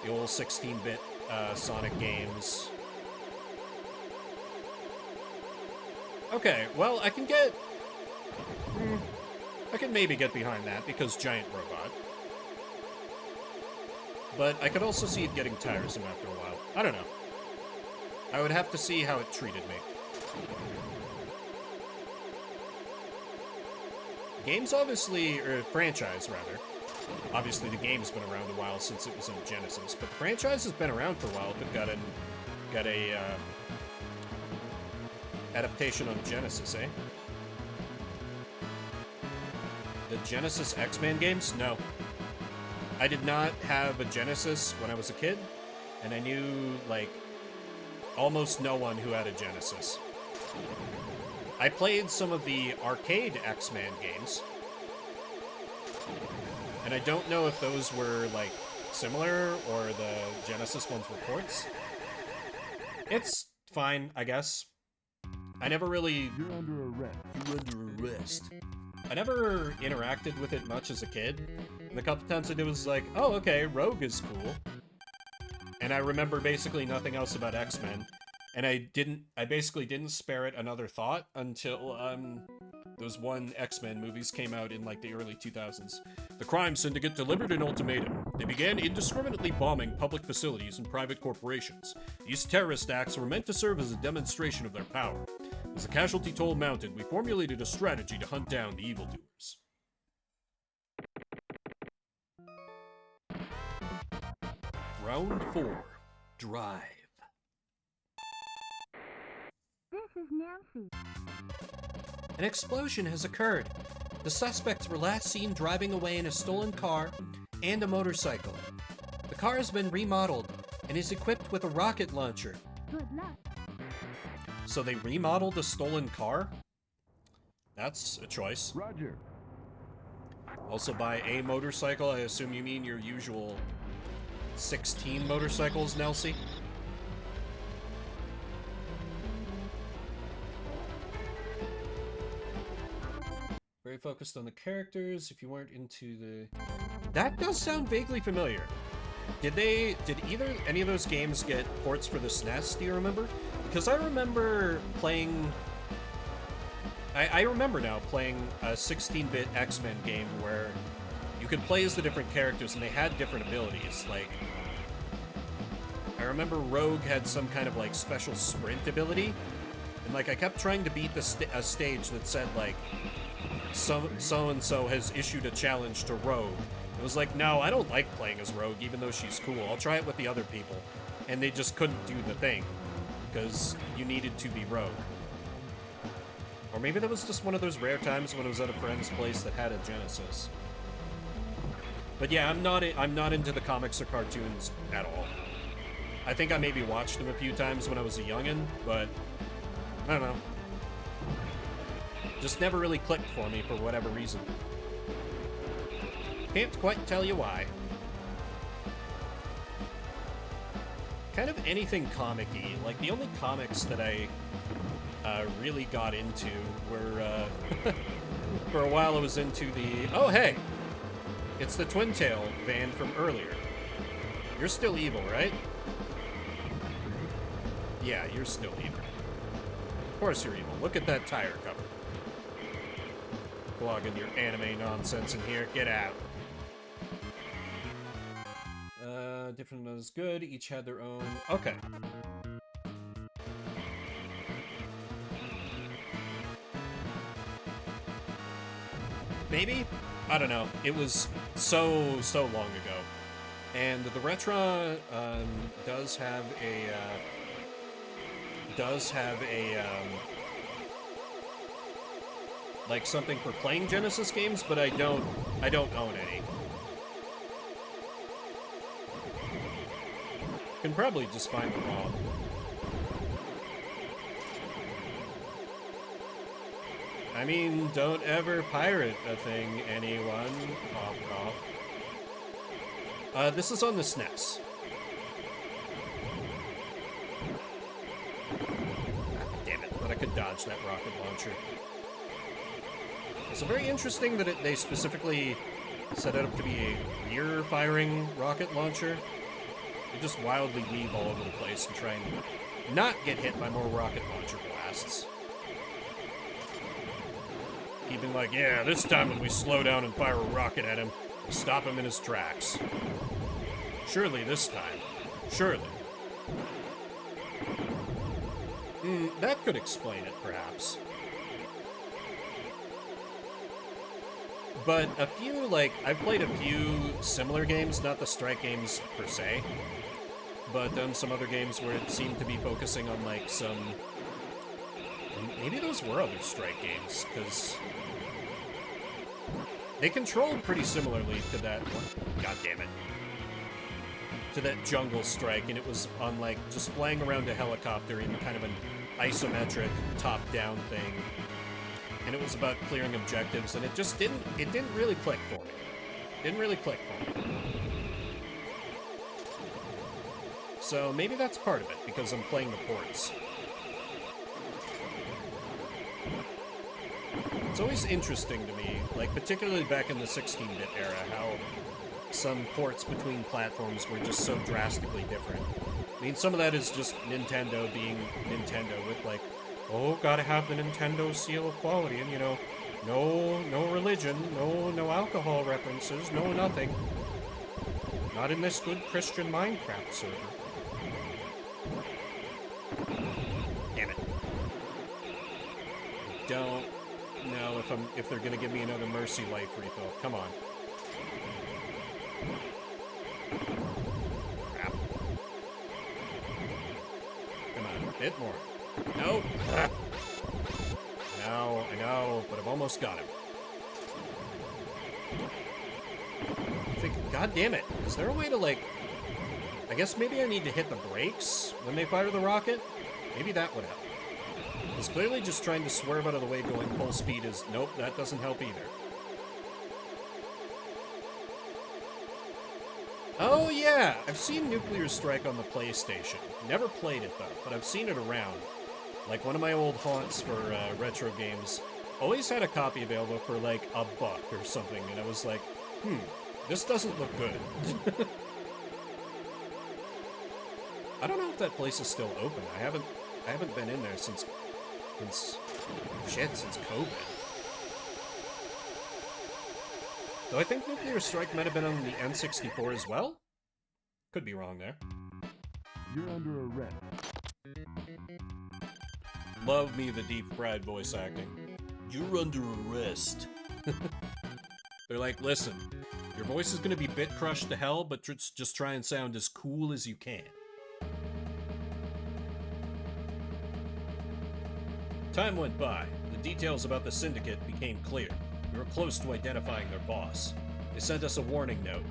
Speaker 1: the old 16-bit Sonic games. Okay, well, I can maybe get behind that, because giant robot. But I could also see it getting tiresome after a while. I don't know. I would have to see how it treated me. Games obviously, or franchise rather. Obviously the game's been around a while since it was in Genesis, but the franchise has been around for a while, but got a adaptation on Genesis, eh? The Genesis X-Men games? No. I did not have a Genesis when I was a kid, and I knew, like, almost no one who had a Genesis. I played some of the arcade X-Men games, and I don't know if those were, like, similar, or the Genesis ones were ports. It's fine, I guess. I never really...
Speaker 3: You're under arrest.
Speaker 1: You're under arrest. I never interacted with it much as a kid. And the couple times I did was like, oh, okay, Rogue is cool. And I remember basically nothing else about X-Men. And I basically didn't spare it another thought until, those one X-Men movies came out in, like, the early 2000s. The crime syndicate delivered an ultimatum. They began indiscriminately bombing public facilities and private corporations. These terrorist acts were meant to serve as a demonstration of their power. As the casualty toll mounted, we formulated a strategy to hunt down the evildoers. Round 4. Drive.
Speaker 5: This is Nancy.
Speaker 2: An explosion has occurred. The suspects were last seen driving away in a stolen car and a motorcycle. The car has been remodeled and is equipped with a rocket launcher.
Speaker 5: Good luck.
Speaker 1: So they remodeled a stolen car? That's a choice.
Speaker 3: Roger.
Speaker 1: Also by a motorcycle, I assume you mean your usual 16 motorcycles, Nelsie? Very focused on the characters. If you weren't into the... That does sound vaguely familiar. Did any of those games get ports for the SNES, do you remember? Because I remember playing... I remember now playing a 16-bit X-Men game where you could play as the different characters and they had different abilities. Like, I remember Rogue had some kind of, like, special sprint ability. And, like, I kept trying to beat a stage that said, like, so-and-so has issued a challenge to Rogue. It was like, no, I don't like playing as Rogue, even though she's cool. I'll try it with the other people. And they just couldn't do the thing, because you needed to be Rogue. Or maybe that was just one of those rare times when I was at a friend's place that had a Genesis. But yeah, I'm not into the comics or cartoons at all. I think I maybe watched them a few times when I was a youngin', but I don't know. Just never really clicked for me for whatever reason. Can't quite tell you why. Kind of anything comic-y. Like, the only comics that I really got into were, for a while I was into the... Oh, hey! It's the Twin Tail van from earlier. You're still evil, right? Yeah, you're still evil. Of course you're evil. Look at that tire cover. Blogging your anime nonsense in here. Get out. Different was good. Each had their own... Okay. Maybe? I don't know. It was so long ago. And the Retro does have a like something for playing Genesis games, but I don't own any. Can probably just find the ROM. I mean, don't ever pirate a thing, anyone. Cough, cough. This is on the SNES. Damn it, but I could dodge that rocket launcher. It's very interesting that they specifically set it up to be a rear-firing rocket launcher. They just wildly weave all over the place and try and not get hit by more rocket launcher blasts. Keeping like, yeah, this time when we slow down and fire a rocket at him, we'll stop him in his tracks. Surely this time. Surely. That could explain it, perhaps. But a few, like, I've played a few similar games, not the Strike games per se, but some other games where it seemed to be focusing on, like, some... Maybe those were other Strike games, because... They controlled pretty similarly to that... God damn it. To that Jungle Strike, and it was on, like, just flying around a helicopter in kind of an isometric top-down thing. And it was about clearing objectives, and it didn't really click for me. Didn't really click for me. So maybe that's part of it, because I'm playing the ports. It's always interesting to me, like particularly back in the 16-bit era, how some ports between platforms were just so drastically different. I mean, some of that is just Nintendo being Nintendo with like, oh, gotta have the Nintendo seal of quality, and you know, no religion, no alcohol references, no nothing. Not in this good Christian Minecraft server. Damn it. Don't know if they're gonna give me another Mercy life refill. Come on. Crap. Come on, a bit more. Nope. No, I know, but I've almost got him. I think, god damn it, is there a way to, like... I guess maybe I need to hit the brakes when they fire the rocket? Maybe that would help. Because clearly just trying to swerve out of the way going full speed is... Nope, that doesn't help either. Oh yeah, I've seen Nuclear Strike on the PlayStation. Never played it though, but I've seen it around. Like, one of my old haunts for retro games always had a copy available for, like, $1 or something, and I was like, this doesn't look good. I don't know if that place is still open. I haven't been in there since COVID. Though I think Nuclear Strike might have been on the N64 as well? Could be wrong there.
Speaker 3: You're under arrest.
Speaker 1: Love me the deep fried voice acting. You're under arrest. They're like, listen, Your voice is going to be bit crushed to hell, but just try and sound as cool as you can. Time went by. The details about the syndicate became clear. We were close to identifying their boss. They sent us a warning note.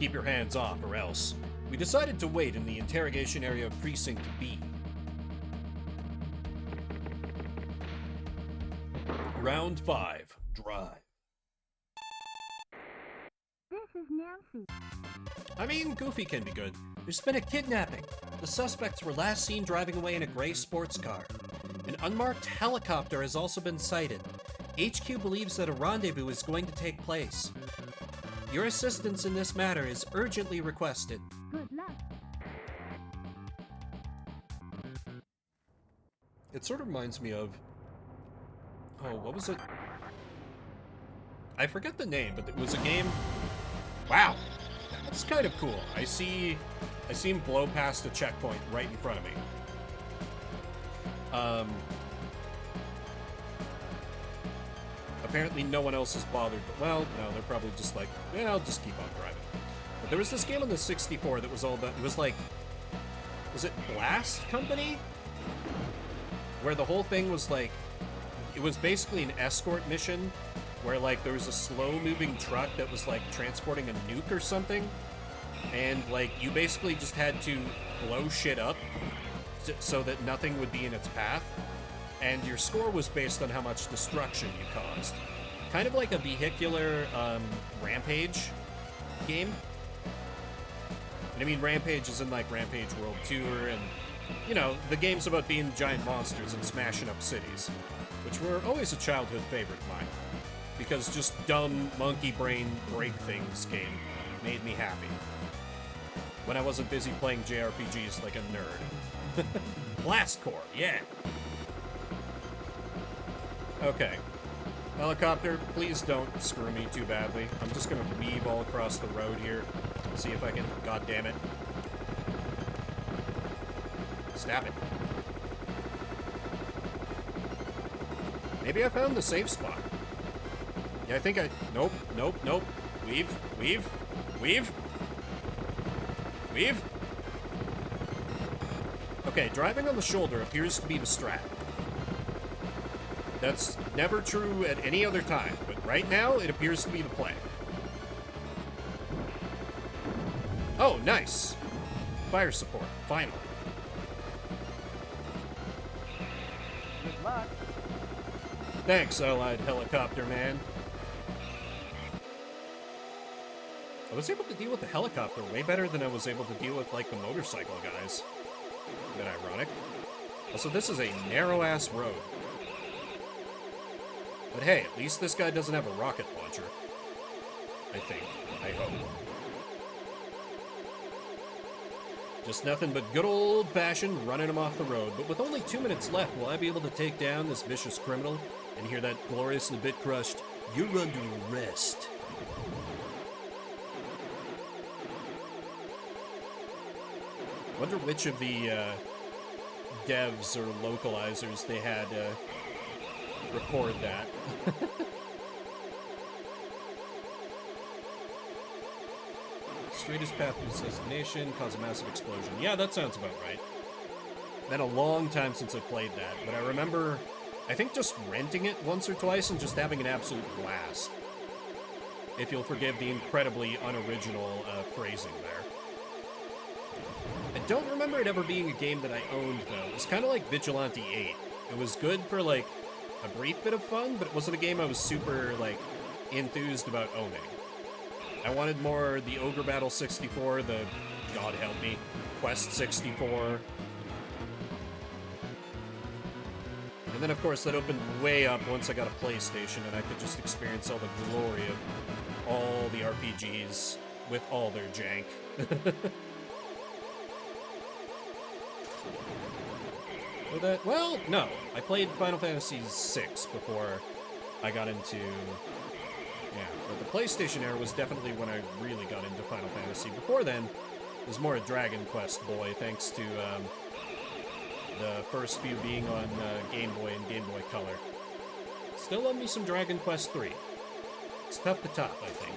Speaker 1: Keep your hands off, or else. We decided to wait in the interrogation area of Precinct B. Round 5. Drive.
Speaker 5: This is Nancy.
Speaker 2: I mean, Goofy can be good. There's been a kidnapping. The suspects were last seen driving away in a gray sports car. An unmarked helicopter has also been sighted. HQ believes that a rendezvous is going to take place. Your assistance in this matter is urgently requested.
Speaker 5: Good luck.
Speaker 1: It sort of reminds me of... Oh, what was it? I forget the name, but it was a game... Wow! That's kind of cool. I see him blow past a checkpoint right in front of me. Apparently no one else is bothered, but well, no, they're probably just like, yeah, I'll just keep on driving. But there was this game on the 64 that was all about, it was like, was it Blast Company? Where the whole thing was like, it was basically an escort mission where like there was a slow-moving truck that was like transporting a nuke or something, and like you basically just had to blow shit up so that nothing would be in its path, and your score was based on how much destruction you caused. Kind of like a vehicular Rampage game. And I mean, Rampage is in like Rampage World Tour, and you know, the game's about being giant monsters and smashing up cities, which were always a childhood favorite of mine, because just dumb monkey brain break things game made me happy when I wasn't busy playing JRPGs like a nerd. Blast Corps, yeah. Okay. Helicopter, please don't screw me too badly. I'm just gonna weave all across the road here. See if I can... God damn it. Stab it. Maybe I found the safe spot. Yeah, I think I... Nope, nope, nope. Weave, weave, weave. Weave. Okay, driving on the shoulder appears to be the strat. That's never true at any other time, but right now it appears to be the play. Oh, nice. Fire support, finally.
Speaker 6: Good luck.
Speaker 1: Thanks, Allied Helicopter Man. I was able to deal with the helicopter way better than I was able to deal with, like, the motorcycle guys. A bit ironic. Also, this is a narrow-ass road. But hey, at least this guy doesn't have a rocket launcher. I think. I hope. Just nothing but good old-fashioned running him off the road. But with only 2 minutes left, will I be able to take down this vicious criminal and hear that glorious and a bit crushed, "You're under arrest"? Wonder which of the devs or localizers they had record that. Straightest path to assassination, cause a massive explosion. Yeah, that sounds about right. Been a long time since I played that, but I remember, I think, just renting it once or twice and just having an absolute blast. If you'll forgive the incredibly unoriginal phrasing there. I don't remember it ever being a game that I owned, though. It was kind of like Vigilante 8. It was good for, like, a brief bit of fun, but it wasn't a game I was super, like, enthused about owning. I wanted more the Ogre Battle 64, the, God help me, Quest 64. And then, of course, that opened way up once I got a PlayStation, and I could just experience all the glory of all the RPGs with all their jank. Well, no. I played Final Fantasy VI before I got into... Yeah, but the PlayStation era was definitely when I really got into Final Fantasy. Before then, it was more a Dragon Quest boy, thanks to the first few being on Game Boy and Game Boy Color. Still love me some Dragon Quest 3. It's tough to top, I think.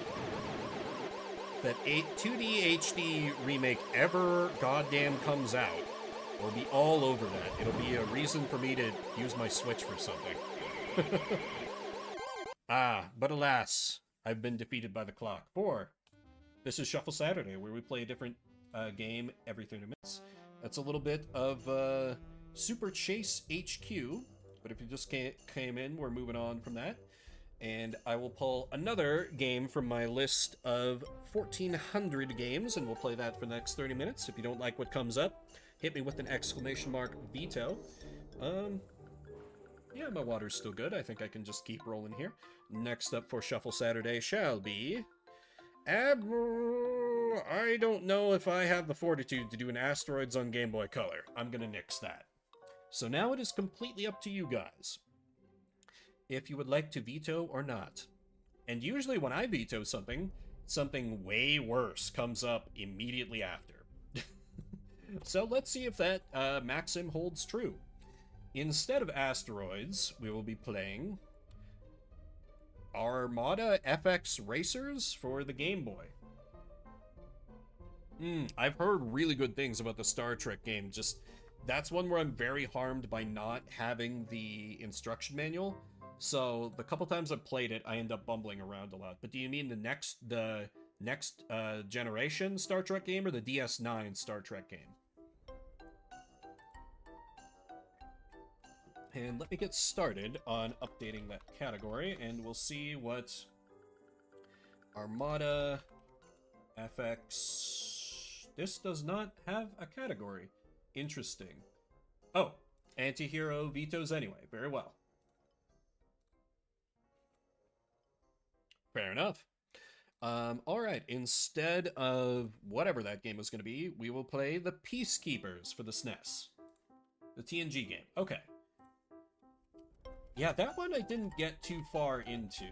Speaker 1: that 2D HD remake ever goddamn comes out, we'll be all over that. It'll be a reason for me to use my Switch for something. But alas, I've been defeated by the clock. 4. This is Shuffle Saturday, where we play a different game every 30 minutes. That's a little bit of Super Chase HQ, but if you just came in, we're moving on from that. And I will pull another game from my list of 1,400 games, and we'll play that for the next 30 minutes. If you don't like what comes up, hit me with an exclamation mark veto. Yeah, my water's still good. I think I can just keep rolling here. Next up for Shuffle Saturday shall be... I don't know if I have the fortitude to do an Asteroids on Game Boy Color. I'm gonna nix that. So now it is completely up to you guys, if you would like to veto or not. And usually when I veto something, something way worse comes up immediately after. So let's see if that maxim holds true. Instead of Asteroids, we will be playing Armada FX Racers for the Game Boy. I've heard really good things about the Star Trek game. Just, that's one where I'm very harmed by not having the instruction manual. So the couple times I've played it, I end up bumbling around a lot. But do you mean the next generation Star Trek game, or the DS9 Star Trek game? And let me get started on updating that category, and we'll see what Armada FX... This does not have a category. Interesting. Oh, anti-hero vetoes anyway. Very well. Fair enough. Alright, instead of whatever that game was going to be, we will play the Peacekeepers for the SNES. The TNG game. Okay. Yeah, that one I didn't get too far into.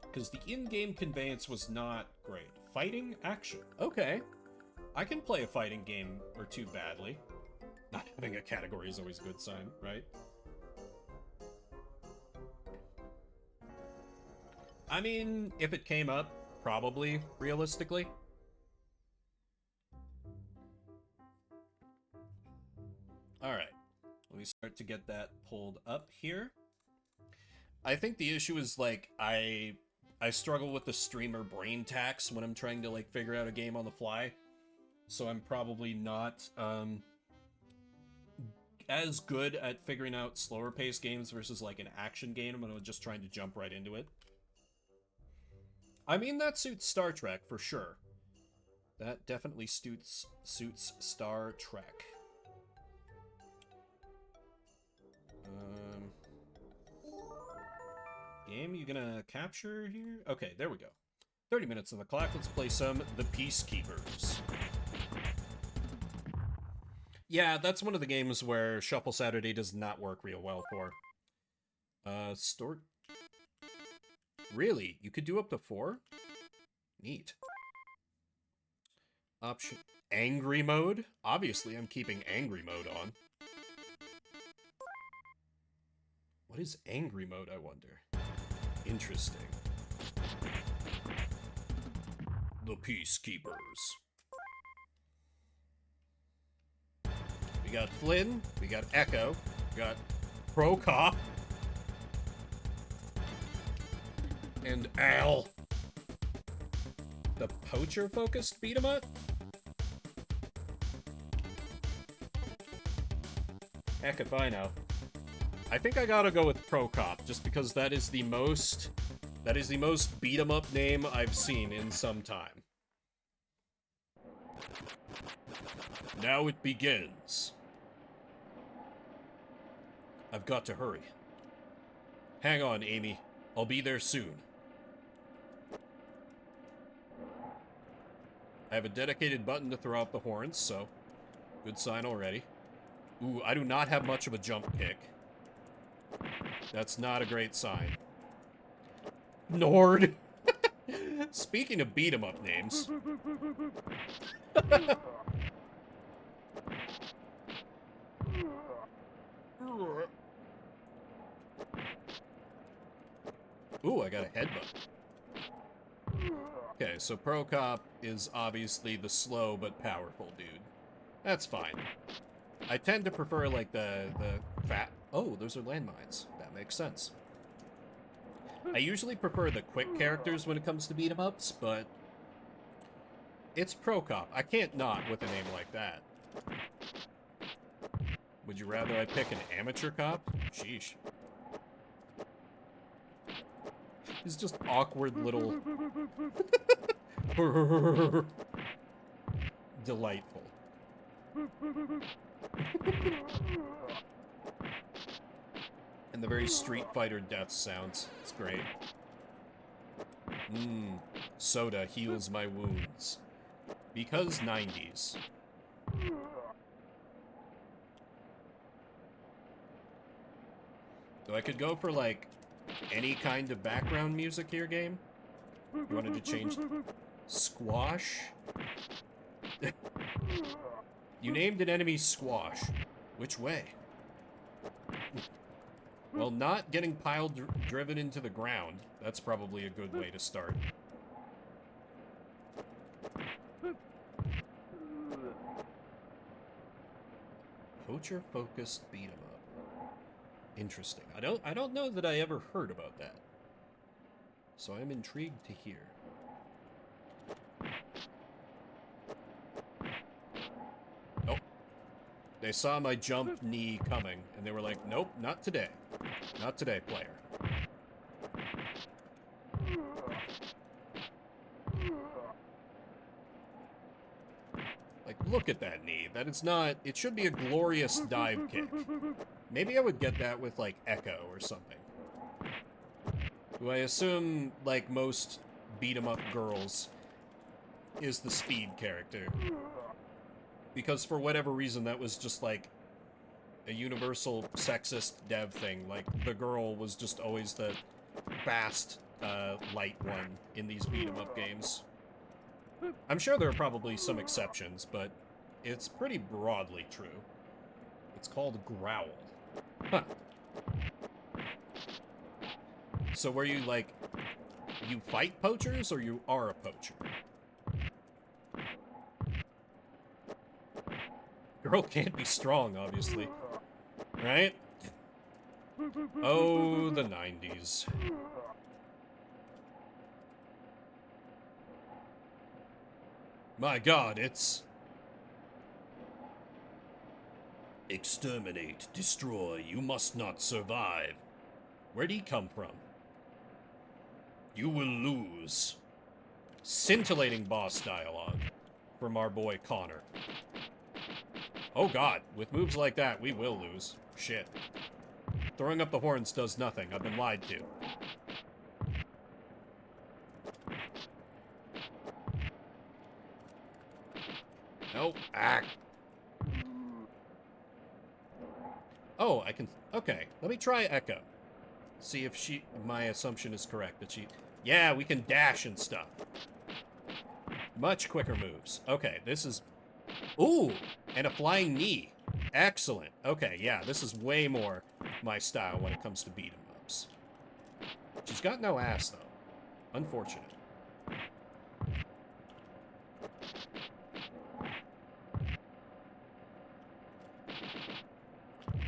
Speaker 1: Because the in-game conveyance was not great. Fighting action. Okay. I can play a fighting game or two badly. Not having a category is always a good sign, right? I mean, if it came up, probably, realistically. Alright. Let me start to get that pulled up here. I think the issue is, like, I struggle with the streamer brain tax when I'm trying to, like, figure out a game on the fly. So I'm probably not, as good at figuring out slower paced games versus, like, an action game when I'm just trying to jump right into it. I mean, that suits Star Trek, for sure. That definitely suits Star Trek. Game you gonna capture here? Okay, there we go. 30 minutes on the clock. Let's play some The Peacekeepers. Yeah, that's one of the games where Shuffle Saturday does not work real well for. Store... Really? You could do up to 4? Neat. Option... Angry mode? Obviously, I'm keeping angry mode on. What is angry mode, I wonder? Interesting. The Peacekeepers. We got Flynn, we got Echo, we got Pro Cop, and Al. The poacher-focused beat-em-up? Heck if I know. I think I gotta go with Pro Cop, just because that is the most beat-em-up name I've seen in some time. Now it begins. I've got to hurry. Hang on, Amy. I'll be there soon. I have a dedicated button to throw out the horns, so good sign already. Ooh, I do not have much of a jump kick. That's not a great sign. Nord. Speaking of beat-em-up names. Ooh, I got a headbutt. Okay, so Pro Cop is obviously the slow but powerful dude. That's fine. I tend to prefer, like, the fat... Oh, those are landmines. That makes sense. I usually prefer the quick characters when it comes to beat-em-ups, but... It's Pro Cop. I can't not with a name like that. Would you rather I pick an amateur cop? Sheesh. He's just awkward little... Delightful. And the very Street Fighter death sounds. It's great. Soda heals my wounds. Because 90s. So I could go for, like, any kind of background music here, game? You wanted to change... Squash? You named an enemy Squash. Which way? Well, not getting driven into the ground. That's probably a good way to start. Poacher-focused beat-em-up. Interesting. I don't know that I ever heard about that. So I'm intrigued to hear. Oh. They saw my jump knee coming, and they were like, nope, not today. Not today, player. Like, look at that knee. That is not... It should be a glorious dive kick. Maybe I would get that with, like, Echo or something. Who I assume, like most beat-em-up girls, is the speed character. Because for whatever reason, that was just, like, a universal sexist dev thing. Like, the girl was just always the fast, light one in these beat-em-up games. I'm sure there are probably some exceptions, but it's pretty broadly true. It's called Growl. Huh. So were you, like, you fight poachers, or you are a poacher? Girl can't be strong, obviously. Right? Oh, the 90s. My god, it's... Exterminate, destroy, you must not survive. Where'd he come from? You will lose. Scintillating boss dialogue from our boy Connor. Oh god, with moves like that, we will lose. Shit. Throwing up the horns does nothing. I've been lied to. Nope. Ah. Oh, I can... Okay, let me try Echo. See if my assumption is correct, that she... Yeah, we can dash and stuff. Much quicker moves. Okay, this is... Ooh! And a flying knee. Excellent. Okay, yeah, this is way more my style when it comes to beat-em-ups. She's got no ass, though. Unfortunate.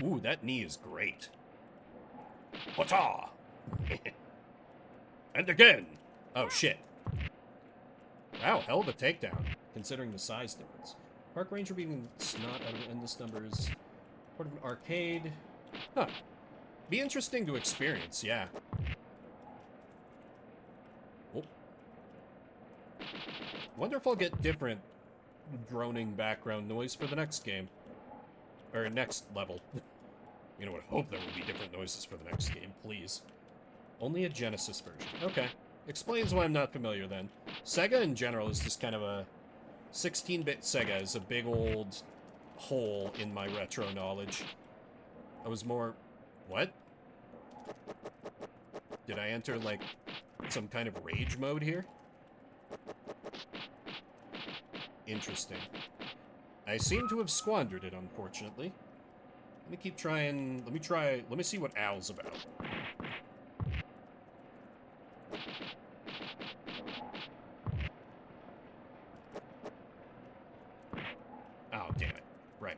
Speaker 1: Ooh, that knee is great. Wata! And again! Oh, shit. Wow, hell of a takedown, considering the size difference. Park Ranger beating snot out of endless numbers. Part of an arcade. Huh. Be interesting to experience, yeah. Oh. Wonder if I'll get different droning background noise for the next game. Or next level. You know, I would hope there would be different noises for the next game, please. Only a Genesis version. Okay. Explains why I'm not familiar, then. Sega, in general, is just kind of a... 16-bit Sega is a big old hole in my retro knowledge. I was more... What? Did I enter, like, some kind of rage mode here? Interesting. I seem to have squandered it, unfortunately. Let me keep trying... Let me see what Al's about. Oh, damn it. Right.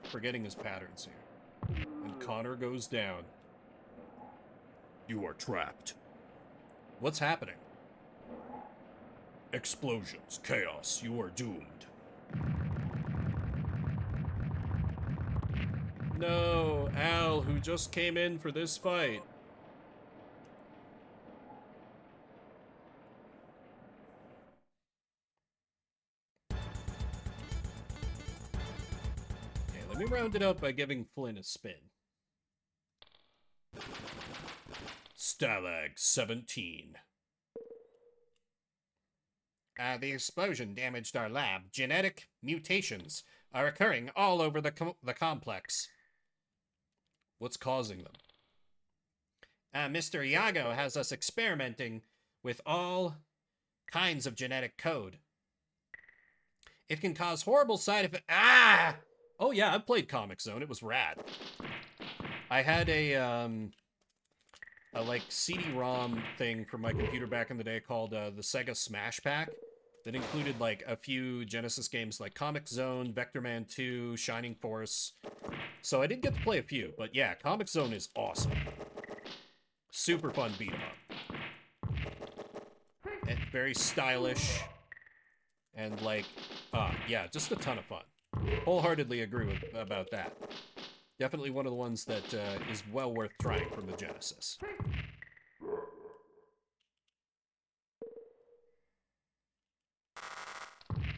Speaker 1: Forgetting his patterns here. And Connor goes down. You are trapped. What's happening? Explosions, chaos, you are doomed. No, Al, who just came in for this fight. Okay, let me round it out by giving Flynn a spin. Stalag 17. The explosion damaged our lab. Genetic mutations are occurring all over the complex. What's causing them? Mr. Iago has us experimenting with all kinds of genetic code. It can cause horrible side effects. Ah! Oh yeah, I've played Comic Zone. It was rad. I had a like CD-ROM thing from my computer back in the day called the Sega Smash Pack that included like a few Genesis games like Comic Zone, Vector Man 2, Shining Force. So I did get to play a few, but yeah, Comic Zone is awesome. Super fun beat 'em up. And very stylish. And like, yeah, just a ton of fun. Wholeheartedly agree about that. Definitely one of the ones that is well worth trying from the Genesis.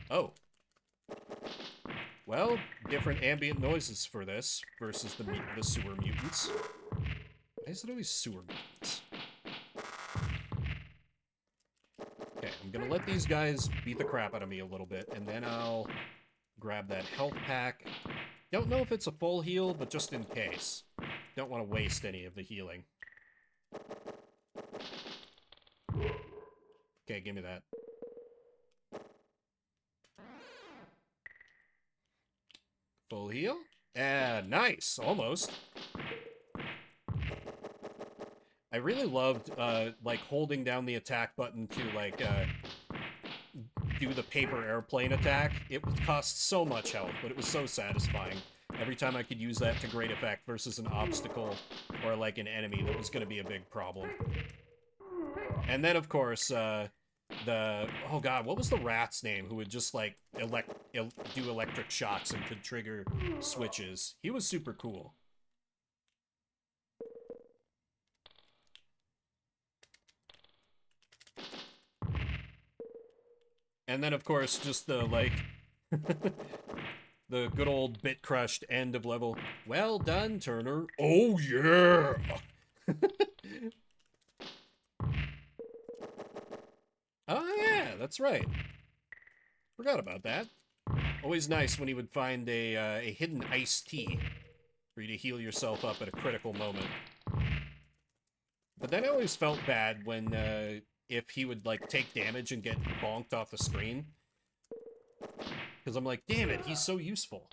Speaker 1: Oh. Well, different ambient noises for this versus the sewer mutants. Why is it always sewer mutants? Okay, I'm gonna let these guys beat the crap out of me a little bit, and then I'll grab that health pack. Don't know if it's a full heal, but just in case. Don't want to waste any of the healing. Okay, give me that. Full heal? Nice! Almost. I really loved, like, holding down the attack button to, like, do the paper airplane attack. It would cost so much health, but it was so satisfying. Every time I could use that to great effect versus an obstacle or, like, an enemy that was going to be a big problem. And then, of course, oh god, what was the rat's name who would just, like, do electric shocks and could trigger switches? He was super cool. And then, of course, just the, like, the good old bit-crushed end of level. Well done, Turner. Oh, yeah! Oh, yeah, that's right. Forgot about that. Always nice when he would find a hidden iced tea for you to heal yourself up at a critical moment. But then I always felt bad when, if he would, like, take damage and get bonked off the screen. Because I'm like, damn it, he's so useful.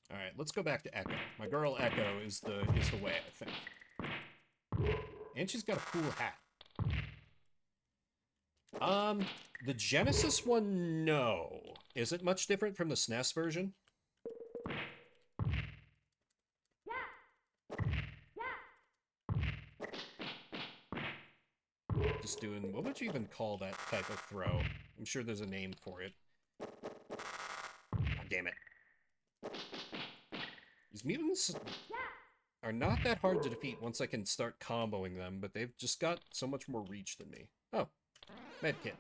Speaker 1: Alright, let's go back to Echo. My girl Echo is the way, I think. And she's got a cool hat. The Genesis one, no. Is it much different from the SNES version? Just doing, what would you even call that type of throw? I'm sure there's a name for it. Oh, damn it. These mutants are not that hard to defeat once I can start comboing them, but they've just got so much more reach than me. Oh, medkit.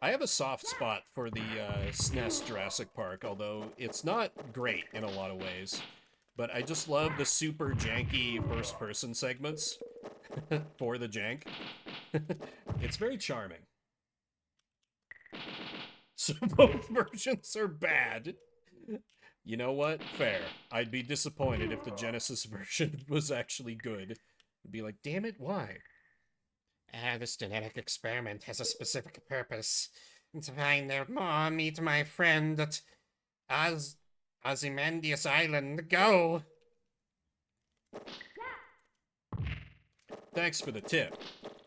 Speaker 1: I have a soft spot for the SNES Jurassic Park, although it's not great in a lot of ways. But I just love the super janky first-person segments for the jank. It's very charming. So both versions are bad. You know what? Fair. I'd be disappointed if the Genesis version was actually good. I'd be like, damn it, why?
Speaker 4: This genetic experiment has a specific purpose. To find out more, meet my friend at Ozymandias Island. Go!
Speaker 1: Thanks for the tip.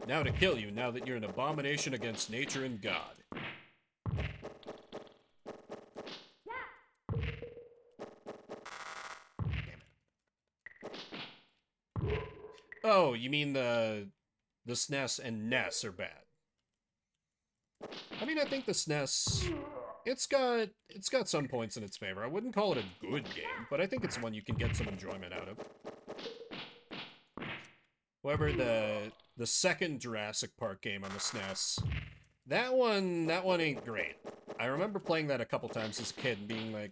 Speaker 1: Now to kill you, now that you're an abomination against nature and God. Oh, you mean the SNES and NES are bad? I mean, I think the SNES, it's got some points in its favor. I wouldn't call it a good game, but I think it's one you can get some enjoyment out of. However, the second Jurassic Park game on the SNES, that one ain't great. I remember playing that a couple times as a kid and being like,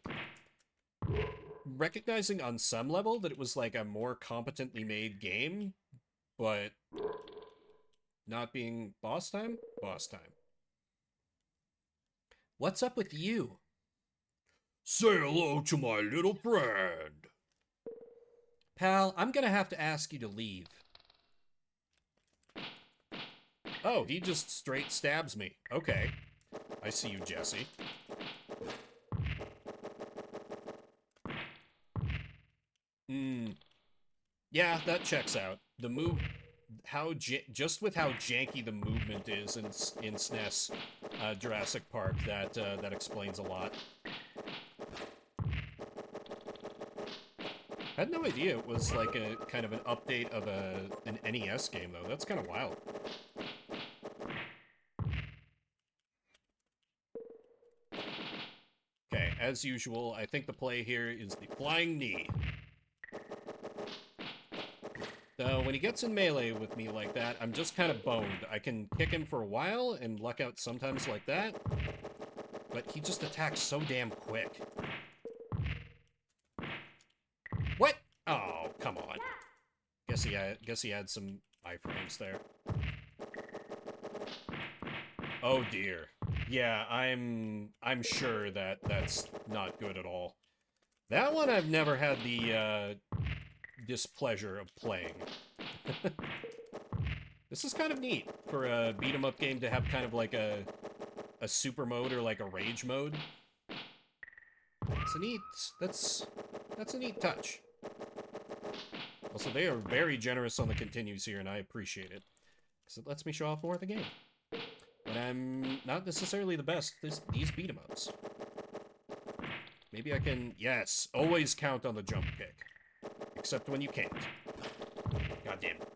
Speaker 1: recognizing on some level that it was like a more competently made game, but not being boss time? Boss time. What's up with you?
Speaker 3: Say hello to my little friend.
Speaker 1: Pal, I'm gonna have to ask you to leave. Oh, he just straight stabs me. Okay. I see you, Jesse. Yeah, that checks out. The move, just with how janky the movement is in SNES Jurassic Park, that explains a lot. I had no idea it was like a kind of an update of an NES game, though. That's kind of wild. Okay, as usual, I think the play here is the flying knee. Though, when he gets in melee with me like that, I'm just kind of boned. I can kick him for a while and luck out sometimes like that, but he just attacks so damn quick. What? Oh, come on. Guess he had some iframes there. Oh dear. Yeah, I'm sure that that's not good at all. That one I've never had the displeasure of playing. This is kind of neat for a beat-em-up game to have kind of like a super mode or like a rage mode. It's a neat, that's a neat touch. Also, they are very generous on the continues here, and I appreciate it, because it lets me show off more of the game. But I'm not necessarily the best at these beat-em-ups. Maybe I can, yes, always count on the jump kick. Except when you can't. God damn it.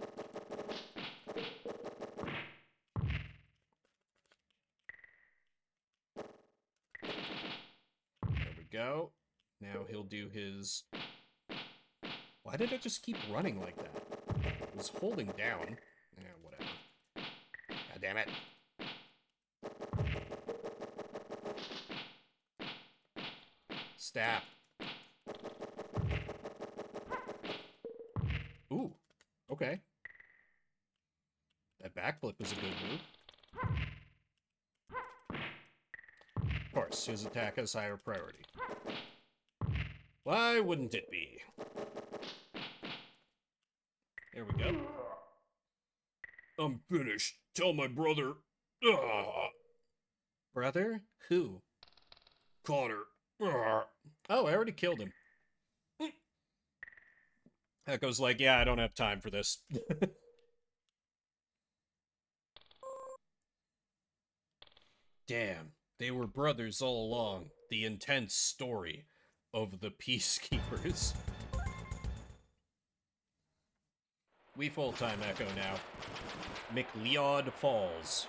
Speaker 1: There we go. Now he'll do his... Why did I just keep running like that? I was holding down. Yeah, whatever. God damn it. Stab. Ooh, okay. That backflip is a good move. Of course, his attack has higher priority. Why wouldn't it be? There we go.
Speaker 3: I'm finished. Tell my brother.
Speaker 1: Brother? Who?
Speaker 3: Connor.
Speaker 1: Oh, I already killed him. Echo's like, yeah, I don't have time for this. Damn, they were brothers all along. The intense story of the Peacekeepers. We full-time Echo now. McLeod Falls.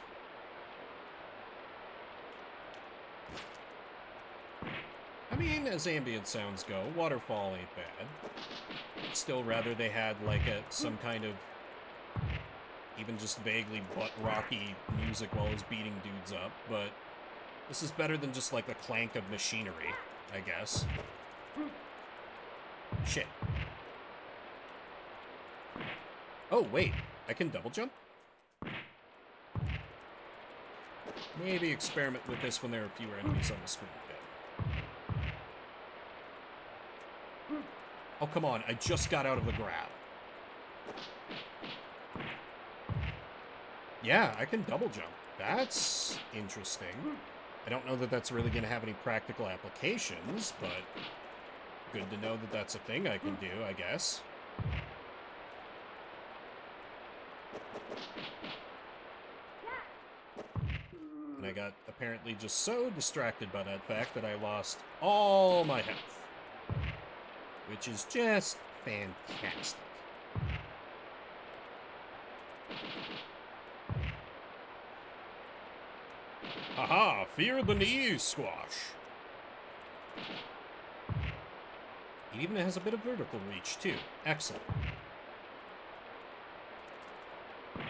Speaker 1: I mean, as ambient sounds go, Waterfall ain't bad. Still rather they had, like, some kind of even just vaguely butt-rocky music while he's beating dudes up, but this is better than just, like, the clank of machinery, I guess. Shit. Oh, wait. I can double jump? Maybe experiment with this when there are fewer enemies on the screen. Oh, come on. I just got out of the grab. Yeah, I can double jump. That's interesting. I don't know that that's really going to have any practical applications, but good to know that that's a thing I can do, I guess. And I got apparently just so distracted by that fact that I lost all my health. Which is just fantastic. Haha, fear the knee squash. It even has a bit of vertical reach, too. Excellent.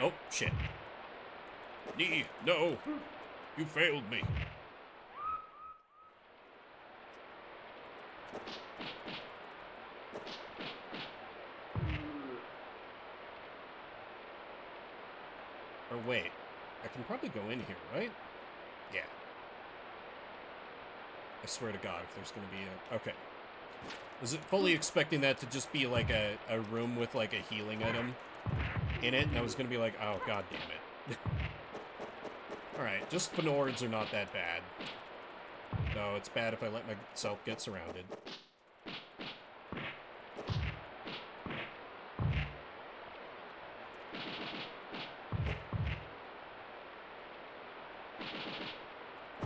Speaker 1: Oh, shit. Knee, no. You failed me. Or wait. I can probably go in here, right? Yeah. I swear to God, if there's gonna be a... Okay. Was it fully expecting that to just be like a room with like a healing item in it? And I was gonna be like, oh, God damn it. Alright, just Fenords are not that bad. No, it's bad if I let myself get surrounded.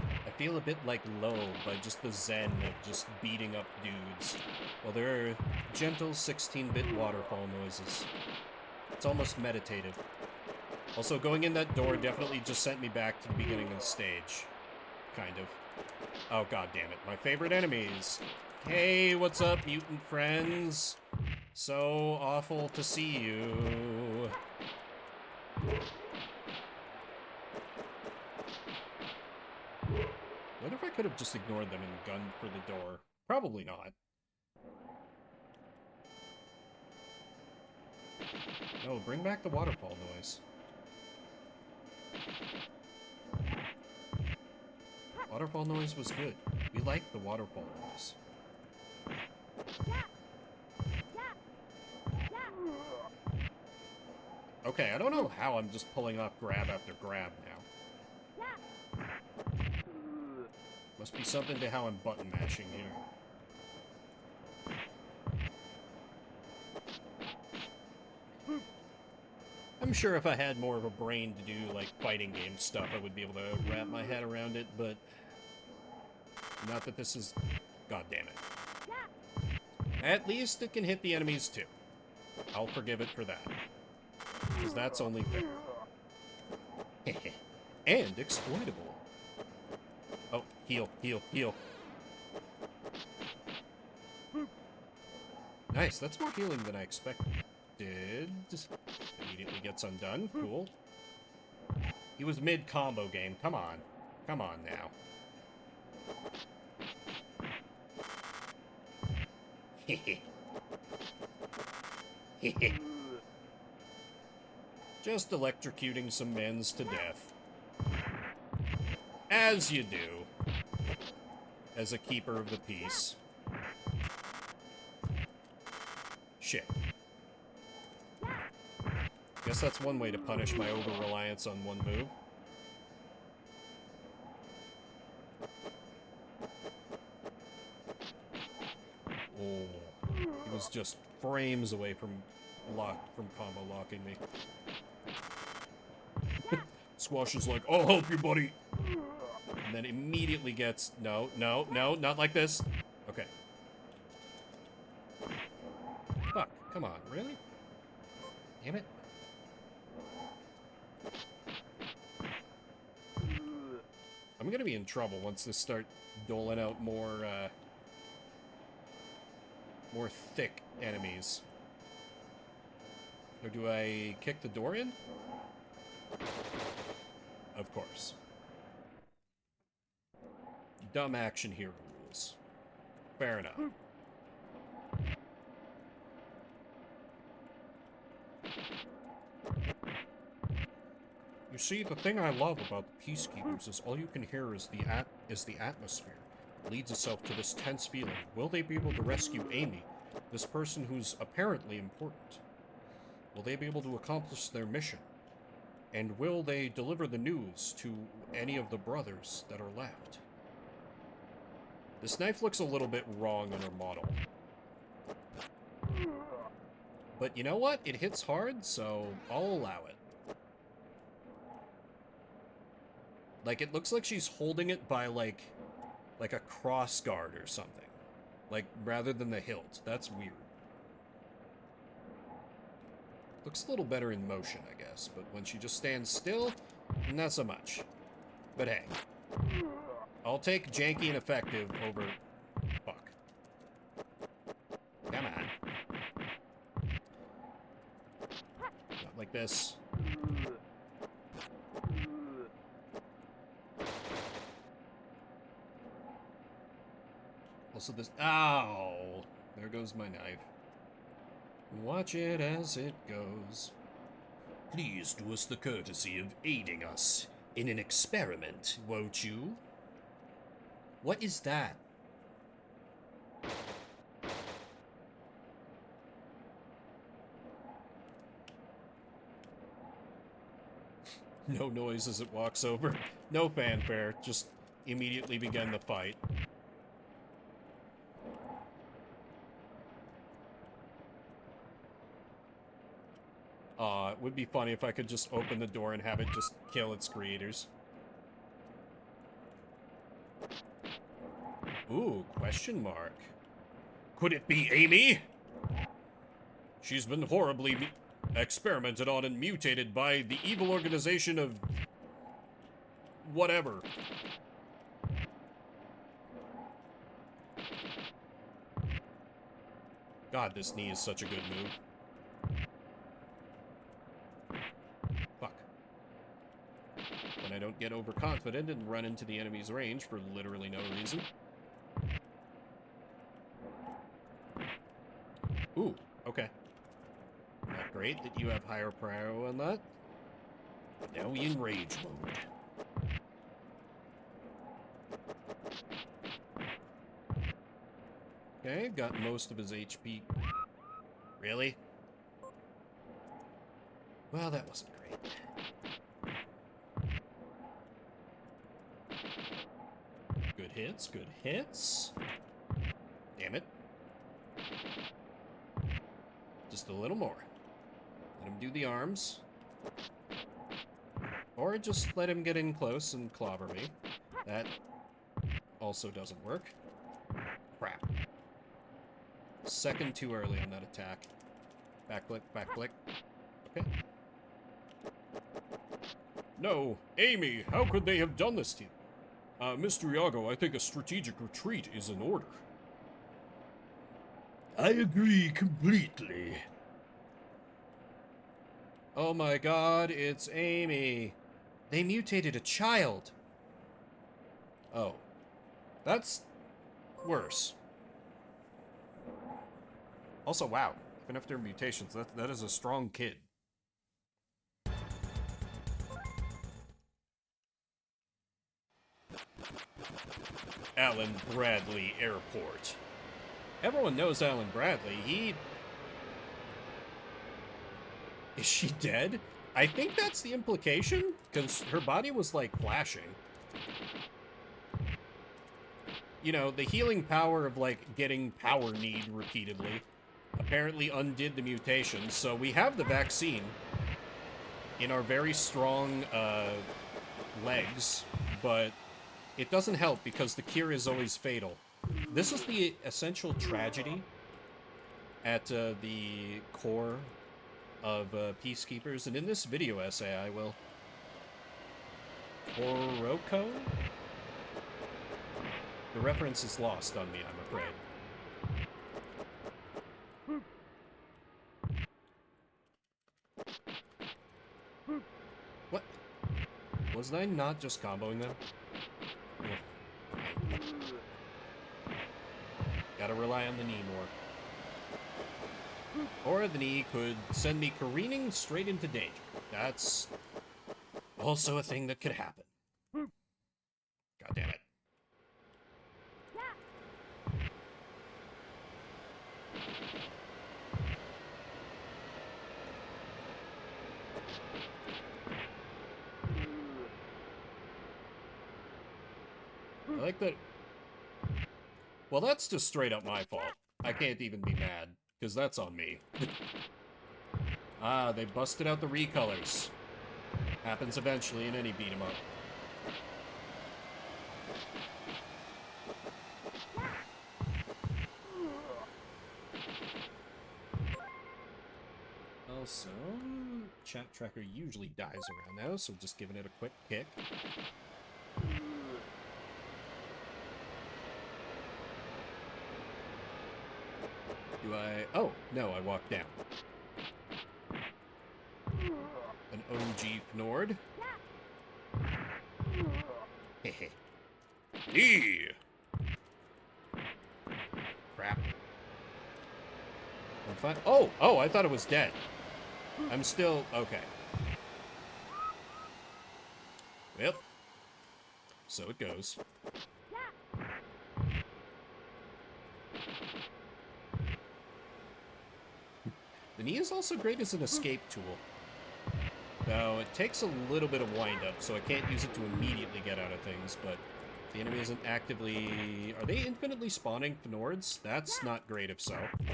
Speaker 1: I feel a bit like low by just the zen of just beating up dudes. Well, there are gentle 16-bit waterfall noises. It's almost meditative. Also, going in that door definitely just sent me back to the beginning of the stage. Kind of. Oh, god damn it. My favorite enemies. Hey, what's up, mutant friends? So awful to see you. What if I could have just ignored them and gunned for the door? Probably not. No, bring back the waterfall noise. Waterfall noise was good. We liked the waterfall noise. Okay, I don't know how I'm just pulling off grab after grab now. Must be something to how I'm button mashing here. I'm sure if I had more of a brain to do, like, fighting game stuff, I would be able to wrap my head around it, but... Not that this is... God damn it. At least it can hit the enemies, too. I'll forgive it for that. Because that's only fair. And exploitable. Oh, heal, heal, heal. Nice, that's more healing than I expected. Immediately gets undone. Cool. He was mid-combo game. Come on. Come on now. Just electrocuting some men's to death. As you do. As a keeper of the peace. Shit. Guess that's one way to punish my over-reliance on one move. Oh, he was just frames away from combo locking me. Squash is like, I'll help you, buddy. And then immediately gets, no, no, no, not like this. Okay. Fuck, come on, really? Damn it. I'm gonna be in trouble once they start doling out more thick enemies. Or do I kick the door in? Of course. Dumb action hero rules. Fair enough. You see, the thing I love about the Peacekeepers is all you can hear is the atmosphere. It leads itself to this tense feeling. Will they be able to rescue Amy, this person who's apparently important? Will they be able to accomplish their mission? And will they deliver the news to any of the brothers that are left? This knife looks a little bit wrong on her model. But you know what? It hits hard, so I'll allow it. Like, it looks like she's holding it by, like a cross guard or something. Like, rather than the hilt. That's weird. Looks a little better in motion, I guess. But when she just stands still, not so much. But hey. I'll take janky and effective over... Fuck. Come on. Not like this. Also this... Ow! There goes my knife. Watch it as it goes. Please do us the courtesy of aiding us in an experiment, won't you? What is that? No noise as it walks over. No fanfare. Just immediately begin the fight. It would be funny if I could just open the door and have it just kill its creators. Ooh, question mark. Could it be Amy? She's been horribly experimented on and mutated by the evil organization of... whatever. God, this knee is such a good move. Fuck. When I don't get overconfident and run into the enemy's range for literally no reason. Ooh, okay. Not great that you have higher priority on that. But now we in rage mode. Okay, got most of his HP. Really? Well, that wasn't great. Good hits, good hits. Damn it. Just a little more. Let him do the arms. Or just let him get in close and clobber me. That also doesn't work. Crap. Second too early on that attack. Back click, back click. Okay. No, Amy, how could they have done this to you? Mr. Iago, I think a strategic retreat is in order.
Speaker 3: I agree completely.
Speaker 1: Oh my god, it's Amy. They mutated a child. Oh. That's worse. Also, wow. Even after mutations, that is a strong kid. Alan Bradley Airport. Everyone knows Alan Bradley. Is she dead? I think that's the implication, because her body was, like, flashing. You know, the healing power of, like, getting power need repeatedly apparently undid the mutation, so we have the vaccine in our very strong, legs, but it doesn't help because the cure is always fatal. This is the essential tragedy at the core of Peacekeepers, and in this video essay I will... Oroko? The reference is lost on me, I'm afraid. What? Wasn't I not just comboing them? Yeah. Gotta rely on the knee more. Or the knee could send me careening straight into danger. That's also a thing that could happen. God damn it. I like that. Well, that's just straight up my fault. I can't even be mad, because that's on me. Ah, they busted out the recolors. Happens eventually in any beat 'em up. Also, chat tracker usually dies around now, so just giving it a quick kick. Do I... Oh, no, I walked down. An OG Fnord. Hehe. Eee! Crap. I'm fine. Oh! Oh, I thought it was dead. I'm still... Okay. Yep. So it goes. The knee is also great as an escape tool. Though it takes a little bit of wind-up, so I can't use it to immediately get out of things, but the enemy isn't actively... Are they infinitely spawning Fnords? That's not great if so. There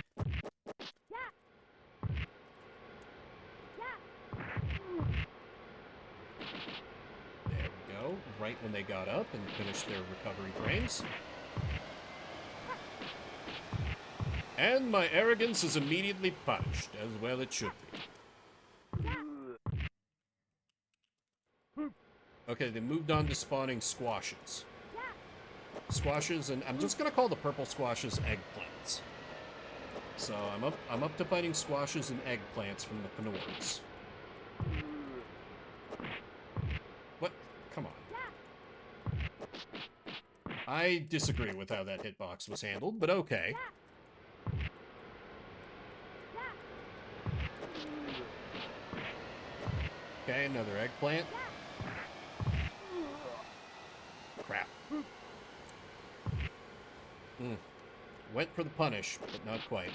Speaker 1: we go. Right when they got up and finished their recovery frames. And my arrogance is immediately punished, as well it should be. Okay, they moved on to spawning squashes. Squashes, and I'm just gonna call the purple squashes eggplants. So I'm up to fighting squashes and eggplants from the Fnords. What? Come on. I disagree with how that hitbox was handled, but okay. Okay, another eggplant. Crap. Went for the punish, but not quite.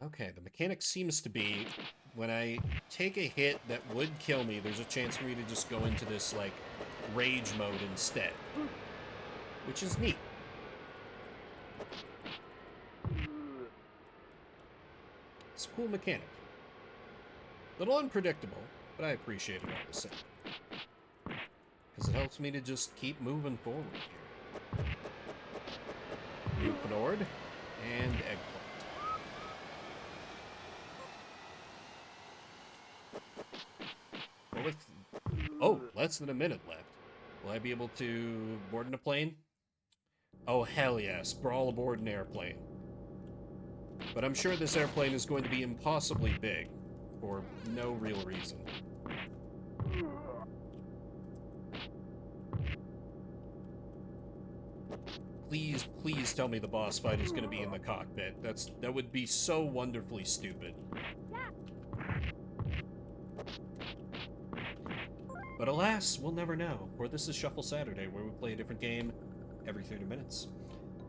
Speaker 1: Okay, the mechanic seems to be, when I take a hit that would kill me, there's a chance for me to just go into this, like, rage mode instead. Which is neat. It's a cool mechanic. Little unpredictable, but I appreciate it all the same. Because it helps me to just keep moving forward here. New Fnord and eggplant. Well, with... Oh, less than a minute left. Will I be able to board in a plane? Oh, hell yes. Brawl aboard an airplane. But I'm sure this airplane is going to be impossibly big. For no real reason. Please, please tell me the boss fight is going to be in the cockpit. That would be so wonderfully stupid. But alas, we'll never know, for this is Shuffle Saturday, where we play a different game every 30 minutes.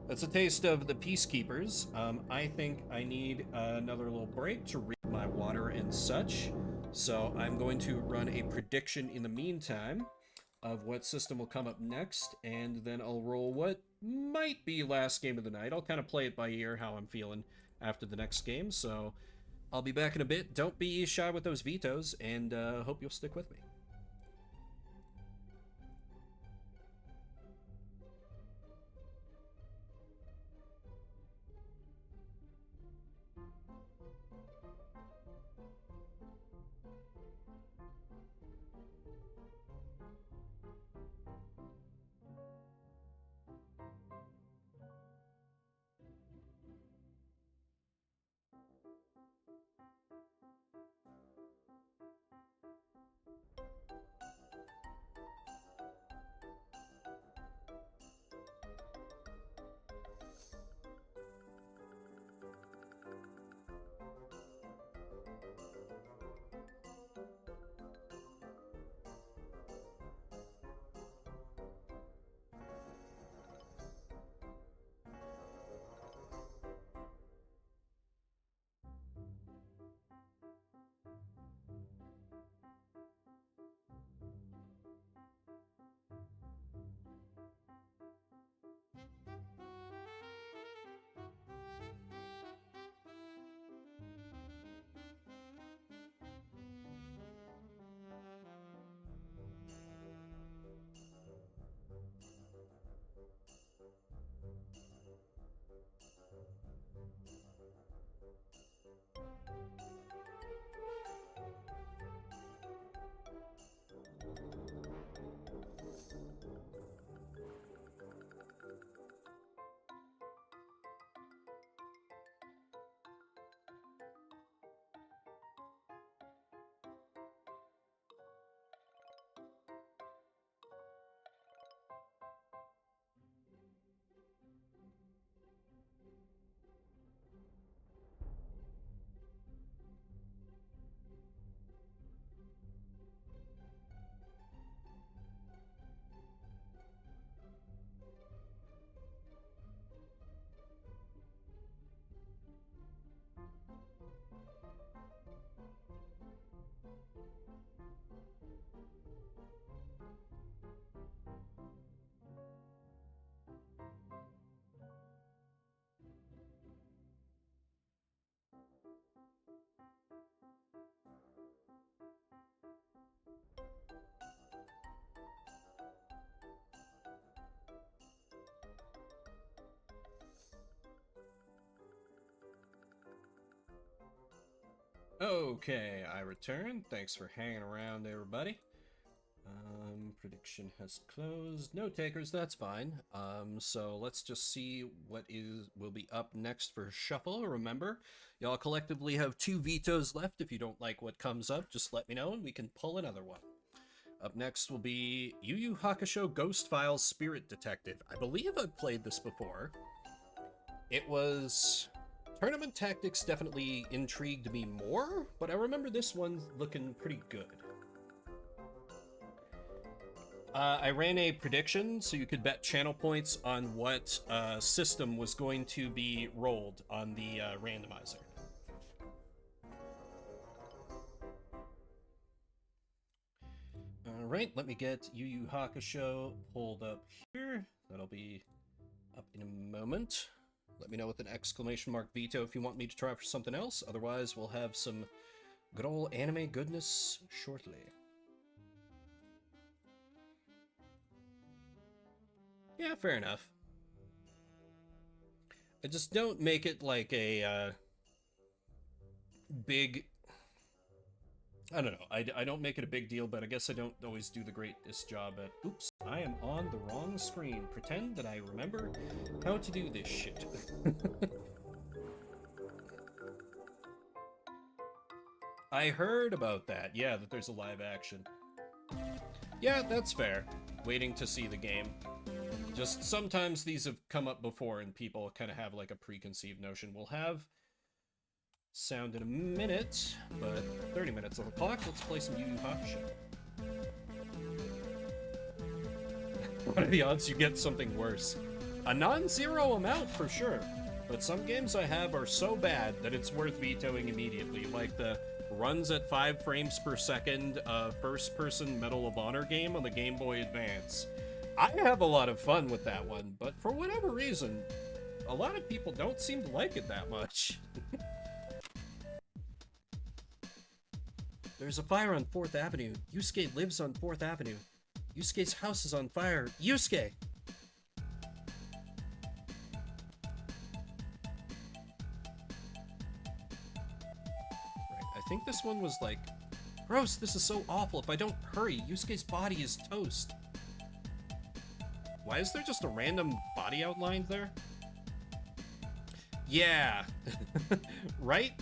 Speaker 1: That's a taste of the Peacekeepers. I think I need another little break to read my water and such. So I'm going to run a prediction in the meantime of what system will come up next, and then I'll roll what might be last game of the night. I'll kind of play it by ear, how I'm feeling after the next game, so I'll be back in a bit. Don't be shy with those vetoes, and hope you'll stick with me. Okay, I return. Thanks for hanging around, everybody. Prediction has closed. No takers, that's fine. So let's just see what will be up next for Shuffle. Remember, y'all collectively have 2 vetoes left. If you don't like what comes up, just let me know and we can pull another one. Up next will be Yu Yu Hakusho Ghost Files Spirit Detective. I believe I've played this before. It was... Tournament Tactics definitely intrigued me more, but I remember this one looking pretty good. I ran a prediction, so you could bet channel points on what system was going to be rolled on the randomizer. Alright, let me get Yu Yu Hakusho pulled up here. That'll be up in a moment. Let me know with an exclamation mark veto if you want me to try for something else. Otherwise, we'll have some good old anime goodness shortly. Yeah, fair enough. I just don't make it like a big... I don't know. I don't make it a big deal, but I guess I don't always do the greatest job at... Oops, I am on the wrong screen. Pretend that I remember how to do this shit. I heard about that. Yeah, that there's a live action. Yeah, that's fair. Waiting to see the game. Just sometimes these have come up before and people kind of have like a preconceived notion. We'll have sound in a minute, but 30 minutes on the clock. Let's play some Yu Yu Hakusho. What are the odds you get something worse? A non-zero amount for sure, but some games I have are so bad that it's worth vetoing immediately, like the runs at 5 frames per second first-person Medal of Honor game on the Game Boy Advance. I have a lot of fun with that one, but for whatever reason, a lot of people don't seem to like it that much. There's a fire on 4th Avenue. Yusuke lives on 4th Avenue. Yusuke's house is on fire. Yusuke! Right, I think this one was like, gross, this is so awful. If I don't hurry, Yusuke's body is toast. Why is there just a random body outline there? Yeah. Right?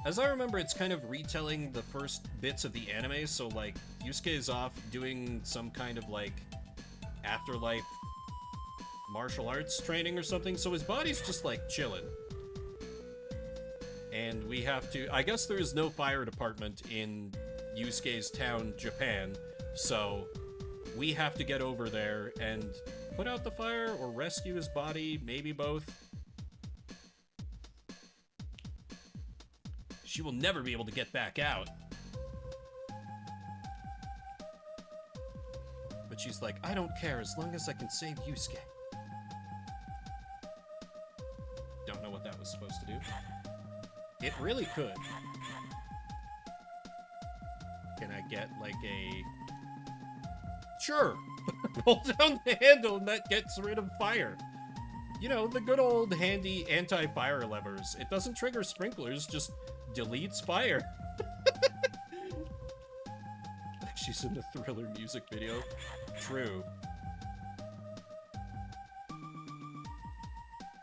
Speaker 1: As I remember, it's kind of retelling the first bits of the anime, so like, Yusuke is off doing some kind of like afterlife martial arts training or something, so his body's just like chilling. And we have to, I guess there is no fire department in Yusuke's town, Japan, so we have to get over there and put out the fire or rescue his body, maybe both. She will never be able to get back out. But she's like, I don't care as long as I can save Yusuke. Don't know what that was supposed to do. It really could. Can I get like a... Sure! Pull down the handle and that gets rid of fire. You know, the good old handy anti-fire levers. It doesn't trigger sprinklers, just deletes fire. She's in the Thriller music video. True.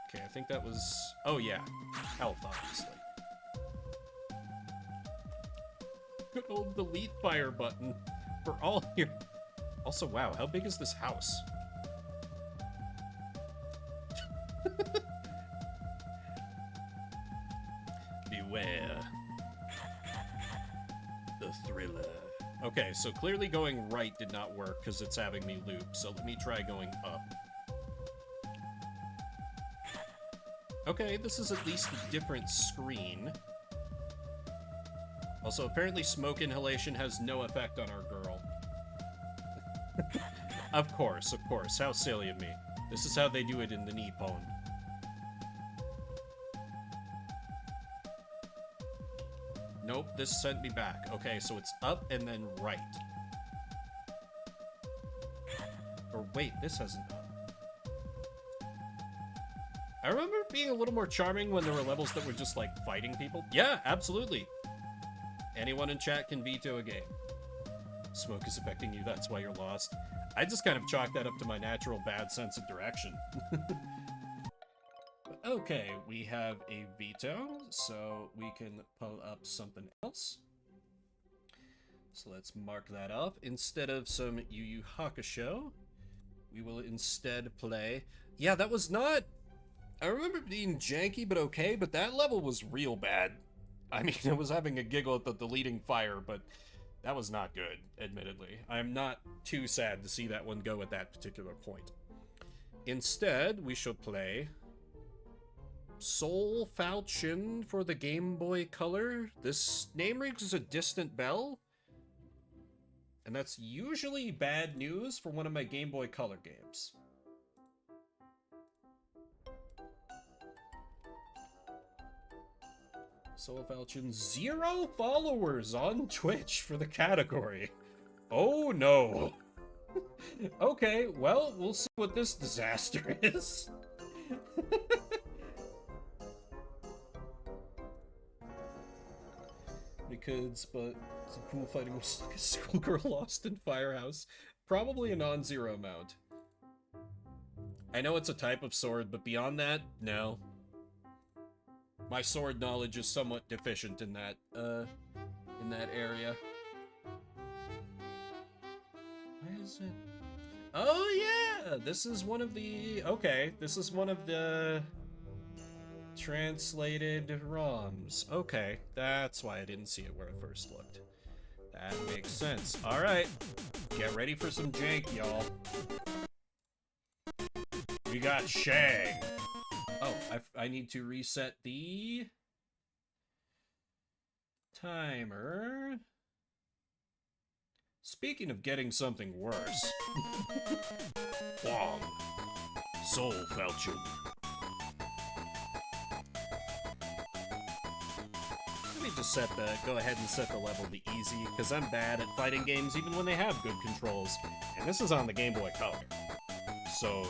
Speaker 1: Okay, I think that was... Oh yeah, health, obviously. Good old delete fire button for all here. Also, wow, how big is this house? Beware. The Thriller. Okay, so clearly going right did not work because it's having me loop, so let me try going up. Okay, this is at least a different screen. Also, apparently smoke inhalation has no effect on our girl. Of course, how silly of me. This is how they do it in the Nippon. Nope, this sent me back. Okay, so it's up and then right. Or wait, this has an up. I remember it being a little more charming when there were levels that were just, like, fighting people. Yeah, absolutely. Anyone in chat can veto a game. Smoke is affecting you, that's why you're lost. I just kind of chalk that up to my natural bad sense of direction. Okay, we have a veto, so we can pull up something else. So let's mark that up. Instead of some Yu Yu Hakusho, we will instead play... Yeah, that was not... I remember it being janky, but okay, but that level was real bad. I mean, I was having a giggle at the deleting fire, but that was not good, admittedly. I'm not too sad to see that one go at that particular point. Instead, we shall play Soul Falchion for the Game Boy Color. This name rings a distant bell, and that's usually bad news for one of my Game Boy Color games. Soul Falchion, 0 followers on Twitch for the category. Oh no. Okay, well, we'll see what this disaster is. But some cool fighting was like a schoolgirl lost in Firehouse. Probably a non-zero mount. I know it's a type of sword, but beyond that, no. My sword knowledge is somewhat deficient in that area. Why is it? Oh yeah! This is one of the... Okay, this is one of the... translated ROMs. Okay, that's why I didn't see it where I first looked. That makes sense. Alright, get ready for some jank, y'all. We got Shang. Oh, I need to reset the timer. Speaking of getting something worse. Wong. Soul Falchion. Let me just go ahead and set the level to easy, because I'm bad at fighting games even when they have good controls. And this is on the Game Boy Color. So,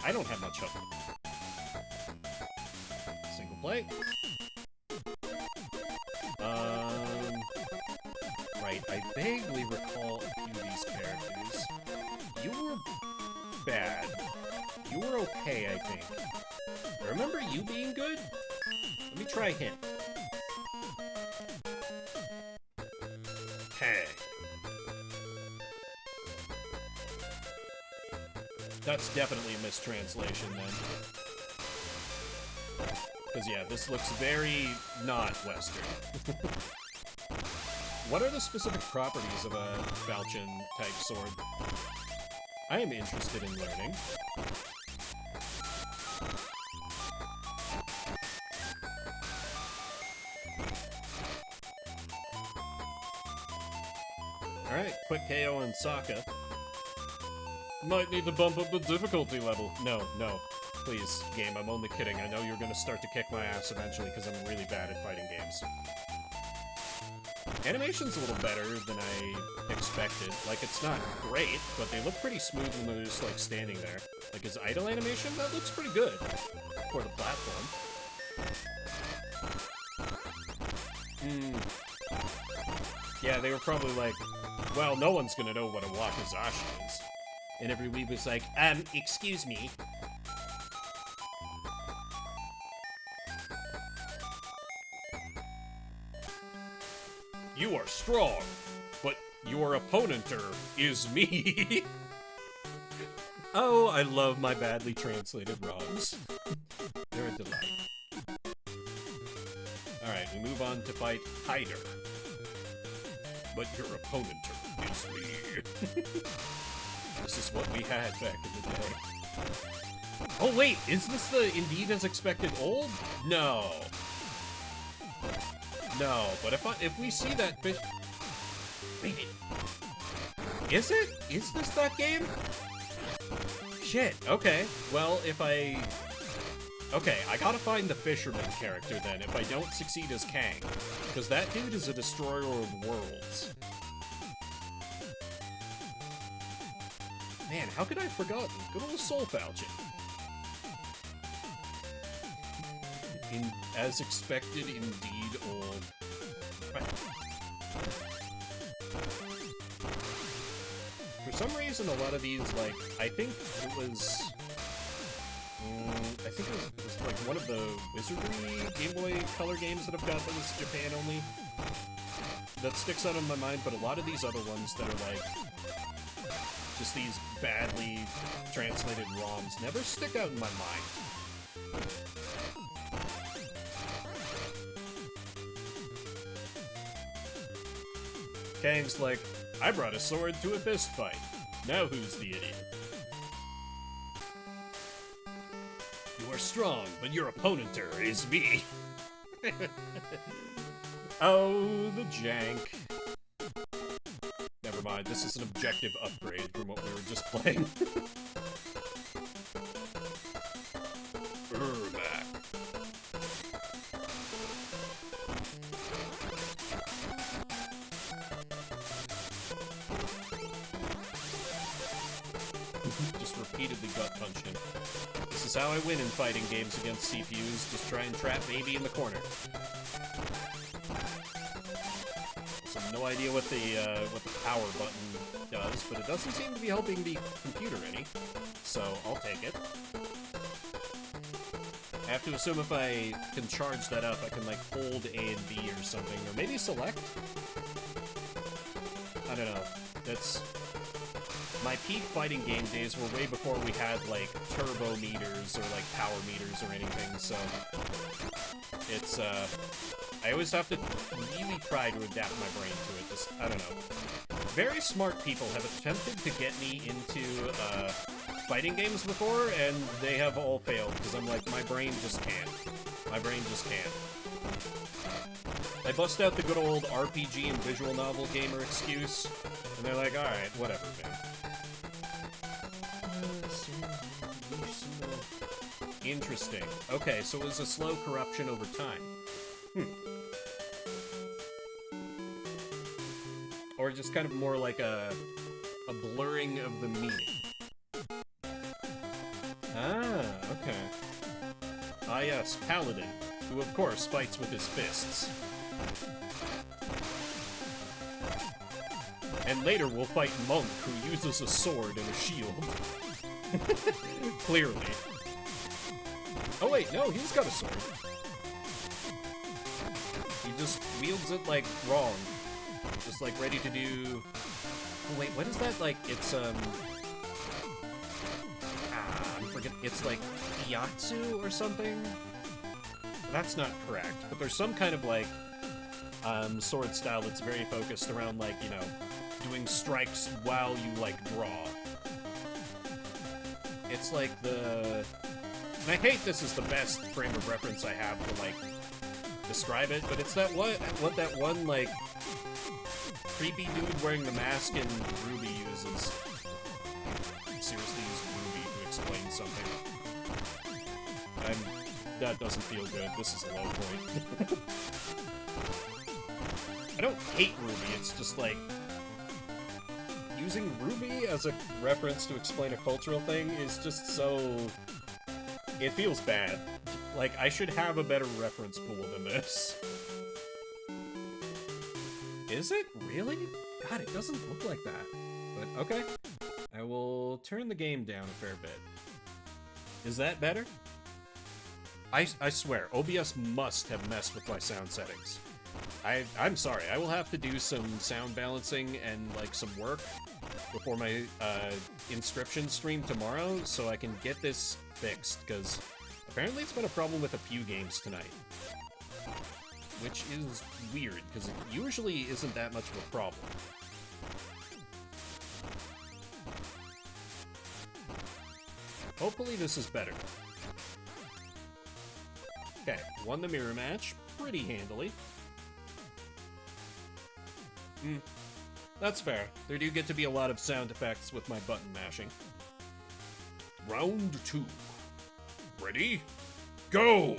Speaker 1: I don't have much hope. Single play. Right, I vaguely recall a few of these characters. You were bad. You were okay, I think. I remember you being good? Let me try him. Hey. That's definitely a mistranslation, then. Because, yeah, this looks very not Western. What are the specific properties of a Falchion-type sword? I am interested in learning. Alright, quick KO on Sokka. Might need to bump up the difficulty level. No, please, game, I'm only kidding. I know you're gonna start to kick my ass eventually because I'm really bad at fighting games. Animation's a little better than I expected. Like, it's not great, but they look pretty smooth when they're just, like, standing there. Like, his idle animation, that looks pretty good for the platform. Yeah, they were probably like, well, no one's gonna know what a wakizashi is. And every week was like, excuse me. You are strong, but your opponenter is me. Oh, I love my badly translated ROMs. They're a delight. Alright, we move on to fight Hyder. But your opponenter is me. This is what we had back in the day. Oh wait, is this the Indeed as Expected old? No. No, but if we see that fish... Wait, is it? Is this that game? Shit, okay. Well, if I... Okay, I gotta find the fisherman character then, if I don't succeed as Kang. Because that dude is a destroyer of worlds. Man, how could I have forgotten? Good old Soul Falchion. As expected, indeed, old. For some reason, a lot of these, like, I think it was like one of the Wizardry Game Boy Color games that I've got that was Japan only. That sticks out in my mind, but a lot of these other ones that are like just these badly translated ROMs never stick out in my mind. Kang's like, I brought a sword to a fist fight. Now who's the idiot? You are strong, but your opponenter is me. Oh, the jank. Never mind, this is an objective upgrade from what we were just playing. Back. Just repeatedly gut punch him. This is how I win in fighting games against CPUs. Just try and trap baby in the corner. So no idea what the power button does, but it doesn't seem to be helping the computer any. So I'll take it. I have to assume if I can charge that up, I can like hold A and B or something, or maybe select? I don't know. That's... My peak fighting game days were way before we had, like, turbo meters or, like, power meters or anything, so... It's, I always have to really try to adapt my brain to it, just, I don't know. Very smart people have attempted to get me into, fighting games before, and they have all failed, because I'm like, my brain just can't. My brain just can't. I bust out the good old RPG and visual novel gamer excuse, and they're like, alright, whatever, man. Interesting. Okay, so it was a slow corruption over time. Or just kind of more like a blurring of the meaning. Ah, okay. Ah yes, Paladin, who of course fights with his fists. And later we'll fight Monk, who uses a sword and a shield. Clearly. Oh wait, no, he's got a sword. He just wields it, like, wrong. Just, like, ready to do... Oh wait, what is that, like, it's, I'm forgetting, it's, like, Iyatsu or something? That's not correct, but there's some kind of, like, sword style that's very focused around, like, you know, doing strikes while you, like, draw. It's like the... And I hate this is the best frame of reference I have to, like, describe it, but it's that what that one, like, creepy dude wearing the mask in Ruby uses. Seriously use Ruby to explain something. That doesn't feel good. This is a low point. I don't hate Ruby, it's just like... Using Ruby as a reference to explain a cultural thing is just so... It feels bad. Like, I should have a better reference pool than this. Is it? Really? God, it doesn't look like that. But, okay. I will turn the game down a fair bit. Is that better? I swear, OBS must have messed with my sound settings. I'm sorry, I will have to do some sound balancing and, like, some work before my Inscription stream tomorrow, so I can get this fixed, because apparently it's been a problem with a few games tonight. Which is weird, because it usually isn't that much of a problem. Hopefully this is better. Okay, won the mirror match pretty handily. That's fair. There do get to be a lot of sound effects with my button mashing. Round 2. Ready? Go!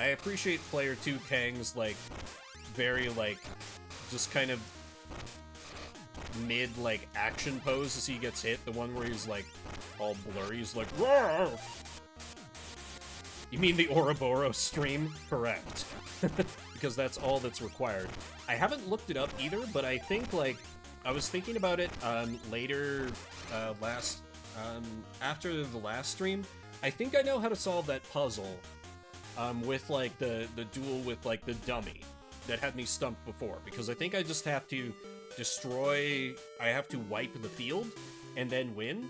Speaker 1: I appreciate Player 2 Kang's, like, very, like, just kind of mid, like, action pose as he gets hit. The one where he's, like, all blurry. He's like, "Roar!" You mean the Ouroboros stream? Correct. Because that's all that's required. I haven't looked it up either, but I think, like, I was thinking about it later, after the last stream. I think I know how to solve that puzzle with, like, the duel with, like, the dummy that had me stumped before. Because I think I just have to I have to wipe the field and then win.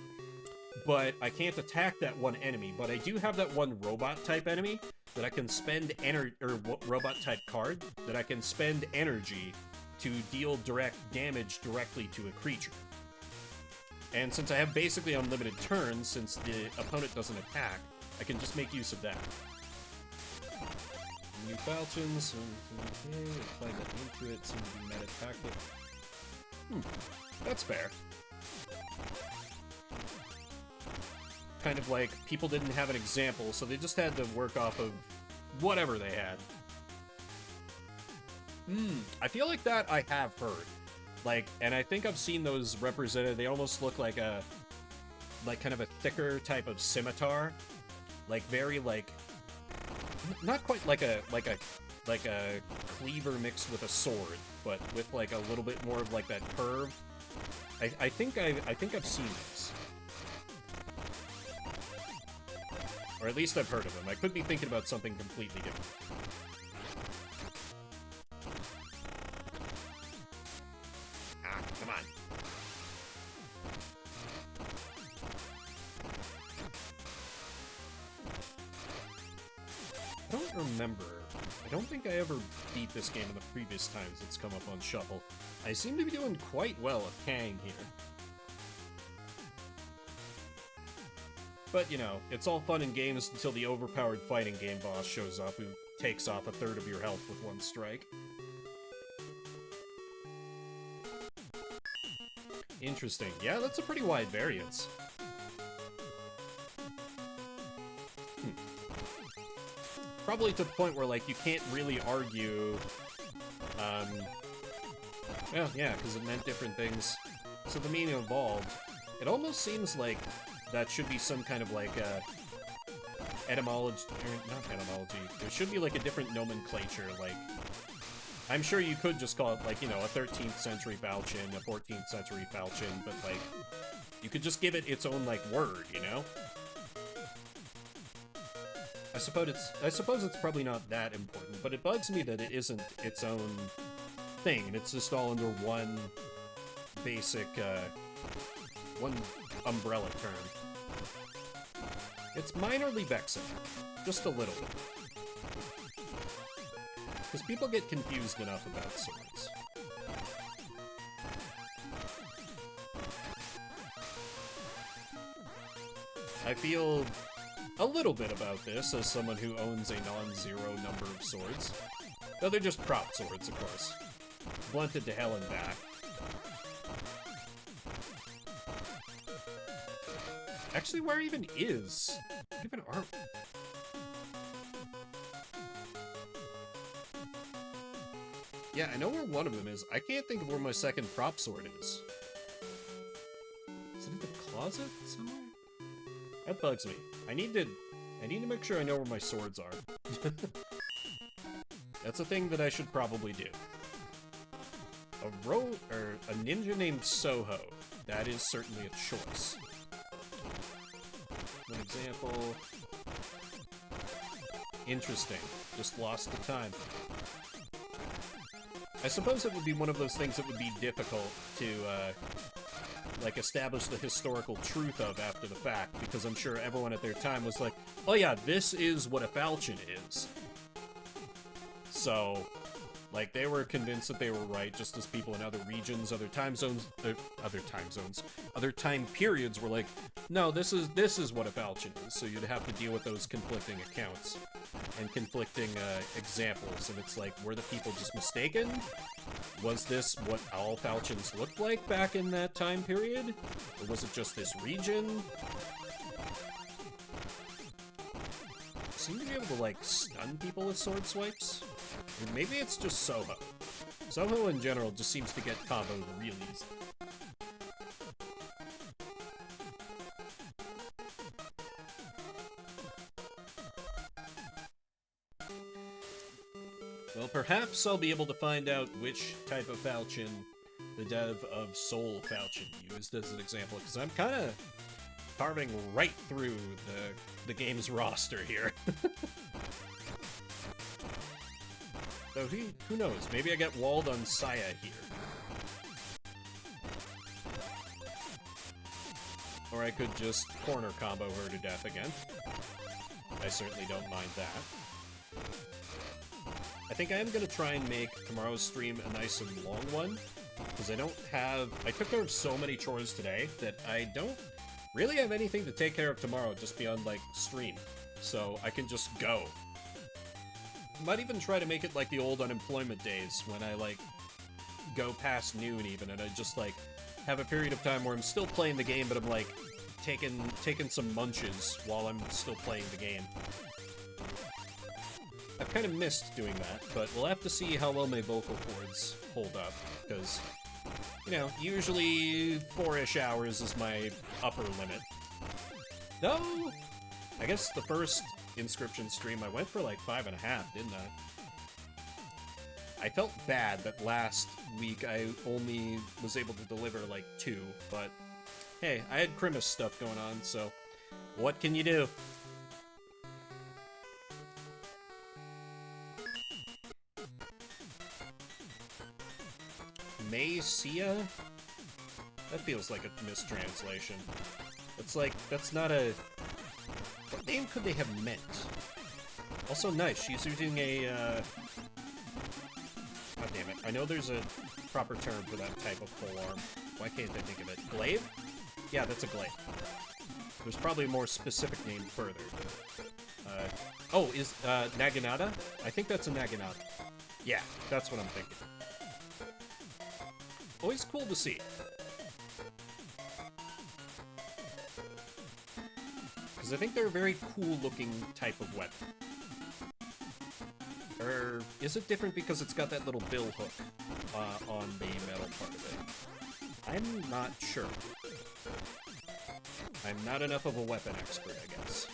Speaker 1: But I can't attack that one enemy. But I do have that one robot-type enemy that I can spend robot-type card that I can spend energy to deal direct damage directly to a creature. And since I have basically unlimited turns, since the opponent doesn't attack, I can just make use of that. New falchions, okay, apply that into it, seem to be meta tactic. That's fair. Kind of like, people didn't have an example, so they just had to work off of whatever they had. I feel like that I have heard. Like, and I think I've seen those represented, they almost look like kind of a thicker type of scimitar. Like, very, like, not quite like a cleaver mixed with a sword, but with, like, a little bit more of, like, that curve. I think I've seen this. Or at least I've heard of them. I could be thinking about something completely different. Ah, come on. I don't remember. I don't think I ever beat this game in the previous times it's come up on Shuffle. I seem to be doing quite well at Kang here. But, you know, it's all fun and games until the overpowered fighting game boss shows up who takes off a third of your health with one strike. Interesting. Yeah, that's a pretty wide variance. Probably to the point where, like, you can't really argue... Well, yeah, because it meant different things. So the meaning evolved. It almost seems like that should be some kind of, like, etymology, or not etymology, there should be, like, a different nomenclature, like, I'm sure you could just call it, like, you know, a 13th century falchion, a 14th century falchion, but, like, you could just give it its own, like, word, you know? I suppose it's probably not that important, but it bugs me that it isn't its own thing, and it's just all under one basic, one umbrella term. It's minorly vexing. Just a little bit. Because people get confused enough about swords. I feel a little bit about this as someone who owns a non-zero number of swords. Though they're just prop swords, of course. Blunted to hell and back. Actually, where even is? Even are... Yeah, I know where one of them is. I can't think of where my second prop sword is. Is it in the closet somewhere? That bugs me. I need to make sure I know where my swords are. That's a thing that I should probably do. A ninja named Soho. That is certainly a choice. An example. Interesting. Just lost the time. I suppose it would be one of those things that would be difficult to, like, establish the historical truth of after the fact, because I'm sure everyone at their time was like, oh yeah, this is what a falchion is. So, like, they were convinced that they were right, just as people in other regions, other time periods were like, no, this is what a falchion is, so you'd have to deal with those conflicting accounts and conflicting examples, and it's like, were the people just mistaken? Was this what all falchions looked like back in that time period? Or was it just this region? Seem to be able to, like, stun people with sword swipes? Or maybe it's just Soho. Soho in general just seems to get comboed real easy. Well, perhaps I'll be able to find out which type of falchion the dev of Soul Falchion used as an example, because I'm kind of carving right through the game's roster here. So who knows? Maybe I get walled on Saya here. Or I could just corner combo her to death again. I certainly don't mind that. I think I am going to try and make tomorrow's stream a nice and long one, because I took care of so many chores today that I don't really have anything to take care of tomorrow just beyond, like, stream. So I can just go. Might even try to make it like the old unemployment days, when I, like, go past noon even, and I just, like, have a period of time where I'm still playing the game, but I'm, like, taking some munches while I'm still playing the game. I've kind of missed doing that, but we'll have to see how well my vocal cords hold up, because, you know, usually 4-ish hours is my upper limit. Though, I guess the first Inscription stream I went for like 5.5, didn't I? I felt bad that last week I only was able to deliver like 2, but hey, I had Grimace stuff going on, so what can you do? Maycia? That feels like a mistranslation. It's like, that's not a... What name could they have meant? Also nice, she's using a, God damn it. I know there's a proper term for that type of polearm. Why can't I think of it? Glaive? Yeah, that's a glaive. There's probably a more specific name further. Is Naginata? I think that's a Naginata. Yeah, that's what I'm thinking. Always cool to see. Because I think they're a very cool-looking type of weapon. Or is it different because it's got that little bill hook on the metal part of it? I'm not sure. I'm not enough of a weapon expert, I guess.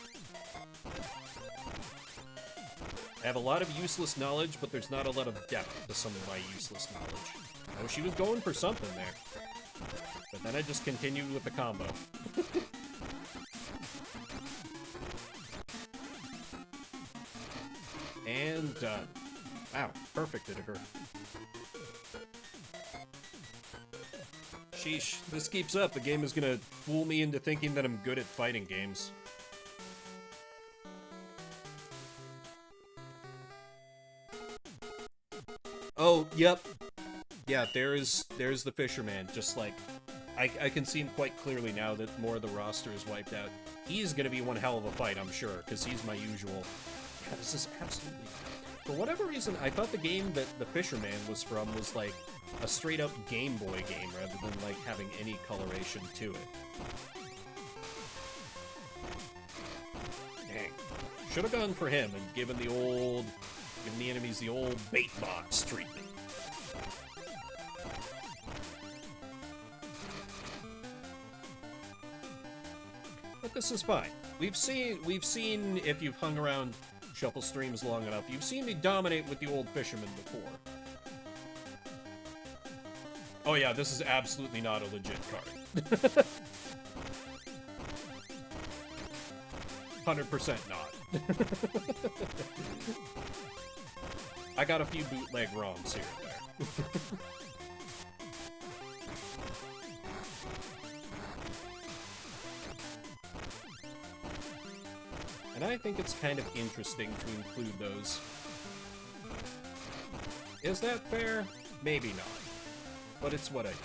Speaker 1: I have a lot of useless knowledge, but there's not a lot of depth to some of my useless knowledge. Oh, she was going for something there. But then I just continued with the combo. And done. Wow, perfected her. Sheesh, this keeps up. The game is gonna fool me into thinking that I'm good at fighting games. Oh, yep. Yeah, there's the fisherman, just like... I can see him quite clearly now that more of the roster is wiped out. He's gonna be one hell of a fight, I'm sure, because he's my usual... Yeah, this is absolutely... For whatever reason, I thought the game that the fisherman was from was like a straight-up Game Boy game rather than like having any coloration to it. Dang. Should have gone for him and given the enemies the old bait box treatment. But this is fine. We've seen if you've hung around Shuffle streams long enough, you've seen me dominate with the old fisherman before. Oh yeah, this is absolutely not a legit card. 100% not. I got a few bootleg ROMs here and there. And I think it's kind of interesting to include those. Is that fair? Maybe not. But it's what I do.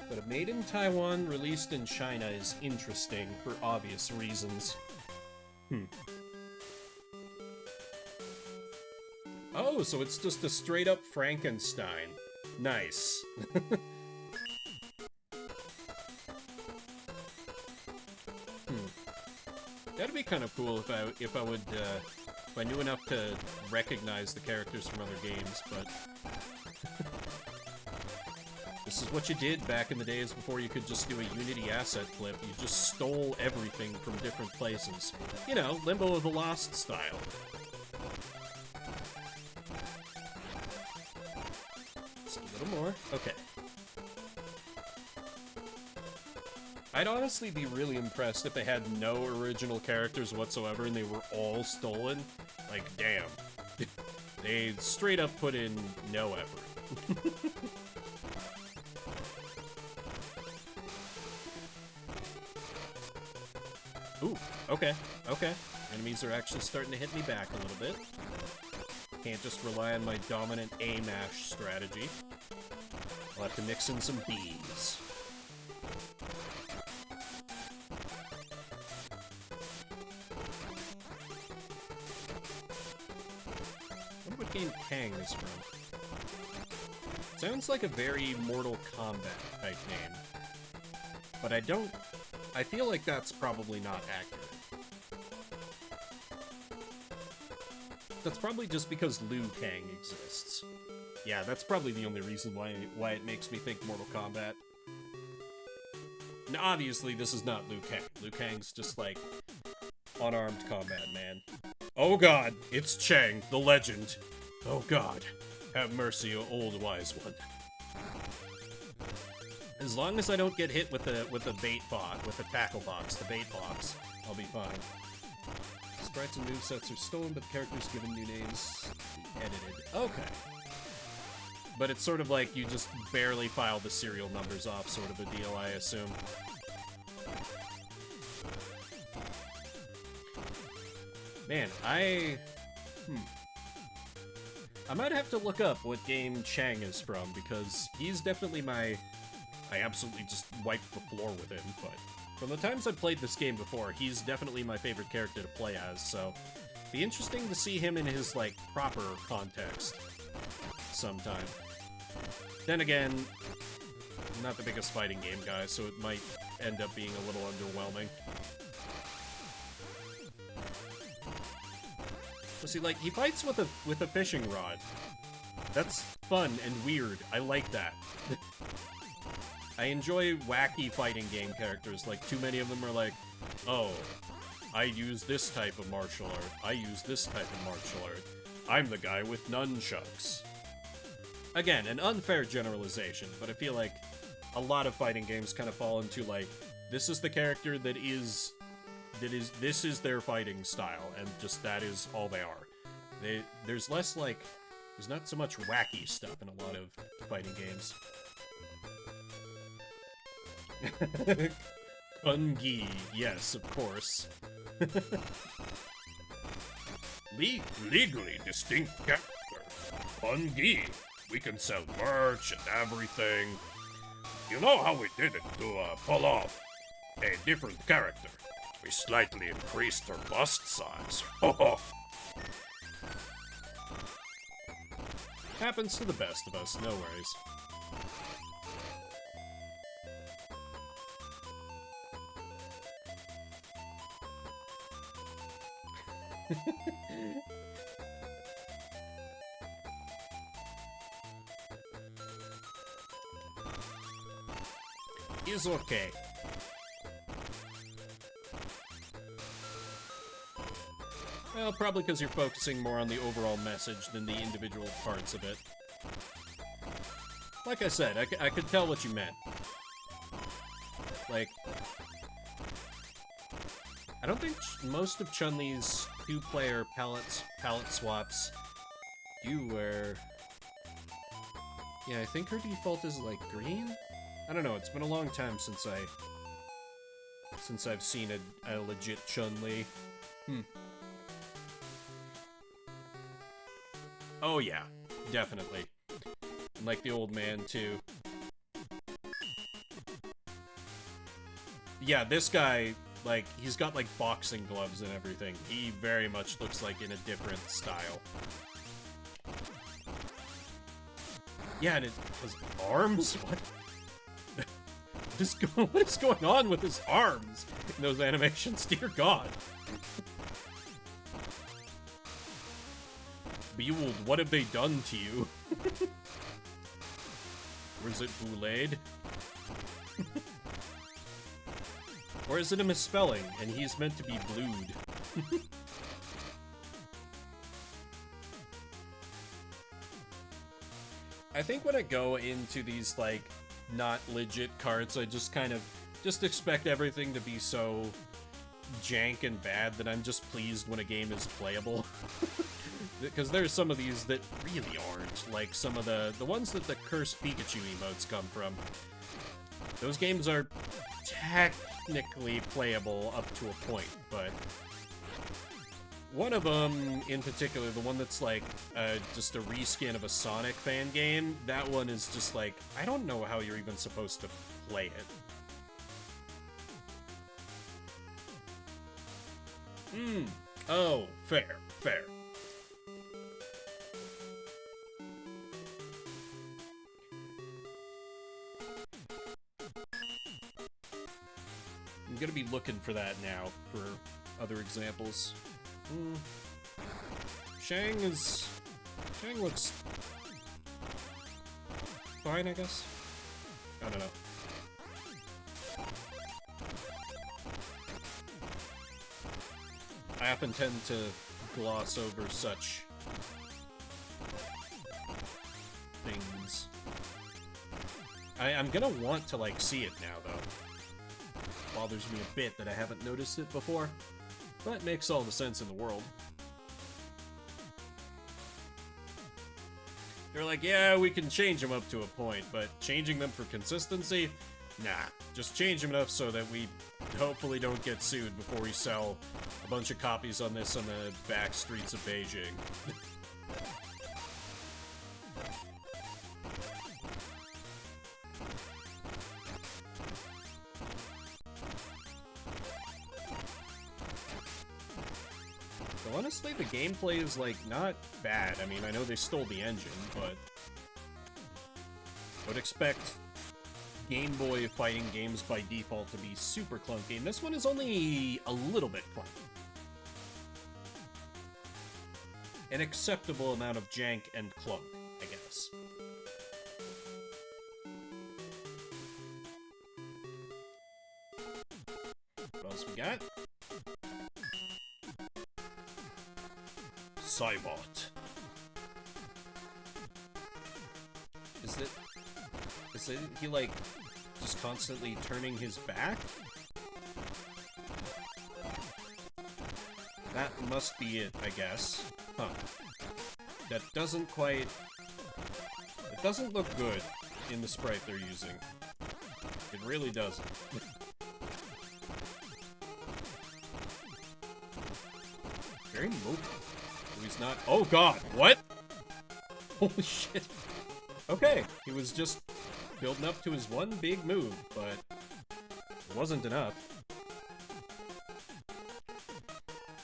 Speaker 1: But a made in Taiwan, released in China is interesting for obvious reasons. Oh, so it's just a straight-up Frankenstein. Nice. That'd be kind of cool if I knew enough to recognize the characters from other games, but This is what you did back in the days before you could just do a Unity asset flip. You just stole everything from different places. You know, Limbo of the Lost style. Just a little more. Okay. I'd honestly be really impressed if they had no original characters whatsoever and they were all stolen. Like, damn. They straight up put in no effort. Ooh, okay, okay. Enemies are actually starting to hit me back a little bit. Can't just rely on my dominant A-mash strategy. I'll have to mix in some Bs. I wonder what game Kang is from. Sounds like a very Mortal Kombat type name. But I feel like that's probably not accurate. That's probably just because Liu Kang exists. Yeah, that's probably the only reason why it makes me think Mortal Kombat. Now, obviously, this is not Liu Kang. Liu Kang's just, like, unarmed combat man. Oh god, it's Chang, the legend. Oh god, have mercy, O old wise one. As long as I don't get hit with the bait bot, with the tackle box, the bait box, I'll be fine. Sprites and movesets are stolen, but the characters given new names edited. Okay. But it's sort of like you just barely file the serial numbers off sort of a deal, I assume. Man, I might have to look up what game Chang is from, because he's definitely I absolutely just wiped the floor with him, but from the times I've played this game before, he's definitely my favorite character to play as, so be interesting to see him in his, like, proper context sometime. Then again, I'm not the biggest fighting game guy, so it might end up being a little underwhelming. But see, like, he fights with a fishing rod. That's fun and weird. I like that. I enjoy wacky fighting game characters. Like, too many of them are like, oh, I use this type of martial art. I use this type of martial art. I'm the guy with nunchucks. Again, an unfair generalization, but I feel like a lot of fighting games kind of fall into, like, this is the character this is their fighting style, and just that is all they are. There's less, like, there's not so much wacky stuff in a lot of fighting games. Kungi, yes, of course. Legally distinct character. Kungi. We can sell merch and everything. You know how we did it to pull off a different character? We slightly increased her bust size. Happens to the best of us, no worries. Is okay. Well, probably because you're focusing more on the overall message than the individual parts of it. Like I said, I could tell what you meant. Like, I don't think most of Chun-Li's two-player palette swaps do where... Yeah, I think her default is, like, green? I don't know, it's been a long time since I've seen a legit Chun-Li. Oh yeah, definitely. And like the old man, too. Yeah, this guy, like, he's got, like, boxing gloves and everything. He very much looks like in a different style. Yeah, and it has arms? What? What is going on with his arms in those animations? Dear God. Behold, what have they done to you? Or is it Boulade? Or is it a misspelling, and he's meant to be blued? I think when I go into these, like, not legit carts, I just kind of expect everything to be so jank and bad that I'm just pleased when a game is playable. Because there's some of these that really aren't, like some of the ones that the Cursed Pikachu emotes come from. Those games are technically playable up to a point, but one of them in particular, the one that's like just a reskin of a Sonic fan game, that one is just like, I don't know how you're even supposed to play it. Oh, fair. I'm gonna be looking for that now, for other examples. Shang looks fine, I guess? I don't know. I often tend to gloss over such things. I'm gonna want to, like, see it now, though. Bothers me a bit that I haven't noticed it before, but it makes all the sense in the world. They're like, yeah, we can change them up to a point, but changing them for consistency? Nah, just change them enough so that we hopefully don't get sued before we sell a bunch of copies on this on the back streets of Beijing. So honestly, the gameplay is, like, not bad. I mean, I know they stole the engine, but I would expect Game Boy fighting games by default to be super clunky, and this one is only a little bit clunky. An acceptable amount of jank and clunk, I guess. What else we got? Cybot. Is it he, like, just constantly turning his back? That must be it, I guess. Huh. That doesn't quite... It doesn't look good in the sprite they're using. It really doesn't. Very mobile. He's not... Oh god, what? Holy shit. Okay, he was just building up to his one big move, but it wasn't enough.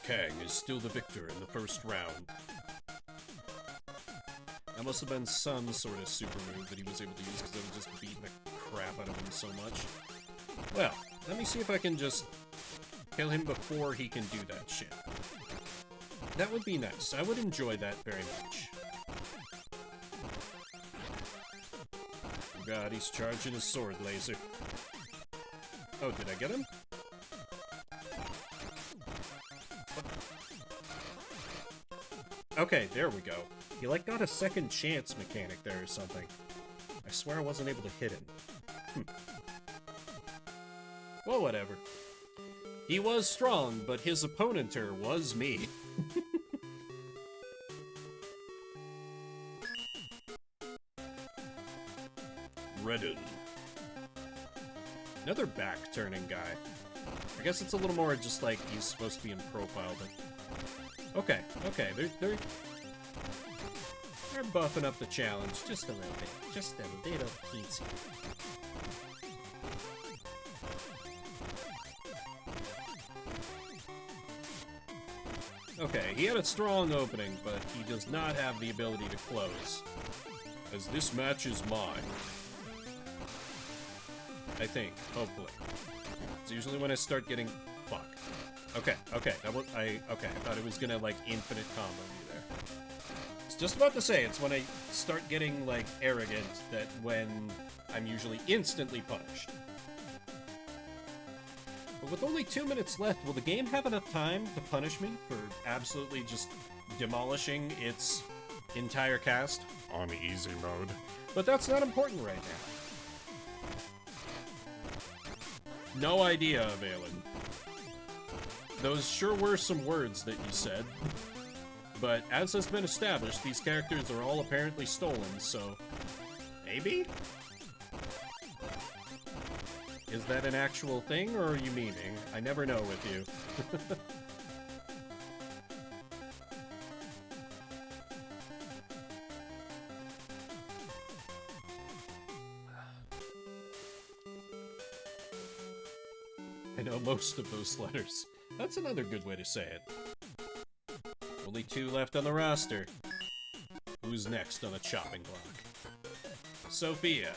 Speaker 1: Kang is still the victor in the first round. That must have been some sort of super move that he was able to use because it was just beating the crap out of him so much. Well, let me see if I can just kill him before he can do that shit. That would be nice. I would enjoy that very much. Oh god, he's charging his sword laser. Oh, did I get him? Okay, there we go. He, like, got a second chance mechanic there or something. I swear I wasn't able to hit him. Well, whatever. He was strong, but his opponenter was me. Redden. Another back-turning guy. I guess it's a little more just like he's supposed to be in profile, but... Okay, they're buffing up the challenge just a little bit. Just a little teensy. Okay, he had a strong opening, but he does not have the ability to close. As this match is mine. I think, hopefully. It's usually when I start getting... Fuck. Okay, that was... I thought it was gonna, like, infinite combo me there. It's just about to say, it's when I start getting, like, arrogant that when I'm usually instantly punished. But with only 2 minutes left, will the game have enough time to punish me for absolutely just demolishing its entire cast?
Speaker 3: On easy mode.
Speaker 1: But that's not important right now. No idea, Valen. Those sure were some words that you said. But as has been established, these characters are all apparently stolen, so... maybe? Is that an actual thing, or are you meaning? I never know with you. I know most of those letters. That's another good way to say it. Only 2 left on the roster. Who's next on the chopping block? Sophia.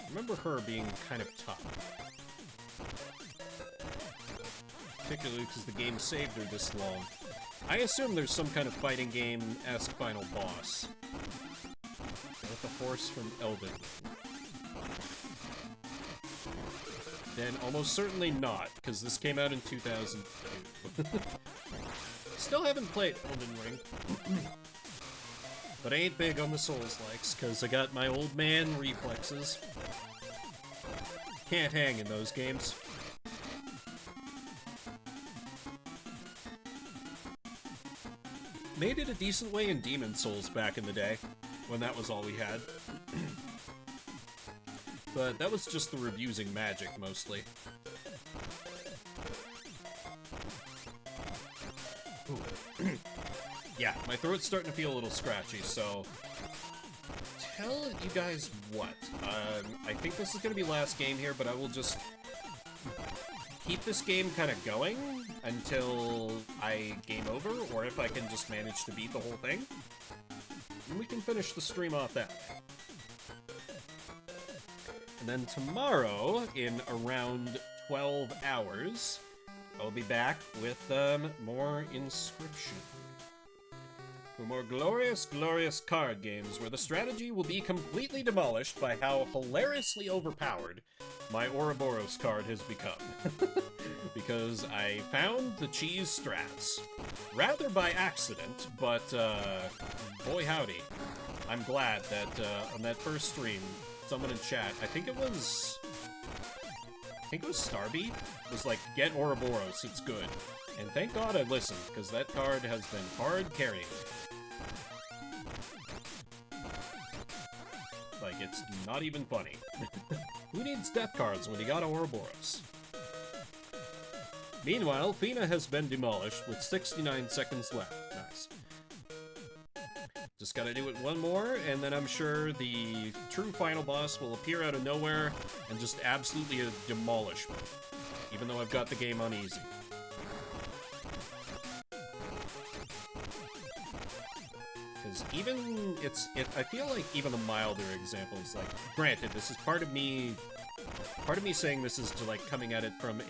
Speaker 1: Remember her being kind of tough. Particularly because the game saved her this long. I assume there's some kind of fighting game-esque final boss. With the horse from Elden. Then almost certainly not, because this came out in 2002. Still haven't played Elden Ring. But I ain't big on the Souls-likes, because I got my old man reflexes. Can't hang in those games. Made it a decent way in Demon Souls back in the day, when that was all we had. But that was just the abusing magic, mostly. Yeah, my throat's starting to feel a little scratchy, so... tell you guys what. I think this is going to be last game here, but I will just keep this game kind of going until I game over, or if I can just manage to beat the whole thing. And we can finish the stream off that way. And then tomorrow, in around 12 hours, I'll be back with more Inscription. For more glorious, glorious card games where the strategy will be completely demolished by how hilariously overpowered my Ouroboros card has become. Because I found the cheese strats. Rather by accident, but boy howdy. I'm glad that on that first stream, someone in chat, I think it was Starbeat, was like, get Ouroboros, it's good. And thank God I listened, because that card has been hard carrying. Like, it's not even funny. Who needs death cards when you got Ouroboros? Meanwhile, Fina has been demolished with 69 seconds left. Nice. Just gotta do it one more, and then I'm sure the true final boss will appear out of nowhere and just absolutely demolish me. Even though I've got the game on easy. Because even, I feel like even a milder example is like, granted, this is part of me saying this is to like coming at it from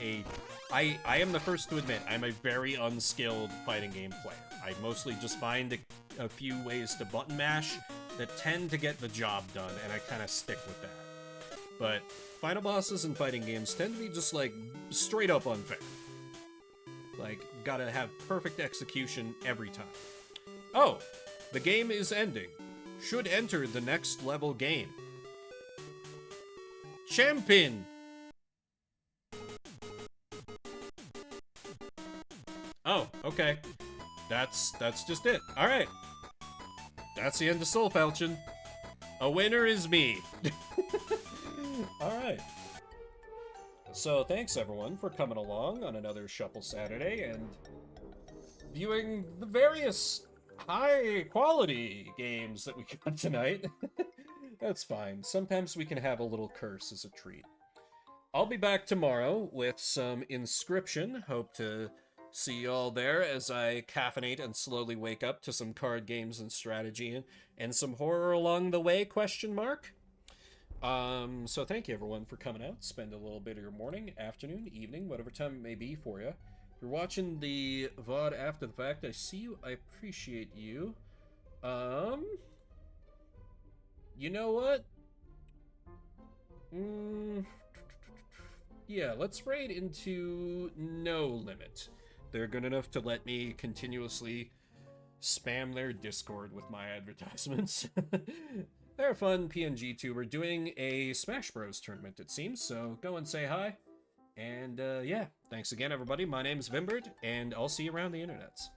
Speaker 1: I am the first to admit, I'm a very unskilled fighting game player. I mostly just find a few ways to button mash that tend to get the job done, and I kind of stick with that. But final bosses in fighting games tend to be just like straight up unfair. Like, gotta have perfect execution every time. Oh, the game is ending. Should enter the next level game. Champion! Oh, okay. That's just it. Alright. That's the end of Soul Falchion. A winner is me. Alright. So, thanks everyone for coming along on another Shuffle Saturday and viewing the various high-quality games that we got tonight. That's fine. Sometimes we can have a little curse as a treat. I'll be back tomorrow with some Inscription. Hope to see you all there as I caffeinate and slowly wake up to some card games and strategy and some horror along the way, question mark. So thank you everyone for coming out. Spend a little bit of your morning, afternoon, evening, whatever time it may be for you. If you're watching the VOD after the fact, I see you. I appreciate you. You know what? Yeah, let's raid into no limit. They're good enough to let me continuously spam their Discord with my advertisements. They're a fun PNG tuber doing a Smash Bros tournament, it seems, so go and say hi. And yeah, thanks again, everybody. My name's Vimbert, and I'll see you around the internets.